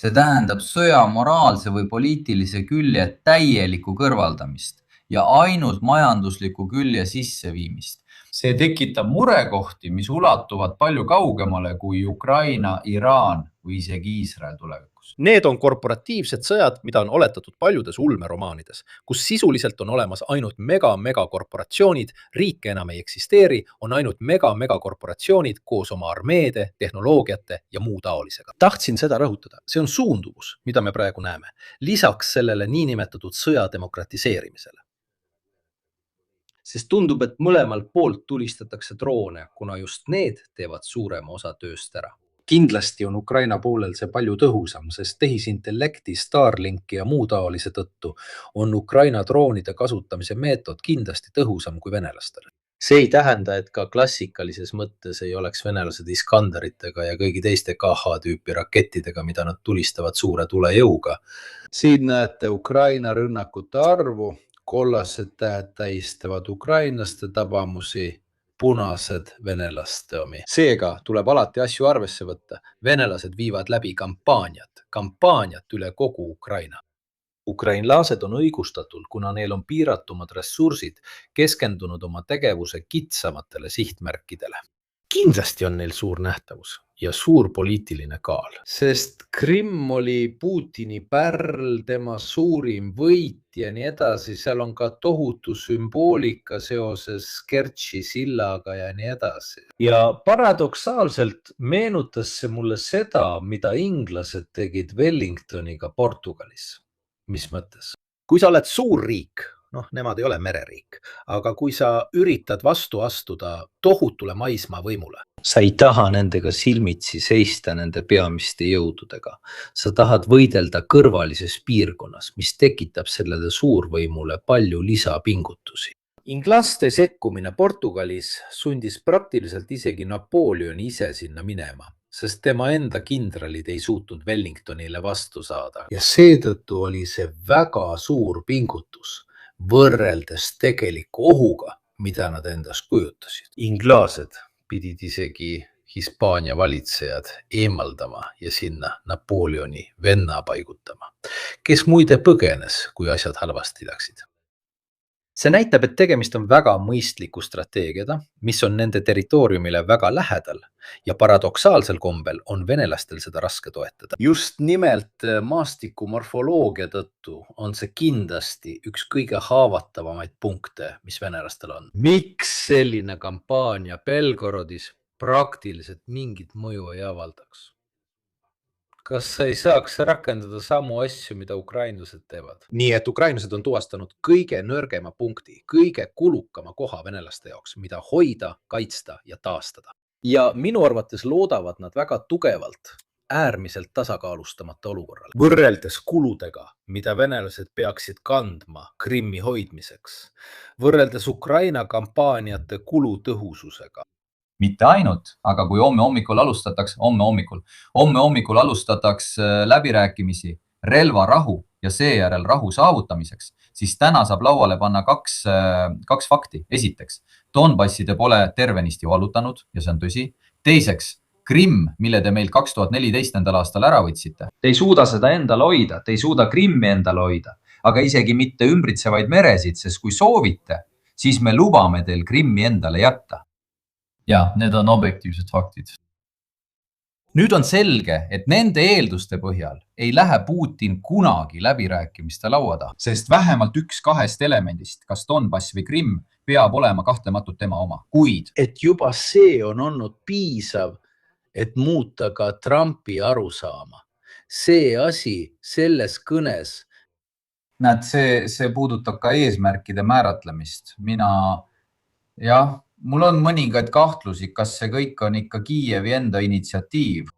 See tähendab sõja moraalse või poliitilise külje täielikku kõrvaldamist ja ainult majandusliku külje sisseviimist. See tekitab murekohti, mis ulatuvad palju kaugemale kui Ukraina, Iraan või isegi Iisrael tulevikus. Need on korporatiivsed sõjad, mida on oletatud paljudes ulmeromaanides, kus sisuliselt on olemas ainult mega-korporatsioonid, riike enam ei eksisteeri, on ainult mega-korporatsioonid koos oma armeede, tehnoloogiate ja muu taolisega. Tahtsin seda rõhutada. See on suunduvus, mida me praegu näeme. Lisaks sellele niinimetatud sõja demokratiseerimisele. Sest tundub, et mõlemalt poolt tulistatakse droone, kuna just need teevad suurema osa tööst ära. Kindlasti on Ukraina poolel see palju tõhusam, sest tehisintellekti, Starlinki ja muu taolise tõttu on Ukraina droonide kasutamise meetod kindlasti tõhusam kui venelastel. See ei tähenda, et ka klassikalises mõttes ei oleks venelased Iskanderitega ja kõigi teiste KH-tüüpi rakettidega, mida nad tulistavad suure tulejõuga. Siin näete Ukraina rünnakute arvu. Kollased tähed tähistavad ukrainlaste tabamusi, punased venelaste omi. Seega tuleb alati asju arvesse võtta. Venelased viivad läbi kampaaniat üle kogu Ukraina. Ukrainlased on õigustatult, kuna neil on piiratumad ressursid, keskendunud oma tegevuse kitsamatele sihtmärkidele. Kindlasti on neil suur nähtavus ja suur poliitiline kaal, sest Krimm oli Putini pärl, tema suurim võit ja nii edasi. Seal on ka tohutu sümboolika seoses Kertši sillaga ja nii edasi. Ja paradoksaalselt meenutas see mulle seda, mida inglased tegid Wellingtoniga Portugalis. Mis mõttes? Kui sa oled suur riik, nemad ei ole mereriik, aga kui sa üritad vastu astuda tohutule maismaa võimule, sa ei taha nendega silmitsi seista nende peamiste jõududega. Sa tahad võidelda kõrvalises piirkonnas, mis tekitab sellele suurvõimule palju lisapingutusi. Inglaste sekkumine Portugalis sundis praktiliselt isegi Napoleoni ise sinna minema, sest tema enda kindralid ei suutnud Wellingtonile vastu saada. Ja seetõttu oli see väga suur pingutus võrreldes tegeliku ohuga, mida nad endast kujutasid. Inglased pidid isegi Hispaania valitsejad eemaldama ja sinna Napoleoni venna paigutama, kes muide põgenes, kui asjad halvasti läksid. See näitab, et tegemist on väga mõistliku strateegiada, mis on nende territooriumile väga lähedal ja paradoksaalsel kombel on venelastel seda raske toetada. Just nimelt maastiku morfoloogia tõttu on see kindlasti üks kõige haavatavamaid punkte, mis venelastel on. Miks selline kampaania Belgorodis praktiliselt mingit mõju ei avaldaks? Kas sa ei saaks rakendada samu asju, mida ukrainlased teevad? Nii et ukrainlased on tuvastanud kõige nõrgema punkti, kõige kulukama koha venelaste jaoks, mida hoida, kaitsta ja taastada. ja minu arvates loodavad nad väga tugevalt äärmiselt tasakaalustamata olukorrale. Võrreldes kuludega, mida venelased peaksid kandma Krimmi hoidmiseks, võrreldes Ukraina kampaaniate kulutõhususega. Mitte ainult, aga kui homme hommikul alustataks läbirääkimisi relvarahu ja seejärel rahu saavutamiseks, siis täna saab lauale panna kaks fakti. Esiteks, Donbasside pole tervenisti vallutanud ja see on tõsi. Teiseks, Krimm, mille te meil 2014. aastal ära võtsite. Te ei suuda seda endale hoida, te ei suuda Krimmi endale hoida, aga isegi mitte ümbritsevaid meresid, sest kui soovite, siis me lubame teil Krimmi endale jätta. Ja, need on objektiivsed faktid. Nüüd on selge, et nende eelduste põhjal ei lähe Putin kunagi läbirääkimiste lauada, sest vähemalt üks kahest elemendist, kas Donbass või Krimm, peab olema kahtlematult tema oma. Kuid et juba see on olnud piisav, et muuta ka Trumpi arusaama. See asi selles kõnes. Näed, see puudutab ka eesmärkide määratlemist. Mul on mõningaid kahtlusi, kas see kõik on ikka Kiievi enda initsiatiiv.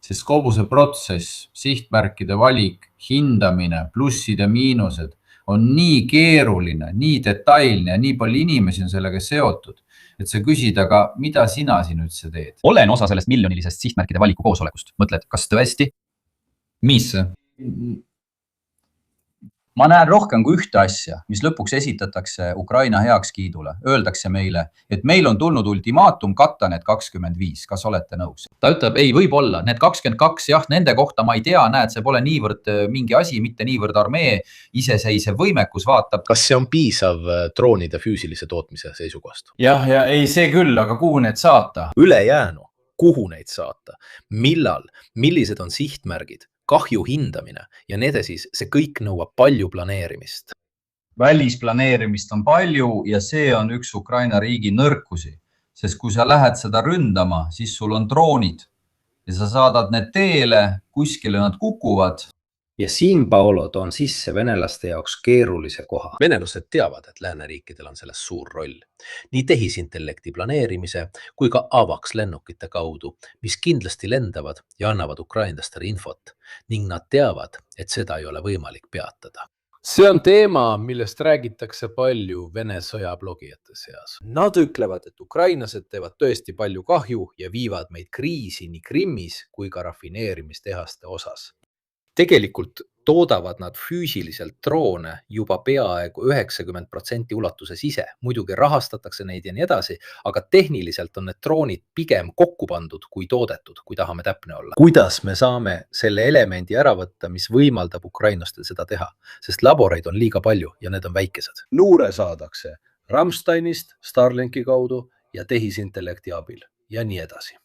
Sest kogu see protsess, sihtmärkide valik, hindamine, plussid ja miinused on nii keeruline, nii detailne ja nii palju inimesi on sellega seotud, et sa küsid, aga mida sina siin üldse teed? Olen osa sellest miljonilisest sihtmärkide valiku koosolekust. Mõtled, kas tõesti? Mis? Ma näen rohkem kui ühte asja, mis lõpuks esitatakse Ukraina heakskiidule. Öeldakse meile, et meil on tulnud ultimaatum katta need 25. Kas olete nõus? Ta ütleb, ei, võib-olla, need 22, jah, nende kohta ma ei tea, näed, see pole niivõrd mingi asi, mitte niivõrd armee iseseisev võimekus vaatab. Kas see on piisav droonide füüsilise tootmise seisukohast? Jah, ja ei see küll, aga kuhu need saata? Ülejäänu, kuhu neid saata? Millal? Millised on sihtmärgid? Kahju hindamine ja need siis, see kõik nõuab palju planeerimist. Välisplaneerimist on palju ja see on üks Ukraina riigi nõrkusi, sest kui sa lähed seda ründama, siis sul on droonid ja sa saadad need teele, kuskile nad kukuvad. Ja siin, Paolo, toon sisse venelaste jaoks keerulise koha. Venelased teavad, et lääneriikidel on selles suur roll. Nii tehisintellekti planeerimise kui ka avaks lennukite kaudu, mis kindlasti lendavad ja annavad ukrainlastele infot ning nad teavad, et seda ei ole võimalik peatada. See on teema, millest räägitakse palju Vene sõjablogijate seas. Nad ütlevad, et ukrainlased teevad tõesti palju kahju ja viivad meid kriisi nii Krimmis kui ka rafineerimistehaste osas. Tegelikult toodavad nad füüsiliselt droone juba peaaegu 90% ulatuses ise. Muidugi rahastatakse neid ja nii edasi, aga tehniliselt on need droonid pigem kokku pandud kui toodetud, kui tahame täpne olla. Kuidas me saame selle elemendi ära võtta, mis võimaldab ukrainlastel seda teha? Sest laboreid on liiga palju ja need on väikesed. Luure saadakse Ramsteinist, Starlinki kaudu ja tehisintellekti abil ja nii edasi.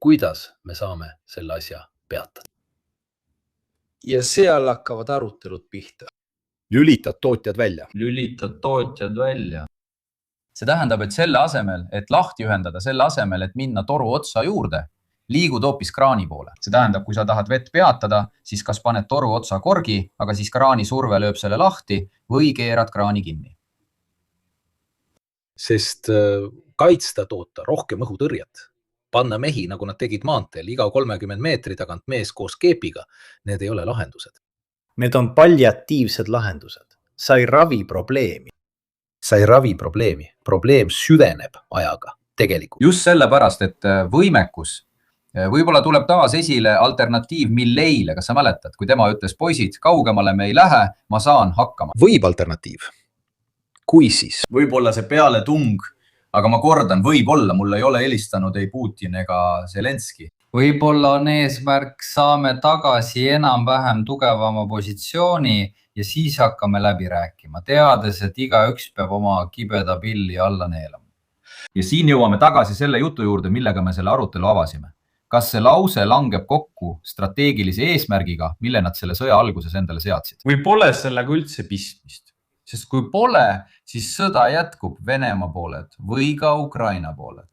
Kuidas me saame selle asja peatada? Ja seal hakkavad arutelud pihta. Lülitad tootjad välja. See tähendab, et selle asemel, et lahti ühendada, selle asemel, et minna toru otsa juurde, liigud hoopis kraani poole. See tähendab, kui sa tahad vett peatada, siis kas paned toru otsa korgi, aga siis kraani surve lööb selle lahti või keerad kraani kinni. Sest kaitsta toota rohkem õhutõrjet. Panna mehi, nagu nad tegid maanteel, iga 30 meetri tagant mees koos keepiga, need ei ole lahendused. Need on palliatiivsed lahendused. Sa ei ravi probleemi. Probleem süveneb ajaga tegelikult. Just sellepärast, et võimekus, võib-olla tuleb taas esile alternatiiv Milleile, kas sa mäletad, kui tema ütles, poisid, kaugemale me ei lähe, ma saan hakkama. Võib alternatiiv. Kui siis? Võib-olla see pealetung. Aga ma kordan, võib-olla mul ei ole helistanud ei Putin ega Zelenski. Võib-olla on eesmärk, saame tagasi enam-vähem tugevama positsiooni ja siis hakkame läbi rääkima, teades, et igaüks peab oma kibeda pilli alla neelama. Ja siin jõuame tagasi selle jutu juurde, millega me selle arutelu avasime. Kas see lause langeb kokku strateegilise eesmärgiga, mille nad selle sõja alguses endale seadsid? Või pole sellega üldse pistmist? Sest kui pole, siis sõda jätkub Venemaa pooled või ka Ukraina pooled.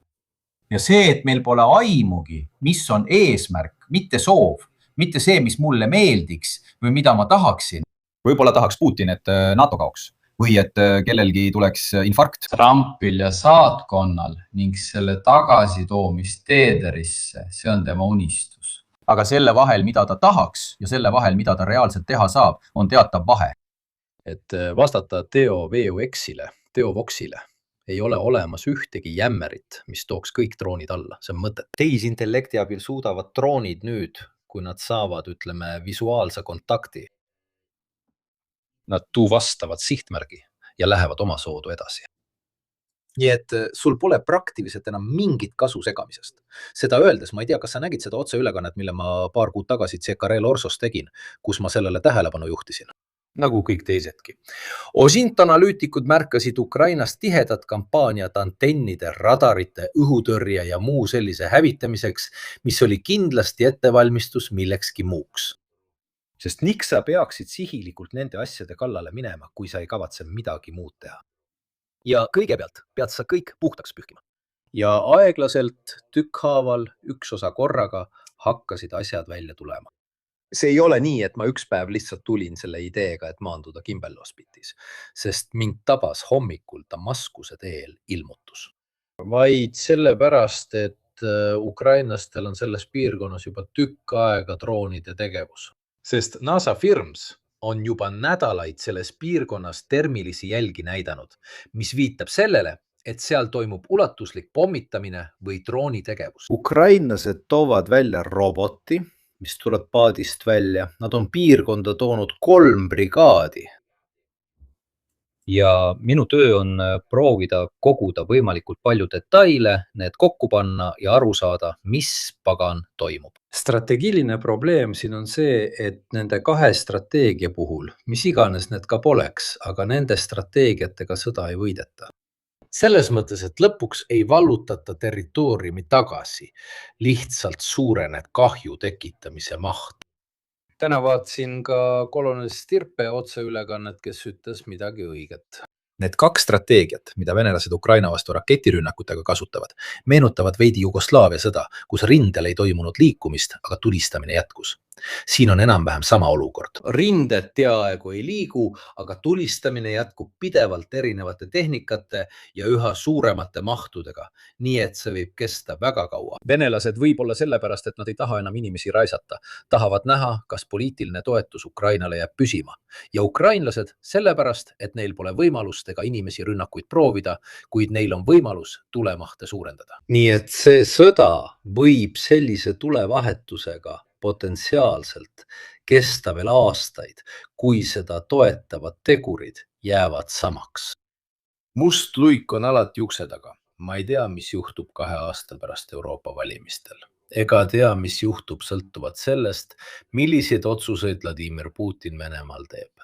Ja see, et meil pole aimugi, mis on eesmärk, mitte soov, mitte see, mis mulle meeldiks või mida ma tahaksin. Võib-olla tahaks Putin, et NATO kaoks. või et kellelgi tuleks infarkt. Trumpil ja saatkonnal ning selle tagasitoomist teederisse, see on tema unistus. Aga selle vahel, mida ta tahaks ja selle vahel, mida ta reaalselt teha saab, on teatav vahe. Et vastata Theo VUX-ile, Theo Voxile ei ole olemas ühtegi jämmerit, mis tooks kõik droonid alla. See on mõtet. Tehisintellekti abil suudavad droonid nüüd, kui nad saavad, ütleme, visuaalse kontakti. Nad tuvastavad sihtmärgi ja lähevad oma soodu edasi. Nii et sul pole praktiliselt enam mingit kasu segamisest. Seda öeldes, ma ei tea, kas sa nägid seda otseülekannet, mille ma paar kuud tagasi CKRL Orsos tegin, kus ma sellele tähelepanu juhtisin. Nagu kõik teisedki. Osint analüütikud märkasid Ukrainas tihedat kampaaniat antennide, radarite, õhutõrje ja muu sellise hävitamiseks, mis oli kindlasti ettevalmistus millekski muuks. Sest miks sa peaksid sihilikult nende asjade kallale minema, kui sa ei kavatse midagi muud teha? Ja kõigepealt pead sa kõik puhtaks pühkima. Ja aeglaselt, tükkhaaval, üks osa korraga hakkasid asjad välja tulema. See ei ole nii, et ma üks päev lihtsalt tulin selle ideega, et maanduda Kimbel-Hospitis, sest mind tabas hommikul Damaskuse teel ilmutus. Vaid sellepärast, et ukrainlastel on selles piirkonnas juba tükk aega droonide tegevus. Sest NASA Firms on juba nädalaid selles piirkonnas termilisi jälgi näidanud, mis viitab sellele, et seal toimub ulatuslik pommitamine või droonitegevus. Ukrainlased toovad välja roboti, mis tuleb paadist välja. Nad on piirkonda toonud 3 brigaadi. Ja minu töö on proovida koguda võimalikult palju detaile, need kokku panna ja aru saada, mis pagan toimub. Strateegiline probleem siin on see, et nende 2 strateegia puhul, mis iganes need ka poleks, aga nende strateegiatega sõda ei võideta. Selles mõttes, et lõpuks ei vallutata territooriumi tagasi, lihtsalt suureneb kahju tekitamise maht. Täna vaatasin ka kolonel Stirpe otseülekannet, kes ütles midagi õiget. Need 2 strateegiat, mida venelased Ukraina vastu raketirünnakutega kasutavad, meenutavad veidi Jugoslaavia sõda, kus rindel ei toimunud liikumist, aga tulistamine jätkus. Siin on enam-vähem sama olukord. Rinded peaaegu ei liigu, aga tulistamine jätkub pidevalt erinevate tehnikate ja üha suuremate mahtudega. Nii et see võib kesta väga kaua. Venelased võib olla sellepärast, et nad ei taha enam inimesi raisata. Tahavad näha, kas poliitiline toetus Ukrainale jääb püsima. Ja ukrainlased sellepärast, et neil pole võimalust ega inimesi rünnakuid proovida, kuid neil on võimalus tulemahte suurendada. Nii et see sõda võib sellise tulevahetusega potentsiaalselt kesta veel aastaid, kui seda toetavad tegurid jäävad samaks. Must luik on alati ukse taga. Ma ei tea, mis juhtub 2 aasta pärast Euroopa valimistel. Ega tea, mis juhtub sõltuvalt sellest, milliseid otsuseid Vladimir Putin Venemaal teeb.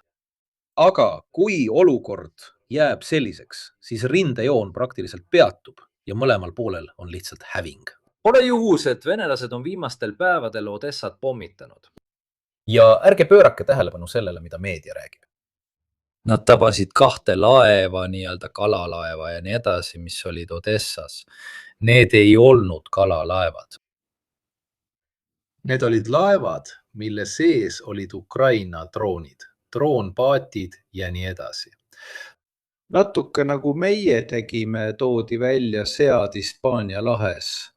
Aga kui olukord jääb selliseks, siis rindejoon praktiliselt peatub ja mõlemal poolel on lihtsalt häving. Pole juhus, et venelased on viimastel päevadel Odessat pommitanud. Ja ärge pöörake tähelepanu sellele, mida meedia räägib. Nad tabasid 2 laeva, nii-öelda kalalaeva ja nii edasi, mis olid Odessas. Need ei olnud kalalaevad. Need olid laevad, mille sees olid Ukraina droonid, droonpaatid ja nii edasi. Natuke nagu meie tegime, toodi välja sead Hispaania lahes,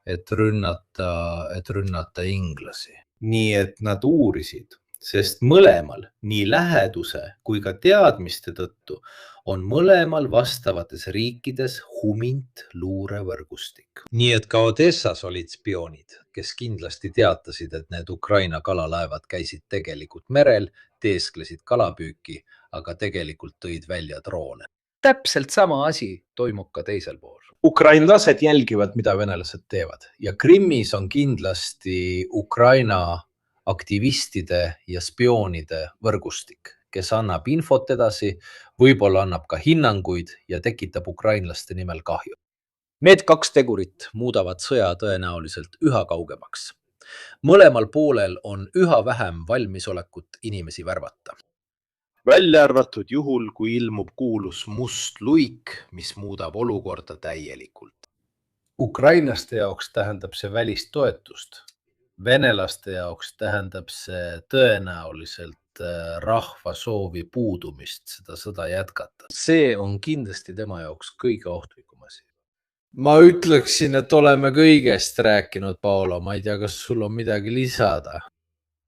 et rünnata inglasi. Nii et nad uurisid, sest mõlemal, nii läheduse kui ka teadmiste tõttu, on mõlemal vastavates riikides humint luurevõrgustik. Nii et ka Odessas olid spioonid, kes kindlasti teatasid, et need Ukraina kalalaevad käisid tegelikult merel, teesklesid kalapüüki, aga tegelikult tõid välja droone. Täpselt sama asi toimub ka teisel pool. Ukrainlased jälgivad, mida venelased teevad ja Krimmis on kindlasti Ukraina aktivistide ja spioonide võrgustik, kes annab infot edasi, võib-olla annab ka hinnanguid ja tekitab ukrainlaste nimel kahju. Need 2 tegurit muudavad sõja tõenäoliselt üha kaugemaks. Mõlemal poolel on üha vähem valmisolekut inimesi värvata. Välja arvatud juhul, kui ilmub kuulus must luik, mis muudab olukorda täielikult. Ukrainlaste jaoks tähendab see välist toetust. Venelaste jaoks tähendab see tõenäoliselt rahva soovi puudumist seda sõda jätkata. see on kindlasti tema jaoks kõige ohtlikum asi. ma ütleksin, et oleme kõigest rääkinud, Paolo, ma ei tea, kas sul on midagi lisada?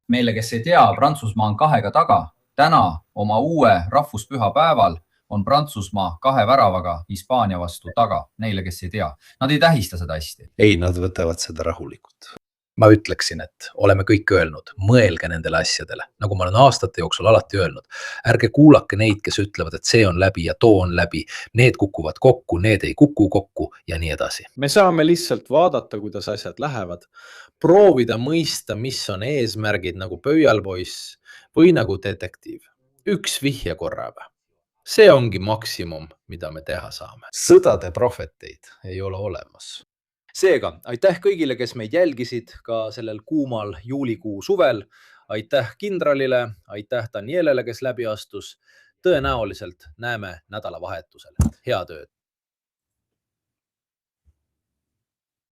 Meile, kes ei tea, Prantsusmaa on 2 taga. Täna oma uue rahvuspüha päeval on Prantsusmaa 2 väravaga Hispaania vastu taga. Neile, kes ei tea. Nad ei tähista seda hästi. Ei, nad võtavad seda rahulikult. Ma ütleksin, et oleme kõik öelnud, mõelge nendele asjadele, nagu ma olen aastate jooksul alati öelnud. Ärge kuulake neid, kes ütlevad, et see on läbi ja too on läbi. Need kukuvad kokku, need ei kuku kokku ja nii edasi. Me saame lihtsalt vaadata, kuidas asjad lähevad. Proovida mõista, mis on eesmärgid nagu pöialpoiss või nagu detektiiv. Üks vihje korraga. See ongi maksimum, mida me teha saame. Sõdade prohveteid ei ole olemas. Seega, aitäh kõigile, kes meid jälgisid ka sellel kuumal juulikuu suvel. Aitäh kindralile, aitäh Danielele, kes läbi astus. Tõenäoliselt näeme nädalavahetusel. Head ööd!